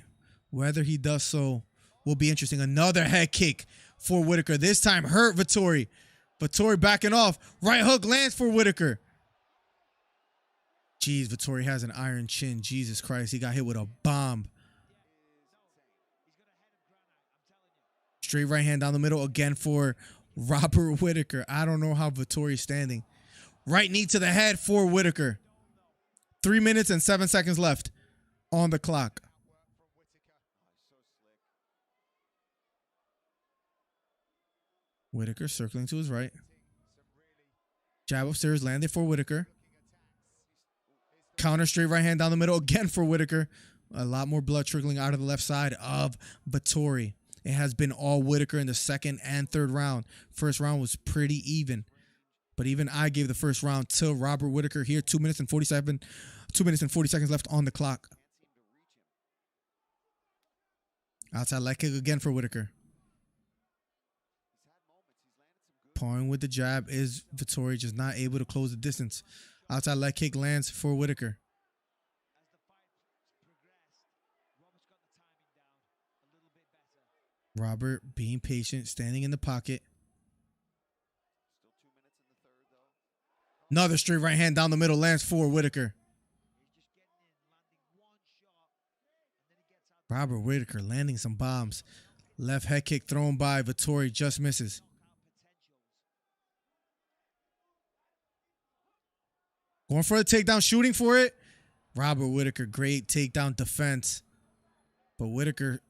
[SPEAKER 4] Whether he does so will be interesting. Another head kick for Whittaker. This time hurt Vettori. Vettori backing off. Right hook lands for Whittaker. Jeez, Vettori has an iron chin. Jesus Christ, he got hit with a bomb. Straight right hand down the middle again for Robert Whittaker. I don't know how Vettori's standing. Right knee to the head for Whittaker. 3 minutes and 7 seconds left on the clock. Whittaker circling to his right. Jab upstairs landed for Whittaker. Counter straight right hand down the middle again for Whittaker. A lot more blood trickling out of the left side of Vettori. It has been all Whittaker in the second and third round. First round was pretty even. But even I gave the first round to Robert Whittaker here. 2 minutes and 40 seconds left on the clock. Outside leg kick again for Whittaker. Pawing with the jab is Vettori, just not able to close the distance. Outside leg kick lands for Whittaker. Robert being patient, standing in the pocket. Another straight right hand down the middle lands for Whittaker. Robert Whittaker landing some bombs. Left head kick thrown by Vettori, just misses. Going for the takedown, shooting for it. Robert Whittaker, great takedown defense. But Whittaker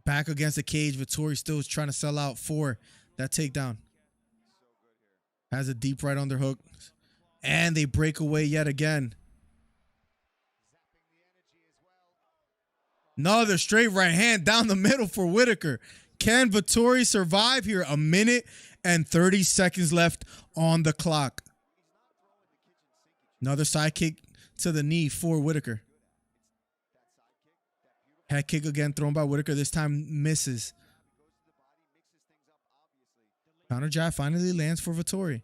[SPEAKER 4] back against the cage. Vettori still is trying to sell out for that takedown. Has a deep right underhook. And they break away yet again. Another straight right hand down the middle for Whittaker. Can Vettori survive here? 1 minute and 30 seconds left on the clock. Another side kick to the knee for Whittaker. Head kick again thrown by Whittaker. This time misses. Counter jab finally lands for Vettori.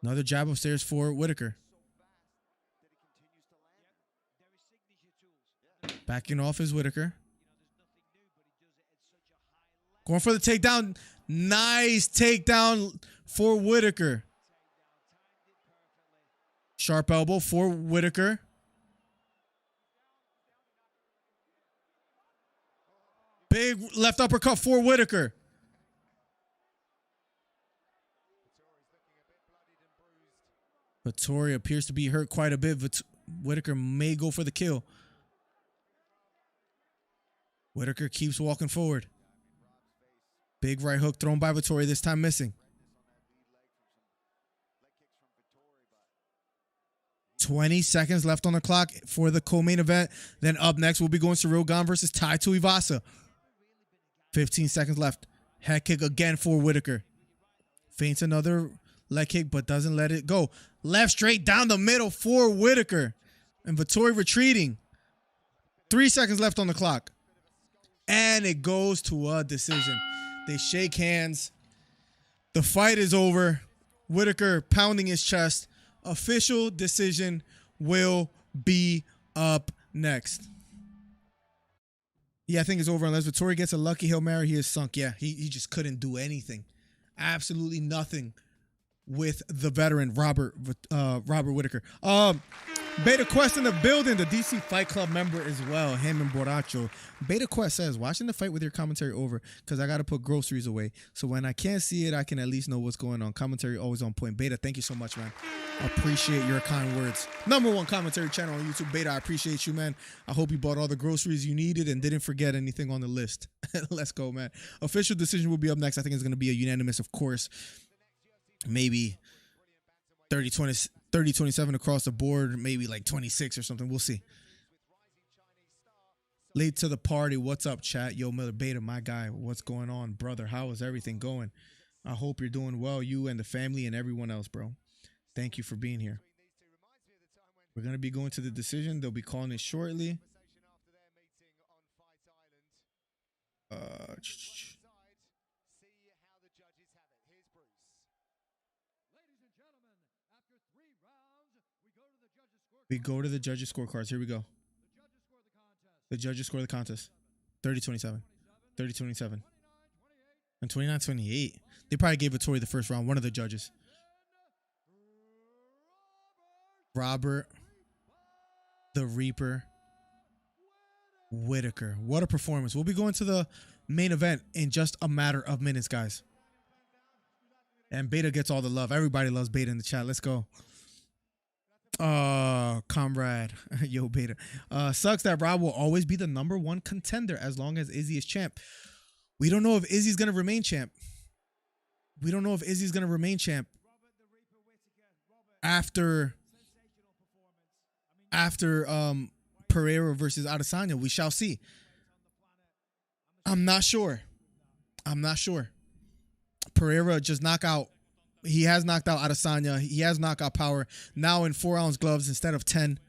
[SPEAKER 4] Another jab upstairs for Whittaker. Backing off is Whittaker. Going for the takedown. Nice takedown for Whittaker. Sharp elbow for Whittaker. Big left uppercut for Whittaker. Vettori appears to be hurt quite a bit. Whittaker may go for the kill. Whittaker keeps walking forward. Big right hook thrown by Vettori, this time missing. 20 seconds left on the clock for the co-main event. Then up next, we'll be going Ciryl Gane versus Tuivasa. 15 seconds left. Head kick again for Whittaker. Feints another leg kick, but doesn't let it go. Left straight down the middle for Whittaker. And Vettori retreating. 3 seconds left on the clock. And it goes to a decision. They shake hands. The fight is over. Whittaker pounding his chest. Official decision will be up next. Yeah, I think it's over unless Vettori gets a lucky Hail Mary. He is sunk. Yeah, he just couldn't do anything. Absolutely nothing with the veteran Robert Whittaker. Beta Quest in the building, the DC Fight Club member as well, him and Borracho. Beta Quest says, watching the fight with your commentary over because I got to put groceries away. So when I can't see it, I can at least know what's going on. Commentary always on point. Beta, thank you so much, man. Appreciate your kind words. #1 commentary channel on YouTube. Beta, I appreciate you, man. I hope you bought all the groceries you needed and didn't forget anything on the list. Let's go, man. Official decision will be up next. I think it's going to be a unanimous, of course. Maybe 30-27 across the board, maybe like 26 or something. We'll see. Late to the party. What's up, chat? Yo, Miller Beta, my guy. What's going on, brother? How is everything going? I hope you're doing well, you and the family and everyone else, bro. Thank you for being here. We're going to be going to the decision. They'll be calling it shortly. We go to the judges' scorecards. Here we go. The judges score the contest. 30-27. 30-27. And 29-28. They probably gave Vettori the first round. One of the judges. Robert the Reaper Whittaker. What a performance. We'll be going to the main event in just a matter of minutes, guys. And Beta gets all the love. Everybody loves Beta in the chat. Let's go. Comrade. Yo, Beta. Sucks that Rob will always be the #1 contender as long as Izzy is champ. We don't know if Izzy's going to remain champ. We don't know if Izzy's going to remain champ after Pereira versus Adesanya. We shall see. I'm not sure. Pereira just knock out. He has knocked out Adesanya. He has knockout power. Now in 4-ounce gloves instead of 10.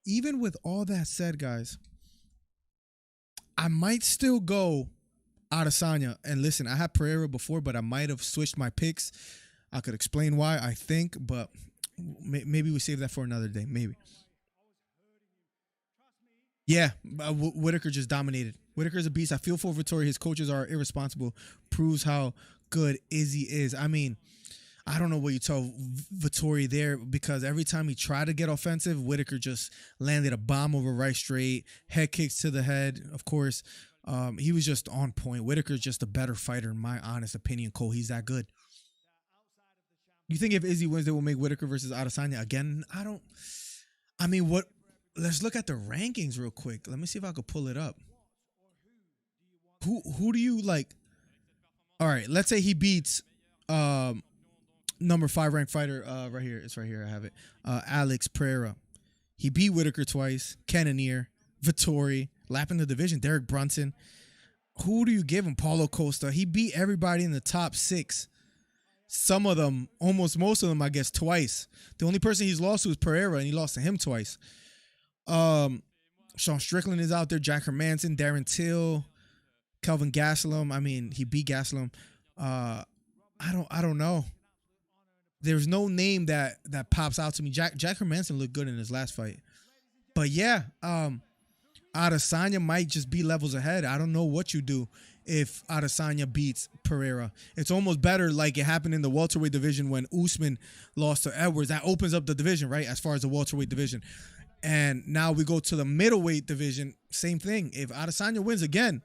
[SPEAKER 4] Even with all that said, guys, I might still go Adesanya. And listen, I had Pereira before, but I might have switched my picks. I could explain why, I think, but maybe we save that for another day. Maybe. Yeah, Whittaker just dominated. Whittaker's a beast. I feel for Vettori. His coaches are irresponsible. Proves how good Izzy is. I mean, I don't know what you tell Vettori there, because every time he tried to get offensive, Whittaker just landed a bomb over right straight, head kicks to the head, of course. He was just on point. Whittaker's just a better fighter, in my honest opinion, Cole. He's that good. You think if Izzy wins, they will make Whittaker versus Adesanya again? Let's look at the rankings real quick. Let me see if I could pull it up. Who do you like? All right, let's say he beats number 5 ranked fighter right here. It's right here. I have it. Alex Pereira. He beat Whittaker twice. Cannonier, Vettori, lapping the division. Derek Brunson. Who do you give him? Paulo Costa. He beat everybody in the top 6. Some of them, almost most of them, I guess, twice. The only person he's lost to is Pereira, and he lost to him twice. Sean Strickland is out there. Jack Hermanson, Darren Till, Kelvin Gastelum. I mean, he beat Gastelum. I don't know. There's no name that pops out to me. Jack Hermanson looked good in his last fight. But yeah, Adesanya might just be levels ahead. I don't know what you do if Adesanya beats Pereira. It's almost better like it happened in the welterweight division when Usman lost to Edwards. That opens up the division, right, as far as the welterweight division. And now we go to the middleweight division. Same thing. If Adesanya wins again,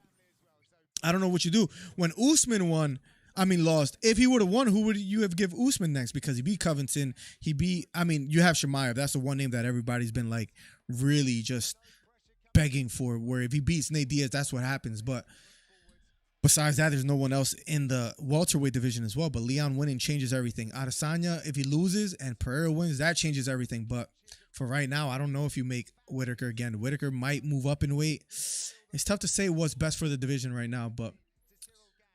[SPEAKER 4] I don't know what you do. When Usman lost, if he would have won, who would you have give Usman next? Because he beat Covington. You have Chimaev. That's the one name that everybody's been like really just begging for, where if he beats Nate Diaz, that's what happens. But besides that, there's no one else in the welterweight division as well. But Leon winning changes everything. Adesanya, if he loses and Pereira wins, that changes everything. But for right now, I don't know if you make Whittaker again. Whittaker might move up in weight. It's tough to say what's best for the division right now. But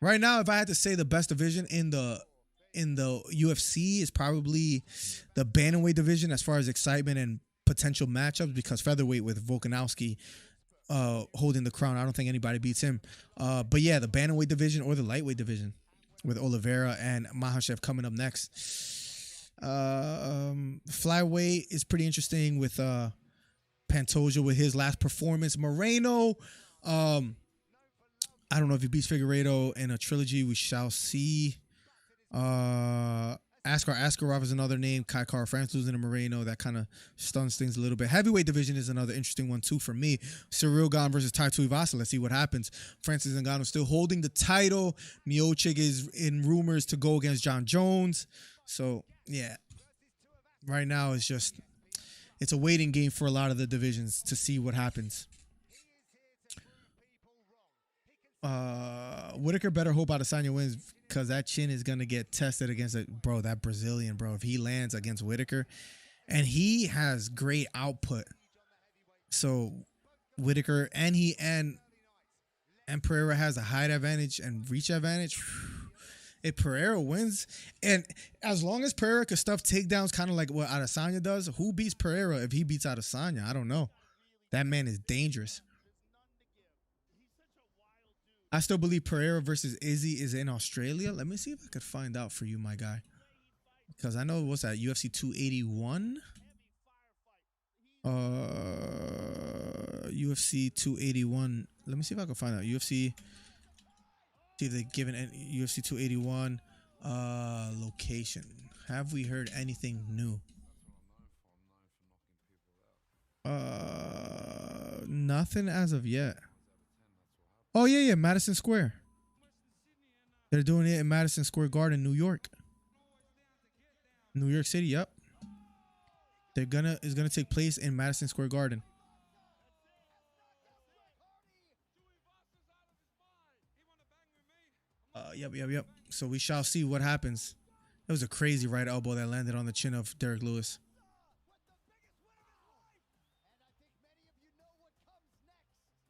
[SPEAKER 4] right now, if I had to say the best division in the UFC is probably the bantamweight division as far as excitement and potential matchups, because featherweight with Volkanovski holding the crown, I don't think anybody beats him. But yeah, the bantamweight division or the lightweight division with Oliveira and Makhachev coming up next. Flyweight is pretty interesting with Pantoja with his last performance. Moreno, I don't know if he beats Figueiredo in a trilogy. We shall see. Askarov is another name. Kai Kara France losing to Moreno. That kind of stuns things a little bit. Heavyweight division is another interesting one too for me. Cyril Gane versus Tai Tuivasa. Let's see what happens. Francis Ngannou still holding the title. Miocic is in rumors to go against John Jones. So yeah, right now it's a waiting game for a lot of the divisions to see what happens. Whittaker better hope Adesanya wins, because that chin is going to get tested against that Brazilian, bro. If he lands against Whittaker, and he has great output. So Whittaker and Pereira has a height advantage and reach advantage. If Pereira wins, and as long as Pereira can stuff takedowns kind of like what Adesanya does, who beats Pereira if he beats Adesanya? I don't know. That man is dangerous. I still believe Pereira versus Izzy is in Australia. Let me see if I could find out for you, my guy. Because I know, what's that, UFC 281? UFC 281. Let me see if I can find out. UFC, see if they've given UFC 281 location. Have we heard anything new? Nothing as of yet. Oh, yeah, Madison Square. They're doing it in Madison Square Garden, New York. New York City, yep. It's gonna take place in Madison Square Garden. Yep. So we shall see what happens. It was a crazy right elbow that landed on the chin of Derek Lewis.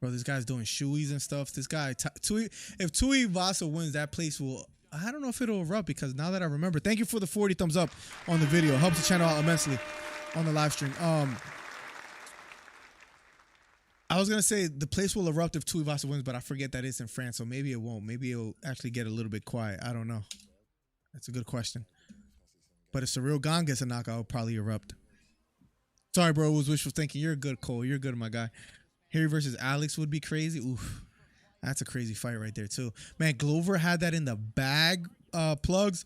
[SPEAKER 4] Bro, this guy's doing shoeies and stuff. This guy, if Tuivasa wins, that place will I don't know if it'll erupt because now that I remember, thank you for the 40 thumbs up on the video. Helps the channel out immensely on the live stream. I was gonna say the place will erupt if Tuivasa wins, but I forget that it's in France, so maybe it won't. Maybe it'll actually get a little bit quiet. I don't know. That's a good question. But if Ciryl Gane gets a knockout, it'll probably erupt. Sorry, bro. It was wishful thinking. You're good, Cole. You're good, my guy. Harry versus Alex would be crazy. Oof. That's a crazy fight right there, too. Man, Glover had that in the bag, plugs,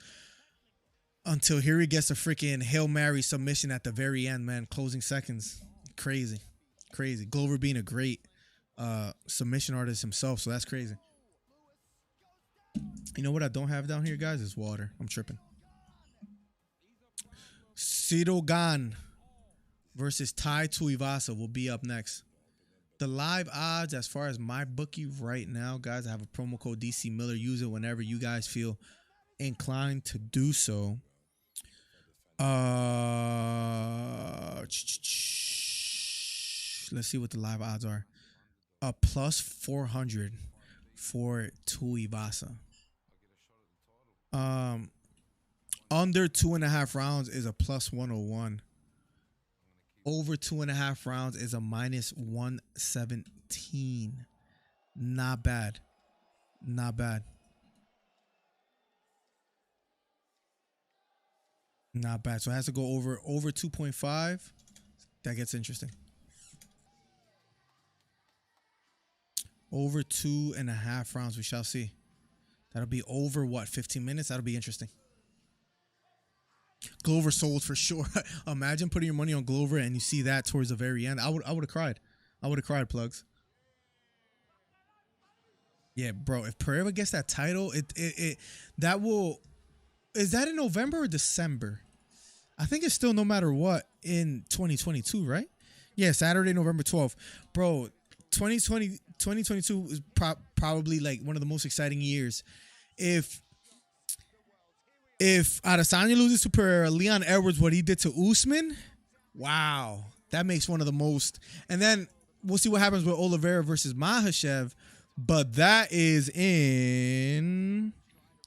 [SPEAKER 4] until Harry gets a freaking Hail Mary submission at the very end, man. Closing seconds. Crazy. Crazy. Glover being a great submission artist himself, so that's crazy. You know what I don't have down here, guys? Is water. I'm tripping. Ciryl Gane versus Tuivasa will be up next. The live odds, as far as my bookie right now, guys, I have a promo code DC Miller. Use it whenever you guys feel inclined to do so. Let's see what the live odds are. A plus 400 for Tuivasa. Under 2.5 rounds is a plus 101. Over 2.5 rounds is a minus 117. Not bad. Not bad. Not bad. So it has to go over 2.5. That gets interesting. Over 2.5 rounds, we shall see. That'll be over what, 15 minutes? That'll be interesting. Glover sold for sure. Imagine putting your money on Glover and you see that towards the very end. I would have cried. I would have cried, plugs. Yeah, bro. If Pereira gets that title, that will. Is that in November or December? I think it's still no matter what in 2022, right? Yeah, Saturday, November 12th. Bro, 2022 is probably like one of the most exciting years. If Adesanya loses to Pereira, Leon Edwards, what he did to Usman, wow, that makes one of the most. And then we'll see what happens with Oliveira versus Makhachev, but that is in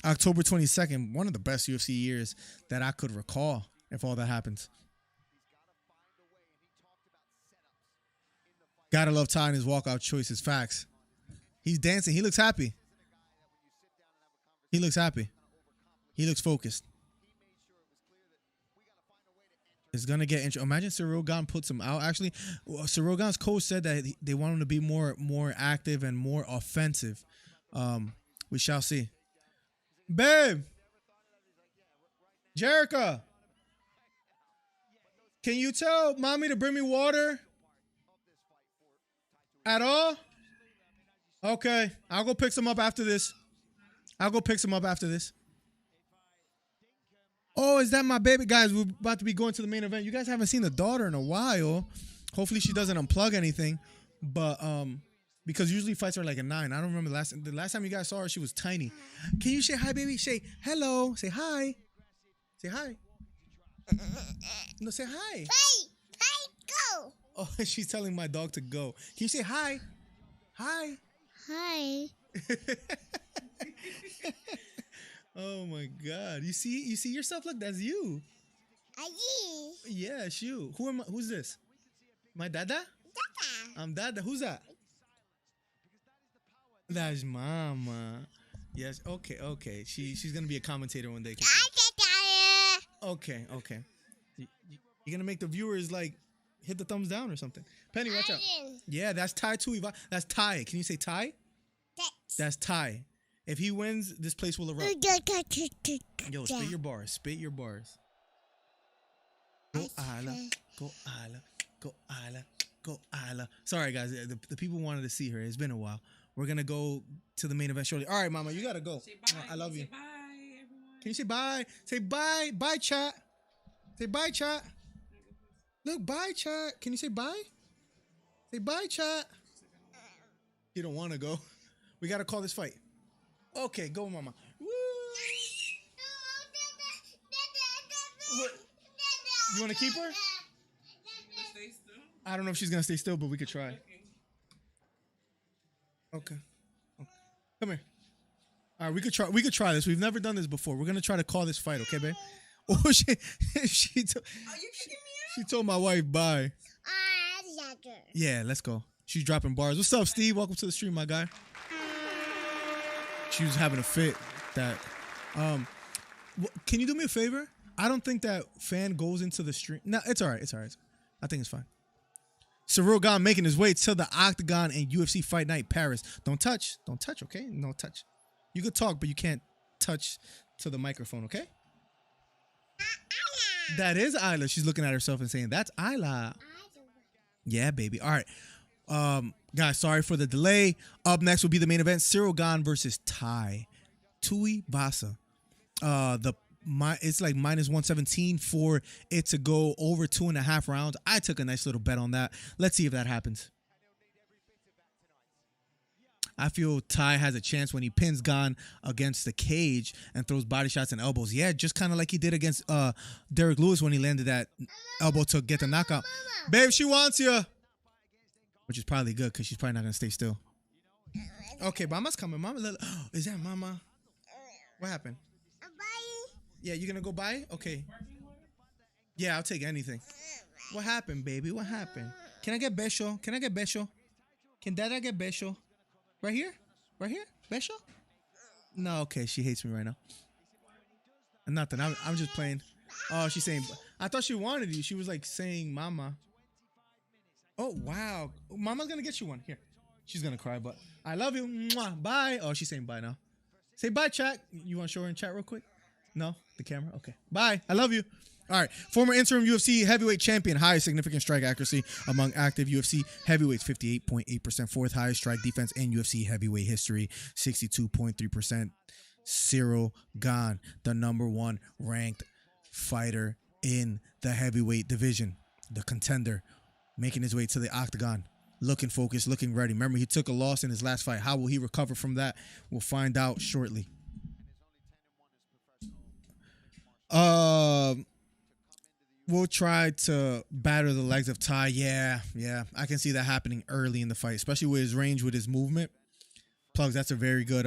[SPEAKER 4] October 22nd, one of the best UFC years that I could recall, if all that happens. Gotta love Ty and his walkout choices. Facts. He's dancing. He looks happy. He looks happy. He looks focused. It's going to get interesting. Imagine Ciryl Gane puts him out. Actually, Ciryl Gane's coach said that they want him to be more active and more offensive. We shall see. Babe. Jerica. Can you tell mommy to bring me water? At all? Okay. I'll go pick some up after this. Oh, is that my baby? Guys, we're about to be going to the main event. You guys haven't seen the daughter in a while. Hopefully she doesn't unplug anything. But because usually fights are like a 9. I don't remember the last time you guys saw her, she was tiny. Can you say hi, baby? Say hello. Say hi. Say hi. No, say hi.
[SPEAKER 7] Hi, go.
[SPEAKER 4] Oh, she's telling my dog to go. Can you say hi? Hi.
[SPEAKER 7] Hi.
[SPEAKER 4] Oh my God! You see yourself? Look, that's you. Yeah, it's you. Who's this? My dada?
[SPEAKER 7] Dada.
[SPEAKER 4] I'm dada. Who's that? That's mama. Yes. Okay. She's gonna be a commentator one day. Okay. You're gonna make the viewers like hit the thumbs down or something. Penny, watch out. Yeah, that's Ty Tuivasa. That's Ty. Can you say Ty? That's Ty. If he wins, this place will erupt. Yo, spit your bars. Spit your bars. Go Isla. Go Isla. Go Isla. Go Isla. Sorry, guys. The people wanted to see her. It's been a while. We're going to go to the main event shortly. All right, mama. You got to go. I love you.
[SPEAKER 8] Bye, everyone.
[SPEAKER 4] Can you say bye? Say bye. Bye, chat. Say bye, chat. Look, bye, chat. Can you say bye? Say bye, chat. You don't want to go. We got to call this fight. Okay, go, mama. Woo! What? You want to keep her?
[SPEAKER 8] Stay still.
[SPEAKER 4] I don't know if she's going to stay still, but we could try. Okay. Come here. All right, we could try this. We've never done this before. We're gonna try to call this fight, okay, babe? Oh, she
[SPEAKER 8] Are you kicking me
[SPEAKER 4] she told my wife bye.
[SPEAKER 7] Yager.
[SPEAKER 4] Yeah, let's go. She's dropping bars. What's up, Steve? Welcome to the stream, my guy. She was having a fit. That, can you do me a favor? I don't think that fan goes into the stream. No, it's all right. It's all right. I think it's fine. Cyril Gane making his way to the Octagon and UFC Fight Night Paris. Don't touch, okay? No touch. You could talk, but you can't touch to the microphone, okay? That is Isla. She's looking at herself and saying, that's Isla. Yeah, baby. All right. Guys, sorry for the delay. Up next will be the main event. Cyril Gane versus Tuivasa. It's like minus 117 for it to go over 2.5 rounds. I took a nice little bet on that. Let's see if that happens. I feel Ty has a chance when he pins Gane against the cage and throws body shots and elbows. Yeah, just kind of like he did against Derek Lewis when he landed that elbow to get the knockout. Babe, she wants you. Which is probably good because she's probably not going to stay still. Okay, Mama's coming. Mama, is that Mama? What happened? Yeah, you going to go buy? Okay. Yeah, I'll take anything. What happened, baby? What happened? Can I get beso? Can I get beso? Can Dada get beso? Right here? Right here? Beso? No, okay. She hates me right now. Nothing. I'm just playing. Oh, she's saying... I thought she wanted you. She was like saying mama. Oh, wow. Mama's going to get you one. Here. She's going to cry, but I love you. Mwah. Bye. Oh, she's saying bye now. Say bye, chat. You want to show her in chat real quick? No? The camera? Okay. Bye. I love you. All right. Former interim UFC heavyweight champion, highest significant strike accuracy among active UFC heavyweights, 58.8%, fourth highest strike defense in UFC heavyweight history, 62.3%. Cyril Gane, the #1 ranked fighter in the heavyweight division, the contender, making his way to the Octagon, looking focused, looking ready. Remember, he took a loss in his last fight. How will he recover from that? We'll find out shortly. We'll try to batter the legs of Ty. Yeah. I can see that happening early in the fight, especially with his range, with his movement. Plugs, that's a very good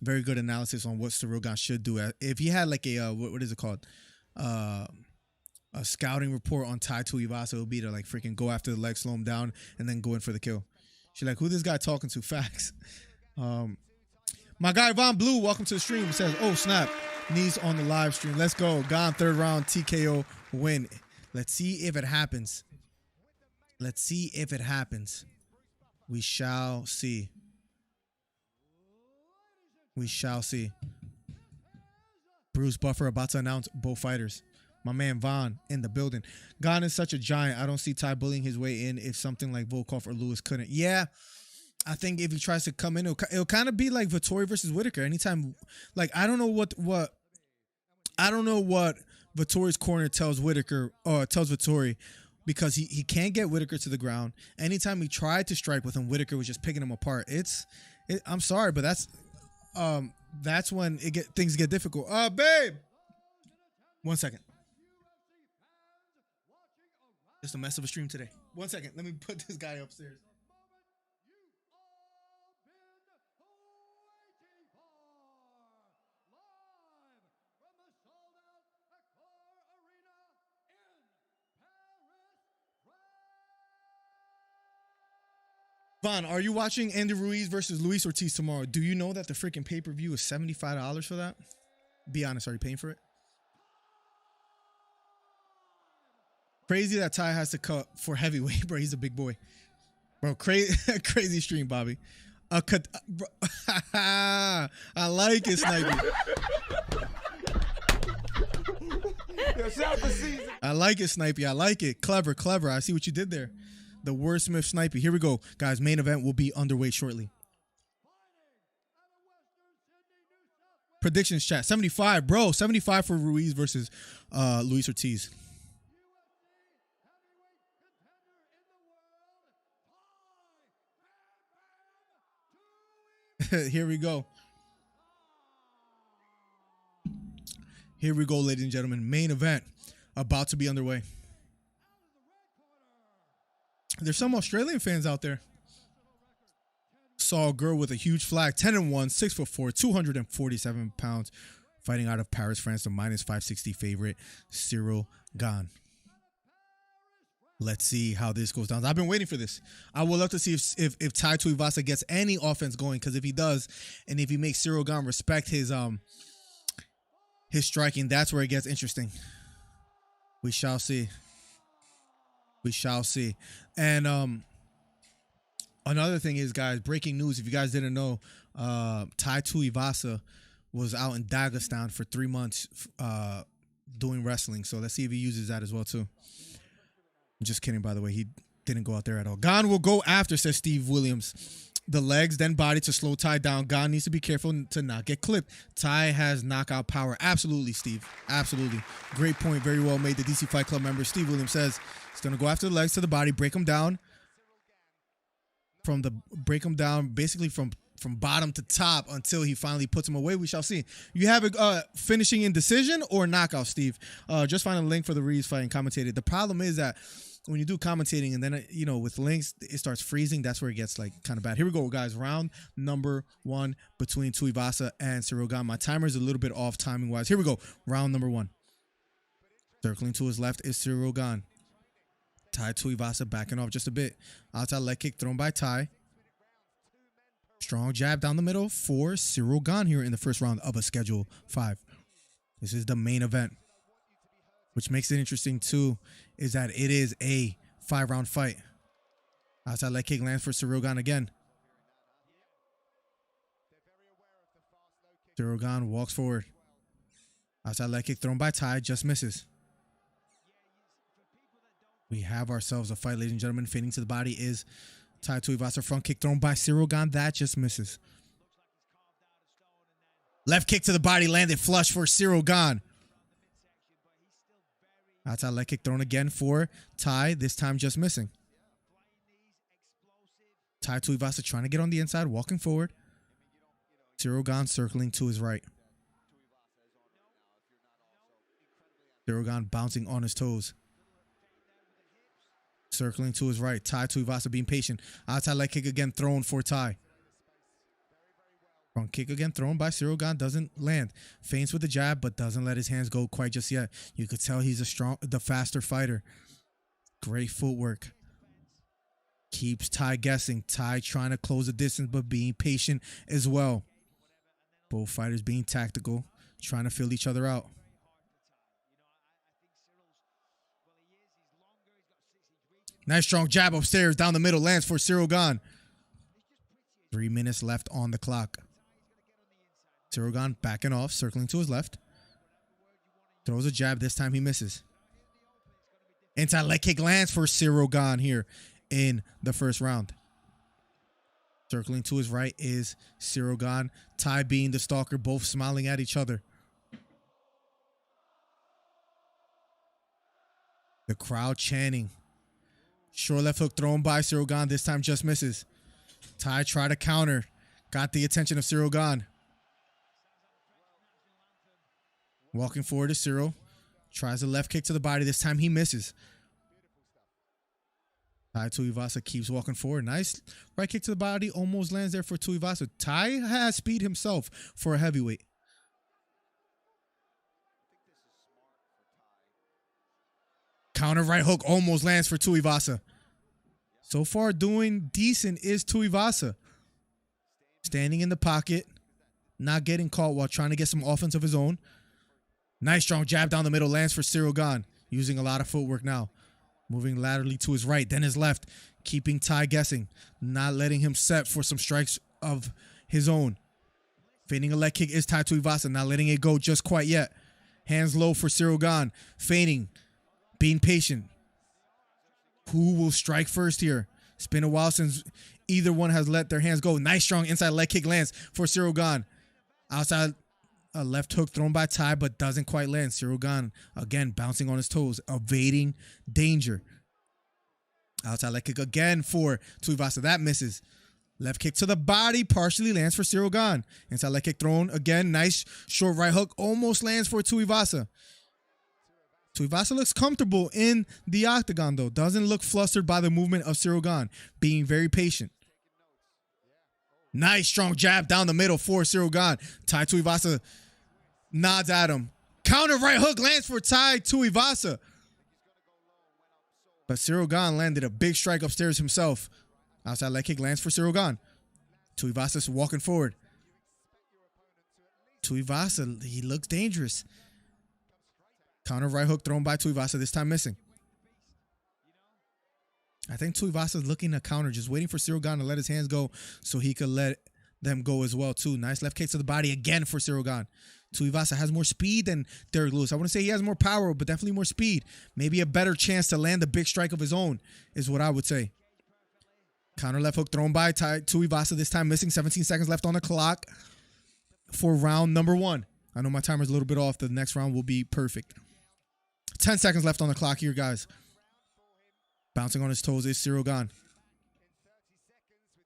[SPEAKER 4] analysis on what Cyril Gane should do. If he had like a what is it called? A scouting report on Ty Tuivasa, it would be to like freaking go after the leg, slow him down, and then go in for the kill. She's like, who this guy talking to? Facts. My guy Von Blue, welcome to the stream. He says, oh snap, knees on the live stream. Let's go. Gane, 3rd round TKO win. Let's see if it happens. Let's see if it happens. We shall see. We shall see. Bruce Buffer about to announce both fighters. My man Vaughn in the building. Gane is such a giant. I don't see Ty bullying his way in if something like Volkov or Lewis couldn't. Yeah, I think if he tries to come in, it'll kind of be like Vettori versus Whittaker. Anytime, like I don't know what Vettori's corner tells Whittaker or tells Vettori, because he can't get Whittaker to the ground. Anytime he tried to strike with him, Whittaker was just picking him apart. I'm sorry, but that's when things get difficult. Babe, 1 second. Just a mess of a stream today. 1 second. Let me put this guy upstairs. Vaughn, are you watching Andy Ruiz versus Luis Ortiz tomorrow? Do you know that the freaking pay-per-view is $75 for that? Be honest, are you paying for it? Crazy that Ty has to cut for heavyweight, bro. He's a big boy. Bro, crazy stream, Bobby. I like it, Snipey. I like it, Snipey. I like it. Clever. I see what you did there. The wordsmith Snipey. Here we go. Guys, main event will be underway shortly. Predictions chat. 75, bro. 75 for Ruiz versus Luis Ortiz. Here we go. Here we go, ladies and gentlemen. Main event about to be underway. There's some Australian fans out there. saw a girl with a huge flag, 10-1, 6'4", 247 pounds, fighting out of Paris, France, the -560 favorite, Cyril Gane. Let's see how this goes down. I've been waiting for this. I would love to see if Tai Tuivasa gets any offense going, because if he does, and if he makes Cyril Gane respect his striking, that's where it gets interesting. We shall see. We shall see. And another thing is, guys, breaking news. If you guys didn't know, Tai Tuivasa was out in Dagestan for 3 months doing wrestling. So let's see if he uses that as well, too. I'm just kidding, by the way. He didn't go out there at all. Gane will go after, says Steve Williams. The legs, then body to slow Tai down. Gane needs to be careful to not get clipped. Tai has knockout power. Absolutely, Steve. Absolutely. Great point. Very well made. The DC Fight Club member, Steve Williams, says he's going to go after the legs to the body, break him down. Basically from bottom to top until he finally puts him away. We shall see. You have a finishing in decision or knockout, Steve. Just find a link for the Reeves fight and commentated. The problem is that when you do commentating and then, with links, it starts freezing. That's where it gets kind of bad. Here we go, guys. Round number 1 between Tuivasa and Cyril Gane. My timer is a little bit off timing wise. Here we go. Round number 1. Circling to his left is Cyril Gane. Tai Tuivasa backing off just a bit. Outside leg kick thrown by Tai. Strong jab down the middle for Cyril Gane here in the first round of a Schedule 5. This is the main event. Which makes it interesting, too, is that it is a 5-round fight. Outside leg kick lands for Cyril Gane again. Cyril Gane walks forward. Outside leg kick thrown by Tai, just misses. We have ourselves a fight, ladies and gentlemen. Fading to the body is Tai Tuivasa. Front kick thrown by Cyril Gane. That just misses. Left kick to the body landed flush for Cyril Gane. Outside leg kick thrown again for Tai. This time just missing. Tai Tuivasa trying to get on the inside, walking forward. Cyril Gane circling to his right. Cyril Gane bouncing on his toes. Circling to his right. Tai Tuivasa being patient. Outside leg kick again thrown for Tai. Front kick again thrown by Cyril Gane. Doesn't land. Feints with the jab, but doesn't let his hands go quite just yet. You could tell he's the faster fighter. Great footwork. Keeps Tai guessing. Tai trying to close the distance, but being patient as well. Both fighters being tactical, trying to fill each other out. Nice strong jab upstairs, down the middle, lands for Cyril Gane. 3 minutes left on the clock. Cyril Gane backing off, circling to his left. Throws a jab, this time he misses. Inside leg kick lands for Cyril Gane here in the first round. Circling to his right is Cyril Gane. Tai being the stalker, both smiling at each other. The crowd chanting. Short left hook thrown by Cyril Gane. This time just misses. Tai tried to counter. Got the attention of Cyril Gane. Walking forward to Cyril. Tries a left kick to the body. This time he misses. Tai Tuivasa keeps walking forward. Nice right kick to the body. Almost lands there for Tuivasa. Tai has speed himself for a heavyweight. Counter right hook almost lands for Tuivasa. So far doing decent is Tuivasa. Standing in the pocket. Not getting caught while trying to get some offense of his own. Nice strong jab down the middle. Lands for Cyril Gane. Using a lot of footwork now. Moving laterally to his right. Then his left. Keeping Tai guessing. Not letting him set for some strikes of his own. Feigning a leg kick is Tai Tuivasa. Not letting it go just quite yet. Hands low for Cyril Gane. Feigning. Being patient. Who will strike first here? It's been a while since either one has let their hands go. Nice strong inside leg kick lands for Cyril Gane. Outside a left hook thrown by Tai, but doesn't quite land. Cyril Gane again bouncing on his toes, evading danger. Outside leg kick again for Tuivasa. That misses. Left kick to the body partially lands for Cyril Gane. Inside leg kick thrown again. Nice short right hook almost lands for Tuivasa. Tuivasa looks comfortable in the octagon, though. Doesn't look flustered by the movement of Cyril Gane. Being very patient. Nice strong jab down the middle for Cyril Gane. Tai Tuivasa nods at him. Counter right hook lands for Tai Tuivasa. But Cyril Gane landed a big strike upstairs himself. Outside leg kick lands for Cyril Gane. Tuivasa walking forward. Tuivasa, he looks dangerous. Counter right hook thrown by Tuivasa, this time missing. I think Tuivasa is looking to counter, just waiting for Cyril Gane to let his hands go so he could let them go as well, too. Nice left kick to the body again for Cyril Gane. Tuivasa has more speed than Derrick Lewis. I wouldn't say he has more power, but definitely more speed. Maybe a better chance to land a big strike of his own is what I would say. Counter left hook thrown by Tuivasa, this time missing. 17 seconds left on the clock for round number 1. I know my timer's a little bit off. The next round will be perfect. 10 seconds left on the clock here, guys. Bouncing on his toes is Cyril Gane.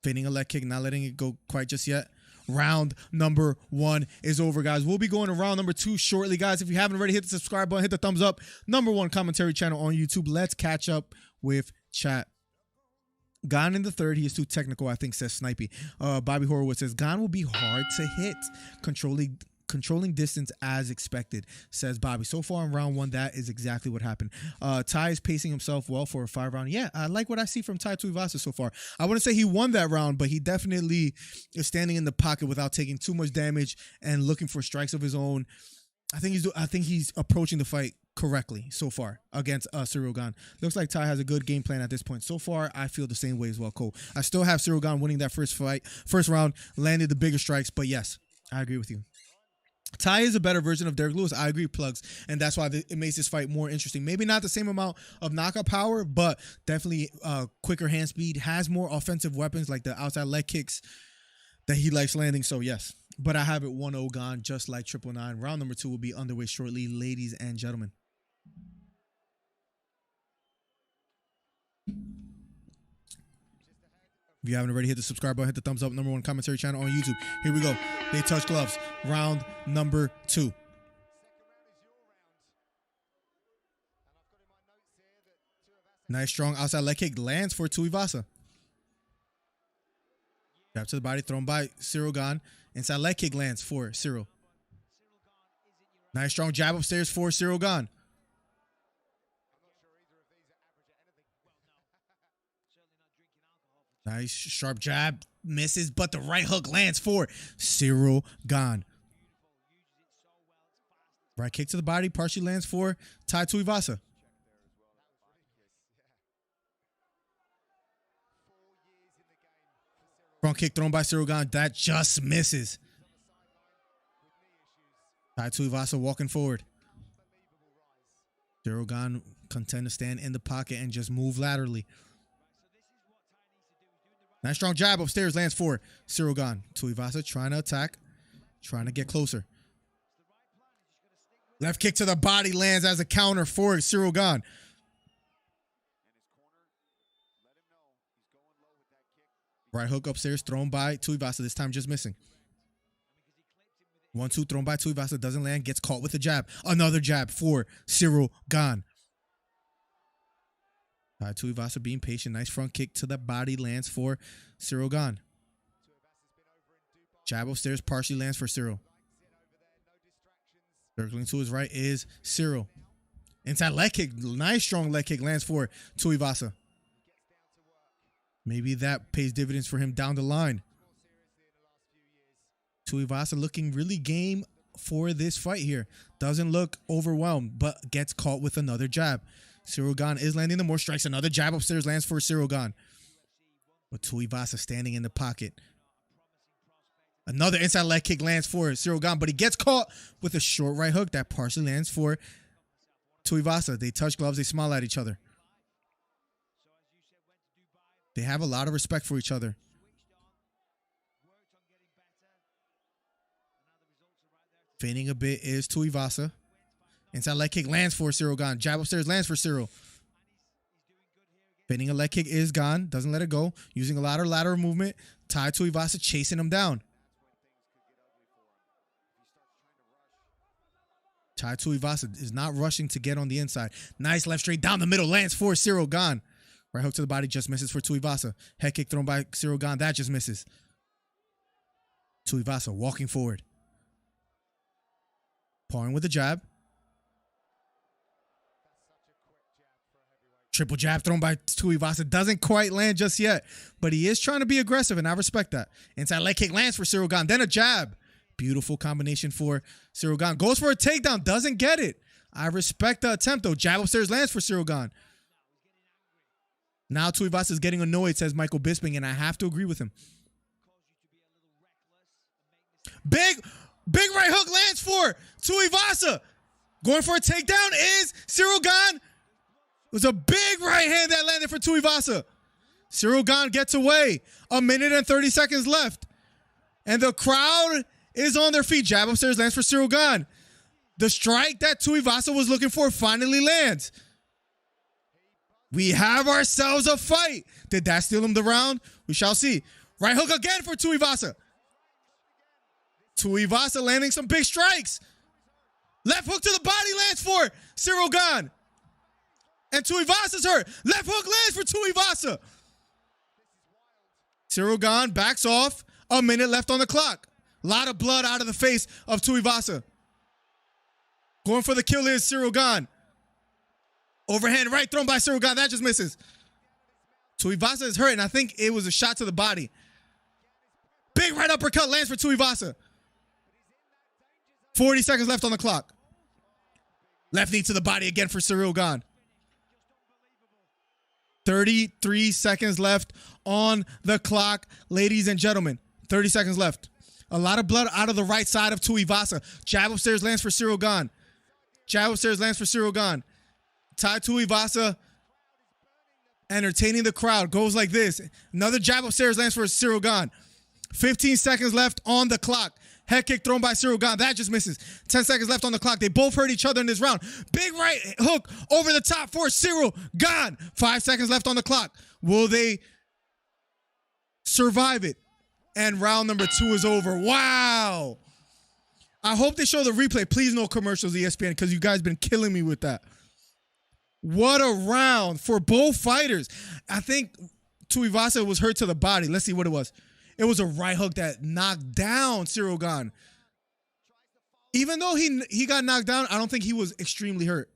[SPEAKER 4] Feinting a leg kick, not letting it go quite just yet. Round number 1 is over, guys. We'll be going to round number 2 shortly, guys. If you haven't already, hit the subscribe button, hit the thumbs up. #1 commentary channel on YouTube. Let's catch up with chat. Gane in the third. He is too technical, I think, says Snipey. Bobby Horowitz says, Gane will be hard to hit. Controlling distance as expected, says Bobby. So far in round 1, that is exactly what happened. Tai is pacing himself well for a 5 round. Yeah, I like what I see from Tai Tuivasa so far. I wouldn't say he won that round, but he definitely is standing in the pocket without taking too much damage and looking for strikes of his own. I think he's approaching the fight correctly so far against Cyril Gane. Looks like Tai has a good game plan at this point. So far, I feel the same way as well, Cole. I still have Cyril Gane winning that first round, landed the bigger strikes, but yes, I agree with you. Tai is a better version of Derrick Lewis. I agree, Plugs. And that's why it makes this fight more interesting. Maybe not the same amount of knockout power, but definitely quicker hand speed. Has more offensive weapons like the outside leg kicks that he likes landing. So, yes. But I have it 1-0 Gane, just like 999. Round number 2 will be underway shortly, ladies and gentlemen. If you haven't already, hit the subscribe button, hit the thumbs up, #1 commentary channel on YouTube. Here we go. They touch gloves. Round number 2. Nice strong outside leg kick lands for Tuivasa. Jab to the body thrown by Cyril Gane. Inside leg kick lands for Cyril. Nice strong jab upstairs for Cyril Gane. Nice sharp jab, misses, but the right hook lands for Cyril Gane. Right kick to the body, partially lands for Tai Tuivasa. Front kick thrown by Cyril Gane, that just misses. Tai Tuivasa walking forward. Cyril Gane content to stand in the pocket and just move laterally. Nice strong jab upstairs lands for Cyril Gane. Tuivasa trying to attack, trying to get closer. Left kick to the body lands as a counter for Cyril Gane. Right hook upstairs thrown by Tuivasa, this time just missing. 1-2 thrown by Tuivasa, doesn't land, gets caught with a jab. Another jab for Cyril Gane. Tuivasa being patient. Nice front kick to the body lands for Cyril Gane. Jab upstairs partially lands for Cyril. Circling to his right is Cyril. Inside leg kick. Nice strong leg kick lands for Tuivasa. Maybe that pays dividends for him down the line. Tuivasa looking really game for this fight here. Doesn't look overwhelmed, but gets caught with another jab. Cyril Gane is landing the more strikes. Another jab upstairs lands for Cyril Gane. But Tuivasa standing in the pocket. Another inside leg kick lands for Cyril Gane, but he gets caught with a short right hook that partially lands for Tuivasa. They touch gloves. They smile at each other. They have a lot of respect for each other. Feinting a bit is Tuivasa. Inside leg kick lands for Cyril Gane. Jab upstairs lands for Cyril. Feinting a leg kick is Gane. Doesn't let it go. Using a lot of lateral movement. Tai Tuivasa chasing him down. Tai Tuivasa is not rushing to get on the inside. Nice left straight down the middle. Lands for Cyril Gane. Right hook to the body just misses for Tuivasa. Head kick thrown by Cyril Gane. That just misses. Tuivasa walking forward. Pawing with the jab. Triple jab thrown by Tuivasa. Doesn't quite land just yet, but he is trying to be aggressive, and I respect that. Inside leg kick lands for Ciryl Gane. Then a jab. Beautiful combination for Ciryl Gane. Goes for a takedown. Doesn't get it. I respect the attempt, though. Jab upstairs lands for Ciryl Gane. Now Tuivasa is getting annoyed, says Michael Bisping, and I have to agree with him. Big right hook lands for Tuivasa. Going for a takedown is Ciryl Gane. It was a big right hand that landed for Tuivasa. Ciryl Gane gets away. 1 minute and 30 seconds left. And the crowd is on their feet. Jab upstairs lands for Ciryl Gane. The strike that Tuivasa was looking for finally lands. We have ourselves a fight. Did that steal him the round? We shall see. Right hook again for Tuivasa. Tuivasa landing some big strikes. Left hook to the body lands for Ciryl Gane. And Tuivasa's hurt. Left hook lands for Tuivasa. Ciryl Gane backs off. 1 minute left on the clock. A lot of blood out of the face of Tuivasa. Going for the kill is Ciryl Gane. Overhand right thrown by Ciryl Gane. That just misses. Tuivasa is hurt, and I think it was a shot to the body. Big right uppercut lands for Tuivasa. 40 seconds left on the clock. Left knee to the body again for Ciryl Gane. 33 seconds left on the clock, ladies and gentlemen. 30 seconds left. A lot of blood out of the right side of Tuivasa. Jab upstairs lands for Ciryl Gane. Jab upstairs lands for Ciryl Gane. Tai Tuivasa entertaining the crowd. Goes like this. Another jab upstairs lands for Ciryl Gane. 15 seconds left on the clock. Head kick thrown by Ciryl Gane. That just misses. 10 seconds left on the clock. They both hurt each other in this round. Big right hook over the top for Ciryl Gane. 5 seconds left on the clock. Will they survive it? And round number 2 is over. Wow. I hope they show the replay. Please no commercials, ESPN, because you guys been killing me with that. What a round for both fighters. I think Tuivasa was hurt to the body. Let's see what it was. It was a right hook that knocked down Ciryl Gane. Even though he got knocked down, I don't think he was extremely hurt.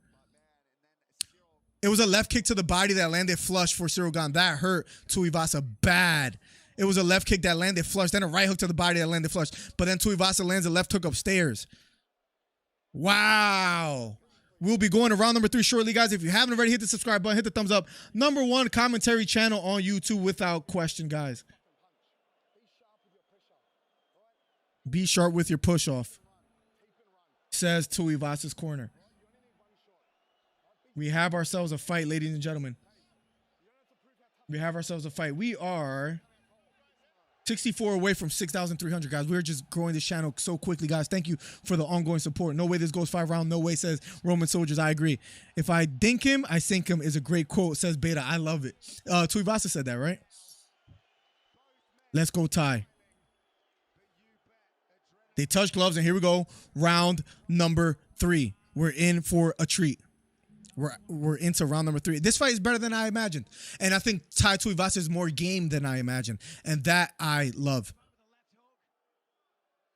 [SPEAKER 4] It was a left kick to the body that landed flush for Ciryl Gane. That hurt Tuivasa bad. It was a left kick that landed flush, then a right hook to the body that landed flush. But then Tuivasa lands a left hook upstairs. Wow. We'll be going to round number 3 shortly, guys. If you haven't already, hit the subscribe button, hit the thumbs up. #1 commentary channel on YouTube without question, guys. Be sharp with your push-off, says Tuivasa's corner. We have ourselves a fight, ladies and gentlemen. We have ourselves a fight. We are 64 away from 6,300, guys. We're just growing this channel so quickly, guys. Thank you for the ongoing support. No way this goes 5 rounds. No way, says Roman Soldiers. I agree. If I dink him, I sink him is a great quote, says Beta. I love it. Tuivasa said that, right? Let's go, Ty. They touch gloves, and here we go. Round number 3. We're in for a treat. We're into round number 3. This fight is better than I imagined. And I think Tai Tuivasa is more game than I imagined. And that I love.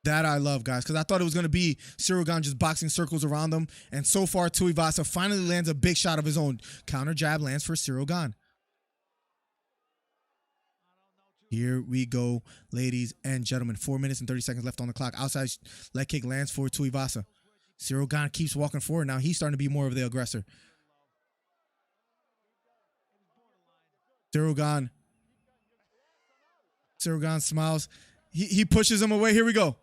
[SPEAKER 4] That I love, guys. Because I thought it was going to be Ciryl Gane just boxing circles around him. And so far, Tuivasa finally lands a big shot of his own. Counter jab lands for Ciryl Gane. Here we go, ladies and gentlemen. 4 minutes and 30 seconds left on the clock. Outside leg kick lands for Tuivasa. Ciryl Gane keeps walking forward. Now he's starting to be more of the aggressor. Ciryl Gane smiles. He pushes him away. Here we go.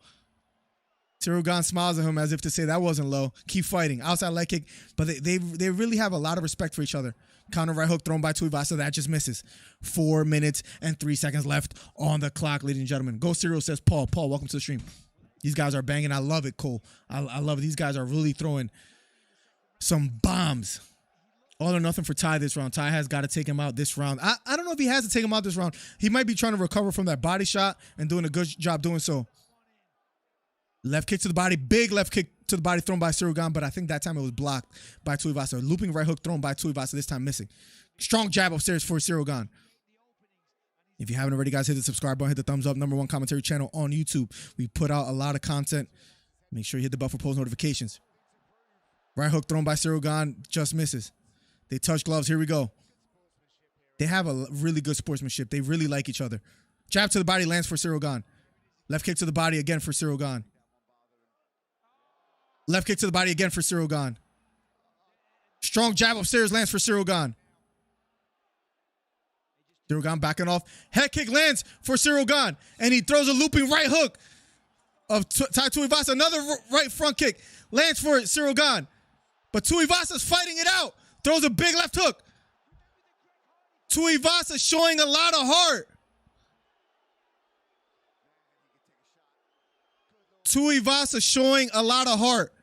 [SPEAKER 4] Ciryl Gane smiles at him as if to say that wasn't low. Keep fighting. Outside leg kick. But they really have a lot of respect for each other. Counter right hook thrown by Tuivasa. That just misses. 4 minutes and 3 seconds left on the clock, ladies and gentlemen. Go Ciryl, says Paul. Paul, welcome to the stream. These guys are banging. I love it, Cole. I love it. These guys are really throwing some bombs. All or nothing for Ty this round. Ty has got to take him out this round. I don't know if he has to take him out this round. He might be trying to recover from that body shot and doing a good job doing so. Left kick to the body. Big left kick to the body thrown by Ciryl Gane, but I think that time it was blocked by Tuivasa. Looping right hook thrown by Tuivasa, this time missing. Strong jab upstairs for Ciryl Gane. If you haven't already, guys, hit the subscribe button, hit the thumbs up, #1 commentary channel on YouTube. We put out a lot of content. Make sure you hit the bell for post notifications. Right hook thrown by Cyril Gane, just misses. They touch gloves. Here we go. They have a really good sportsmanship. They really like each other. Jab to the body lands for Cyril Gane. Left kick to the body again for Cyril Gane. Left kick to the body again for Cyril Gane. Strong jab upstairs lands for Cyril Gane. Cyril Gane backing off. Head kick lands for Cyril Gane. And he throws a looping right hook of Tai Tuivasa. Another right front kick lands for Cyril Gane. But Tuivasa's fighting it out. Throws a big left hook. Tuivasa showing a lot of heart. Tuivasa showing a lot of heart.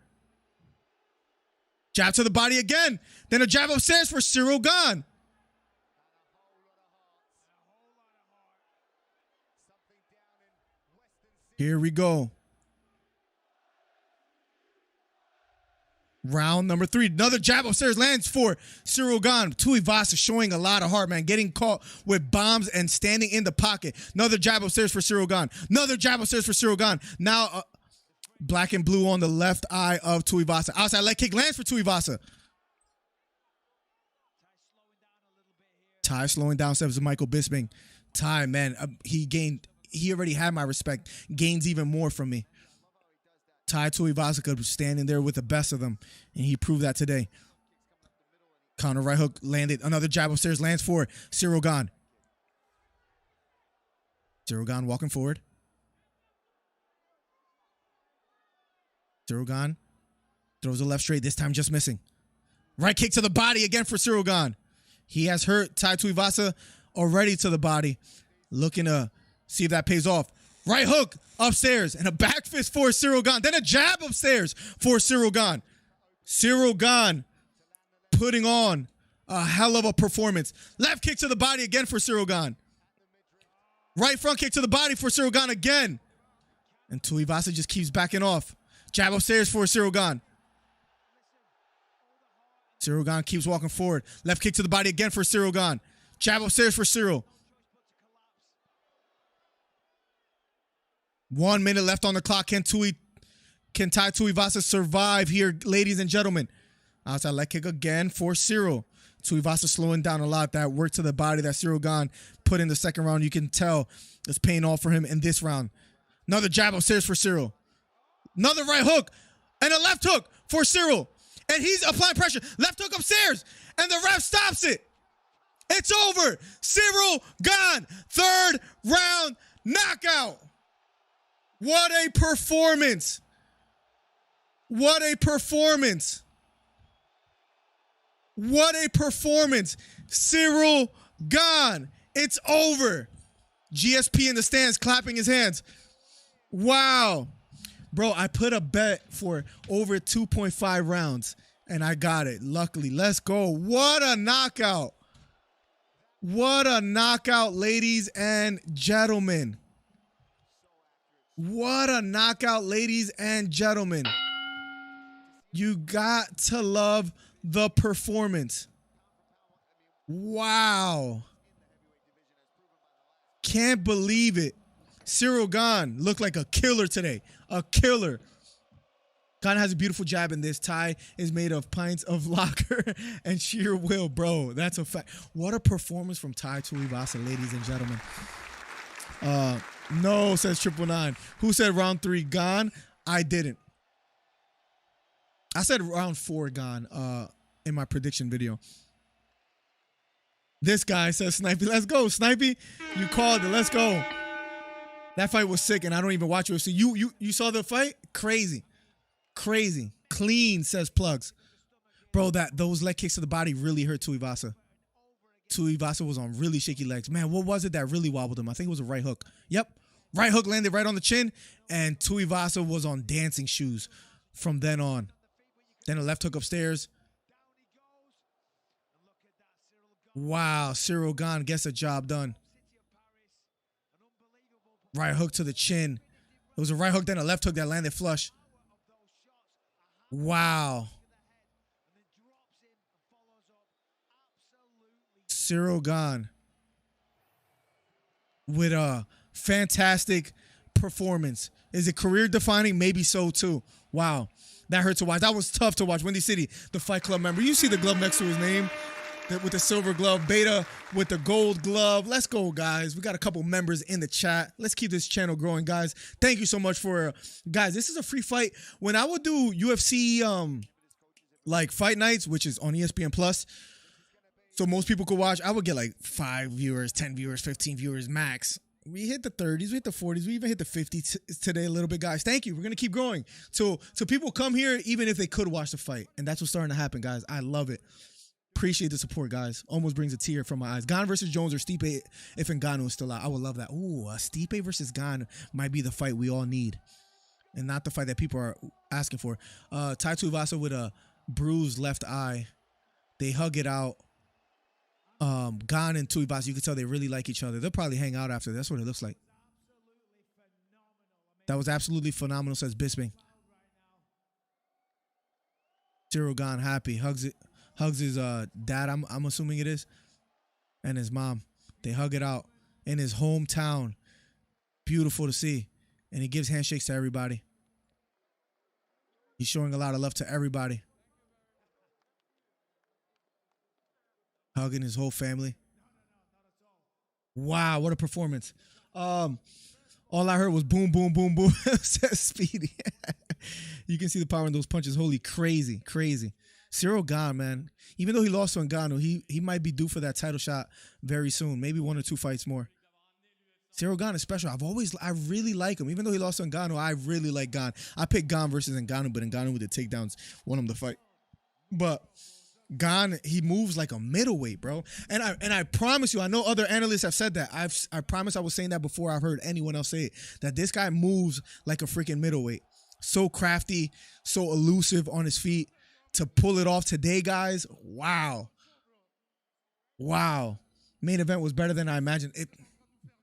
[SPEAKER 4] Jab to the body again. Then a jab upstairs for Cyril Gane. Here we go. Round number 3. Another jab upstairs lands for Cyril Gane. Tuivasa showing a lot of heart, man. Getting caught with bombs and standing in the pocket. Another jab upstairs for Cyril Gane. Another jab upstairs for Cyril Gane. Now black and blue on the left eye of Tuivasa. Outside leg kick lands for Tuivasa. Tai slowing down, says Michael Bisping. Tai, man, he already had my respect. Gains even more from me. Tai Tuivasa could be standing there with the best of them, and he proved that today. Counter right hook landed. Another jab upstairs lands for Cyril Gane. Cyril Gane walking forward. Cyril Gane throws a left straight, this time just missing. Right kick to the body again for Cyril Gane. He has hurt Tai Tuivasa already to the body. Looking to see if that pays off. Right hook upstairs and a back fist for Cyril Gane. Then a jab upstairs for Cyril Gane. Cyril Gane putting on a hell of a performance. Left kick to the body again for Cyril Gane. Right front kick to the body for Cyril Gane again. And Tuivasa just keeps backing off. Jab upstairs for Cyril Gane. Cyril Gane keeps walking forward. Left kick to the body again for Cyril Gane. Jab upstairs for Cyril. 1 minute left on the clock. Can Tai Tuivasa survive here, ladies and gentlemen? Outside leg kick again for Cyril. Tuivasa slowing down a lot. That work to the body that Cyril Gane put in the second round, you can tell it's paying off for him in this round. Another jab upstairs for Cyril. Another right hook and a left hook for Cyril. And he's applying pressure. Left hook upstairs. And the ref stops it. It's over. Cyril Gane. 3rd round knockout. What a performance. What a performance. What a performance. Cyril Gane. It's over. GSP in the stands clapping his hands. Wow. Bro, I put a bet for over 2.5 rounds, and I got it. Luckily, let's go. What a knockout. What a knockout, ladies and gentlemen. What a knockout, ladies and gentlemen. You got to love the performance. Wow. Can't believe it. Cyril Gane looked like a killer today. A killer. Gane has a beautiful jab in this. Tai is made of pints of locker and sheer will, bro. That's a fact. What a performance from Tai Tuivasa, ladies and gentlemen. No, says 999. Who said round 3 Gane? I didn't. I said round 4 Gane in my prediction video. This guy says, Snipey, let's go. Snipey, you called it. Let's go. That fight was sick, and I don't even watch UFC. You saw the fight? Crazy. Crazy. Clean, says Plugs. Bro, those leg kicks to the body really hurt Tuivasa. Tuivasa was on really shaky legs. Man, what was it that really wobbled him? I think it was a right hook. Yep. Right hook landed right on the chin, and Tuivasa was on dancing shoes from then on. Then a left hook upstairs. Wow, Cyril Gane gets the job done. Right hook to the chin. It was a right hook, then a left hook that landed flush. Wow. Cyril Gane. with a fantastic performance. Is it career defining? Maybe so too. Wow. That hurt to watch. That was tough to watch. Windy City, the Fight Club member. You see the glove next to his name with the silver glove. Beta with the gold glove. Let's go, guys. We got a couple members in the chat. Let's keep this channel growing, guys. Thank you so much for, guys, this is a free fight. When I would do UFC like fight nights, which is on ESPN Plus, so most people could watch, I would get like 5 viewers, 10 viewers, 15 viewers max. We hit the 30s, we hit the 40s, we even hit the 50s today a little bit, guys. Thank you. We're going to keep growing. So people come here even if they could watch the fight. And that's what's starting to happen, guys. I love it. Appreciate the support, guys. Almost brings a tear from my eyes. Gane versus Jones or Stipe if Ngannou is still out. I would love that. Ooh, Stipe versus Gane might be the fight we all need. And not the fight that people are asking for. Tai Tuivasa with a bruised left eye. They hug it out. Gane and Tuivasa, you can tell they really like each other. They'll probably hang out after. That's what it looks like. That was absolutely phenomenal, says Bisping. Cyril Gane happy. Hugs his dad, I'm assuming it is, and his mom. They hug it out in his hometown. Beautiful to see. And he gives handshakes to everybody. He's showing a lot of love to everybody. Hugging his whole family. Wow, what a performance. All I heard was boom, boom, boom, boom. Says Speedy. You can see the power in those punches. Holy crazy, crazy. Cyril Gane, man. Even though he lost to Ngannou, he might be due for that title shot very soon. Maybe 1 or 2 fights more. Cyril Gane is special. I really like him. Even though he lost to Ngannou, I really like Gane. I picked Gane versus Ngannou, but Ngannou with the takedowns won him the fight. But Gane, he moves like a middleweight, bro. And I promise you, I know other analysts have said that. I promise I was saying that before I've heard anyone else say it, that this guy moves like a freaking middleweight. So crafty, so elusive on his feet. To pull it off today, guys, wow. Wow. Main event was better than I imagined. It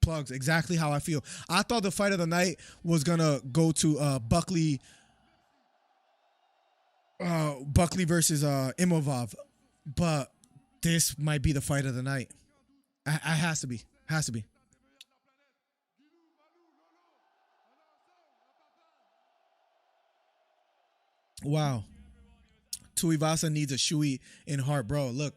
[SPEAKER 4] plugs exactly how I feel. I thought the fight of the night was going to go to Buckley versus Imov, but this might be the fight of the night. It has to be. Has to be. Wow. Tuivasa needs a shoey in heart, bro. Look,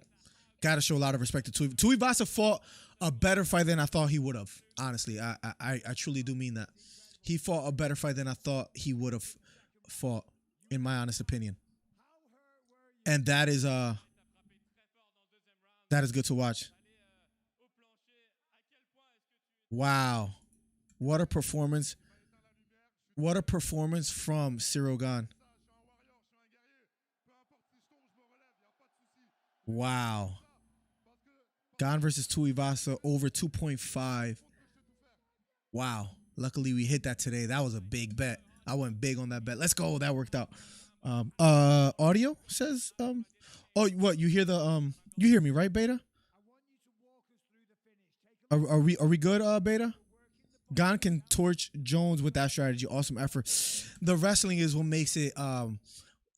[SPEAKER 4] got to show a lot of respect to Tuivasa. Tuivasa fought a better fight than I thought he would have. Honestly, I truly do mean that. He fought a better fight than I thought he would have fought, in my honest opinion. And that is good to watch. Wow. What a performance. What a performance from Cyril Gane. Wow. Gane versus Tuivasa over 2.5. Wow. Luckily we hit that today. That was a big bet. I went big on that bet. Let's go. That worked out. Audio says oh, what, you hear the you hear me, right, Beta? Are we good, Beta? Gane can torch Jones with that strategy. Awesome effort. The wrestling is what makes it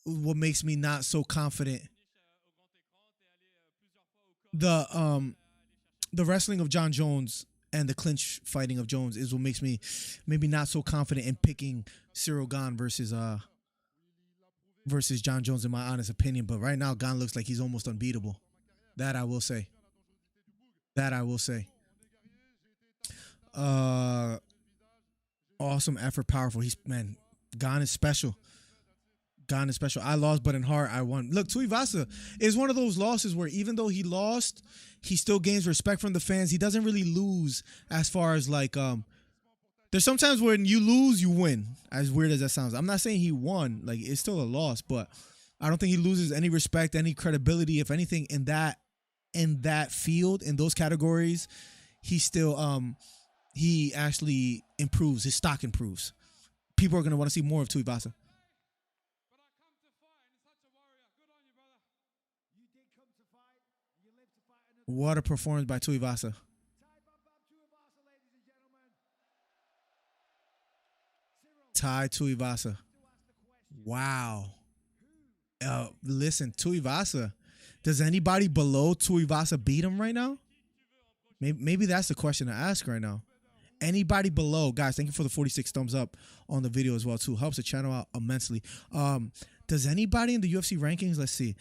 [SPEAKER 4] what makes me not so confident. The wrestling of John Jones and the clinch fighting of Jones is what makes me maybe not so confident in picking Cyril Gane versus John Jones, in my honest opinion. But right now, Gane looks like he's almost unbeatable. That I will say. That I will say. Awesome effort, powerful. Man, Gane is special. Gane is special. I lost, but in heart, I won. Look, Tuivasa is one of those losses where even though he lost, he still gains respect from the fans. He doesn't really lose as far as like, there's sometimes when you lose, you win. As weird as that sounds. I'm not saying he won. Like, it's still a loss, but I don't think he loses any respect, any credibility. If anything, in that field, in those categories, he still, he actually improves. His stock improves. People are going to want to see more of Tuivasa. What a performance by Tuivasa. Tai Tuivasa. Wow. Listen, Tuivasa. Does anybody below Tuivasa beat him right now? Maybe that's the question to ask right now. Anybody below, guys, thank you for the 46 thumbs up on the video as well too. Helps the channel out immensely. Does anybody in the UFC rankings? Let's see.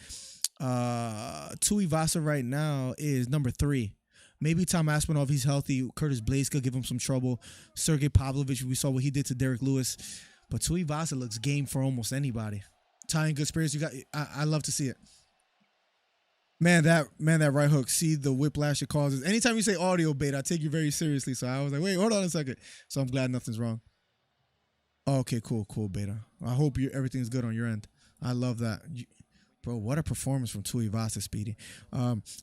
[SPEAKER 4] Tuivasa right now is number 3. Maybe Tom Aspinall if he's healthy. Curtis Blades could give him some trouble. Sergey Pavlovich, we saw what he did to Derek Lewis. But Tuivasa looks game for almost anybody. Tying good spirits. I love to see it. Man, that right hook. See the whiplash it causes. Anytime you say audio bait, I take you very seriously. So I was like, wait, hold on a second. So I'm glad nothing's wrong. Okay, cool, Beta. I hope everything's good on your end. I love that. Bro, what a performance from Tuivasa, Speedy.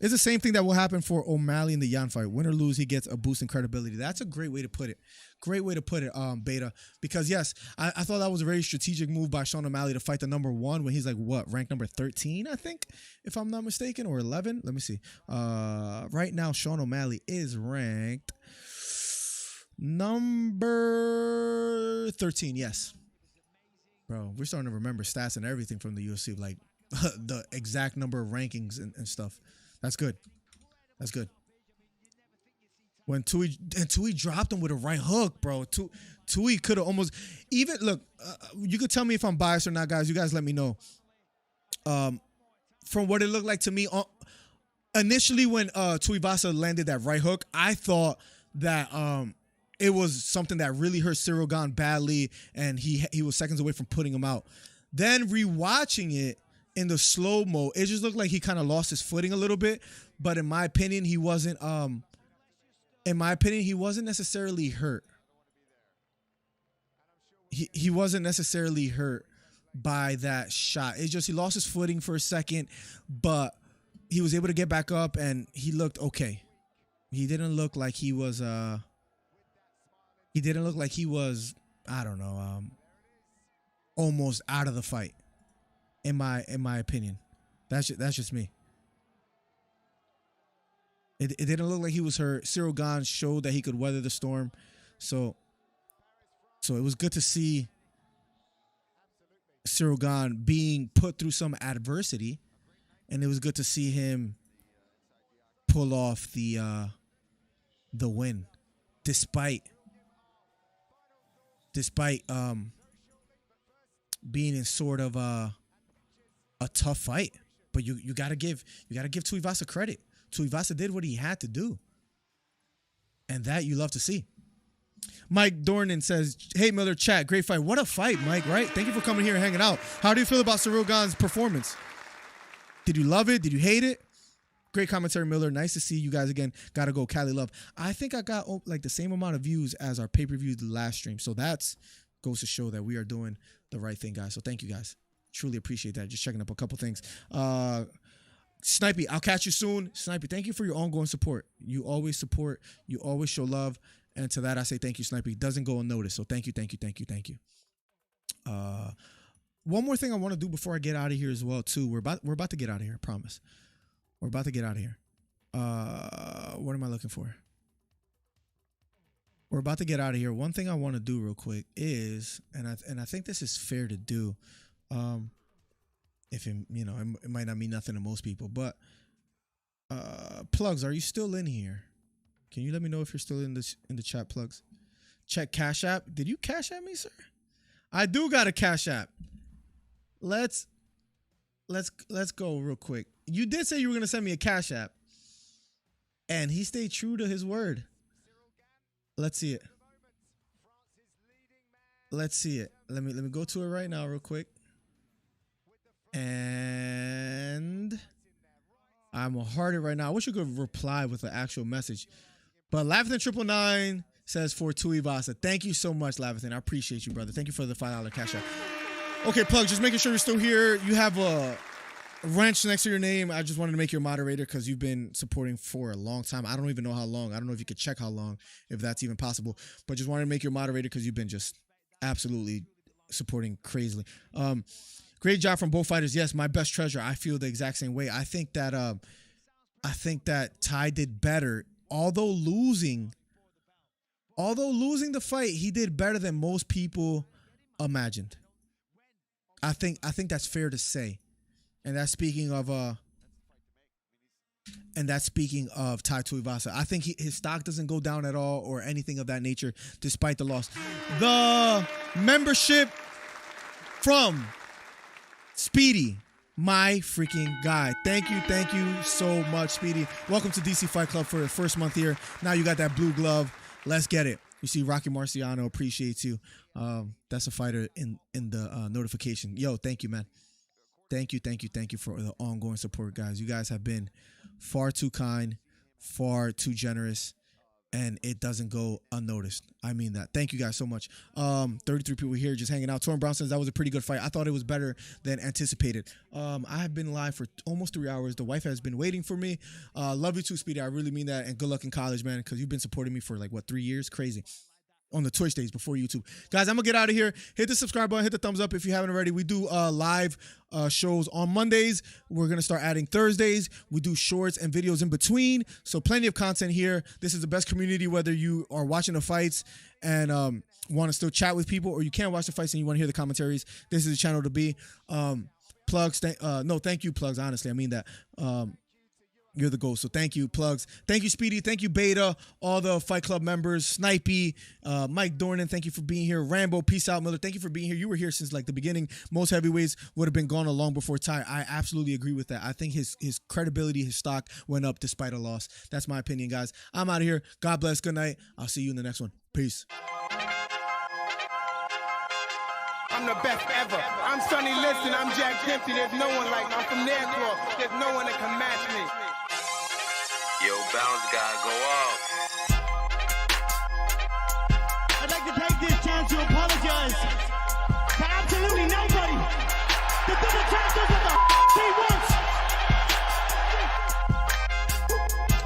[SPEAKER 4] It's the same thing that will happen for O'Malley in the Yan fight. Win or lose, he gets a boost in credibility. That's a great way to put it. Great way to put it, Beta. Because, yes, I thought that was a very strategic move by Sean O'Malley to fight the number 1 when he's like, what, ranked number 13, I think, if I'm not mistaken, or 11? Let me see. Right now, Sean O'Malley is ranked number 13, yes. Bro, we're starting to remember stats and everything from the UFC, like the exact number of rankings and stuff. That's good. That's good. When Tui dropped him with a right hook, bro. Tui could have almost even look. You could tell me if I'm biased or not, guys. You guys let me know. From what it looked like to me, initially when Tuivasa landed that right hook, I thought that it was something that really hurt Cyril Gane badly, and he was seconds away from putting him out. Then rewatching it in the slow-mo, it just looked like he kind of lost his footing a little bit. But in my opinion, he wasn't necessarily hurt. He wasn't necessarily hurt by that shot. It's just he lost his footing for a second, but he was able to get back up and he looked okay. He didn't look like he was I don't know, almost out of the fight. In my opinion, that's just me. It didn't look like he was hurt. Cyril Gane showed that he could weather the storm, so it was good to see Cyril Gane being put through some adversity, and it was good to see him pull off the win, despite being in sort of a tough fight. But you gotta give Tuivasa credit. Tuivasa did what he had to do, and that you love to see. Mike Dornan says, "Hey Miller, chat, great fight. What a fight, Mike. Right? Thank you for coming here and hanging out. How do you feel about Cyril Gane's performance? Did you love it? Did you hate it? Great commentary, Miller. Nice to see you guys again. Gotta go, Cali Love. I think I got like the same amount of views as our pay-per-view the last stream. So that's goes to show that we are doing the right thing, guys. So thank you guys. Truly appreciate that. Just checking up a couple things. Snipey, I'll catch you soon. Snipey, thank you for your ongoing support. You always support. You always show love. And to that, I say thank you, Snipey. It doesn't go unnoticed. So thank you. One more thing I want to do before I get out of here as well, too. We're about to get out of here, I promise. We're about to get out of here. What am I looking for? We're about to get out of here. One thing I want to do real quick is, and I think this is fair to do, if it might not mean nothing to most people, but Plugs, are you still in here? Can you let me know if you're still in the chat, Plugs? Check Cash App. Did you Cash App me, sir? I do got a Cash App. Let's go real quick. You did say you were gonna send me a Cash App, and he stayed true to his word. Let's see it. Let's see it. Let me go to it right now, real quick. And I'm gonna heart it right now. I wish you could reply with an actual message. But Lavathan999 says for Tuivasa. Thank you so much, Lavathan. I appreciate you, brother. Thank you for the $5 Cash App. Okay, Plug, just making sure you're still here. You have a wrench next to your name. I just wanted to make you a moderator because you've been supporting for a long time. I don't even know how long. I don't know if you could check how long, if that's even possible. But just wanted to make you a moderator because you've been just absolutely supporting crazily. Great job from both fighters. Yes, my best treasure. I feel the exact same way. I think that Ty did better. Although losing the fight, he did better than most people imagined. I think that's fair to say. And that's speaking of And that's speaking of Tuivasa. I think his stock doesn't go down at all or anything of that nature despite the loss. The membership from Speedy, my freaking guy. Thank you so much, Speedy. Welcome to DC Fight Club for the first month here. Now you got that blue glove. Let's get it. You see Rocky Marciano appreciates you. That's a fighter in the notification. Yo, thank you, man. Thank you for the ongoing support, guys. You guys have been far too kind, far too generous, and it doesn't go unnoticed. I mean that. Thank you guys so much. 33 people here just hanging out. Torn Brown says that was a pretty good fight. I thought it was better than anticipated. I have been live for almost 3 hours. The wife has been waiting for me. Love you too, Speedy. I really mean that, and good luck in college, man, because you've been supporting me for like, what, 3 years? Crazy. On the Twitch days before YouTube. Guys, I'm going to get out of here. Hit the subscribe button. Hit the thumbs up if you haven't already. We do live shows on Mondays. We're going to start adding Thursdays. We do shorts and videos in between. So plenty of content here. This is the best community, whether you are watching the fights and want to still chat with people, or you can't watch the fights and you want to hear the commentaries. This is the channel to be. Plugs. No, thank you, Plugs. Honestly, I mean that. You're the GOAT. So thank you, Plugs. Thank you, Speedy. Thank you, Beta. All the Fight Club members. Snipey. Mike Dornan, thank you for being here. Rambo, peace out. Miller, thank you for being here. You were here since like the beginning. Most heavyweights would have been gone long before Ty. I absolutely agree with that. I think his credibility, his stock went up despite a loss. That's my opinion, guys. I'm out of here. God bless. Good night. I'll see you in the next one. Peace.
[SPEAKER 1] I'm the best ever. I'm Sonny Liston. I'm Jack Dempsey. There's no one like me. I'm from Nairclaw. There's no one that can match me.
[SPEAKER 2] Yo, bounce guy, go off.
[SPEAKER 3] I'd like to take this chance to apologize to absolutely nobody. The double champ does what the he wants.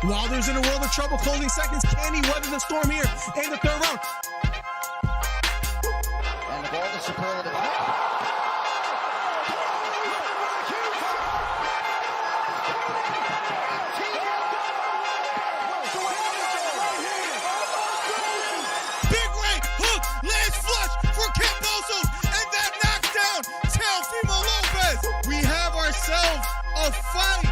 [SPEAKER 5] Wilder's in a world of trouble, closing seconds. Can he weather the storm here in the third round?
[SPEAKER 6] And the ball is superlative.
[SPEAKER 5] A fight.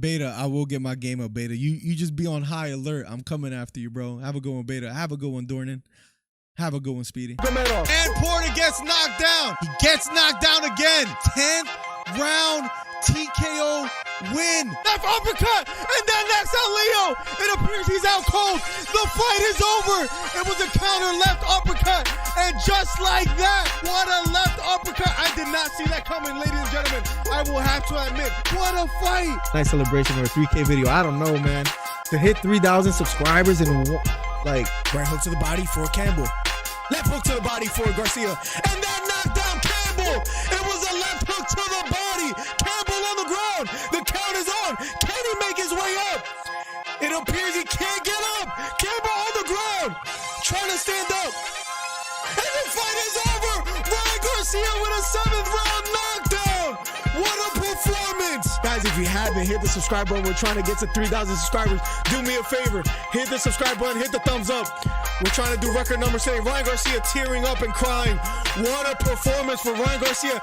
[SPEAKER 4] Beta, I will get my game up, Beta. You just be on high alert. I'm coming after you, bro. Have a good one, Beta. Have a good one, Dornan. Have a good one, Speedy.
[SPEAKER 5] And Porter gets knocked down. He gets knocked down again. 10th round TKO win. Left uppercut, and then next out Leo. It appears he's out cold. The fight is over. It was a counter left uppercut, and just like that, what a left uppercut. I did not see that coming, ladies and gentlemen. I will have to admit, what a fight.
[SPEAKER 9] Nice celebration of a 3K video. I don't know, man. To hit 3,000 subscribers and like
[SPEAKER 5] right hook to the body for Campbell. Left hook to the body for Garcia, and then knocked down Campbell. It was a left hook to the body. Campbell on the ground. The count is on. Can he make his way up? It appears he can't get up. Campbell on the ground, trying to stand up. And the fight is over. Ryan Garcia with a 7th round knockdown. What a performance. Guys, if you haven't, hit the subscribe button. We're trying to get to 3,000 subscribers. Do me a favor. Hit the subscribe button. Hit the thumbs up. We're trying to do record numbers today. Ryan Garcia tearing up and crying. What a performance for Ryan Garcia.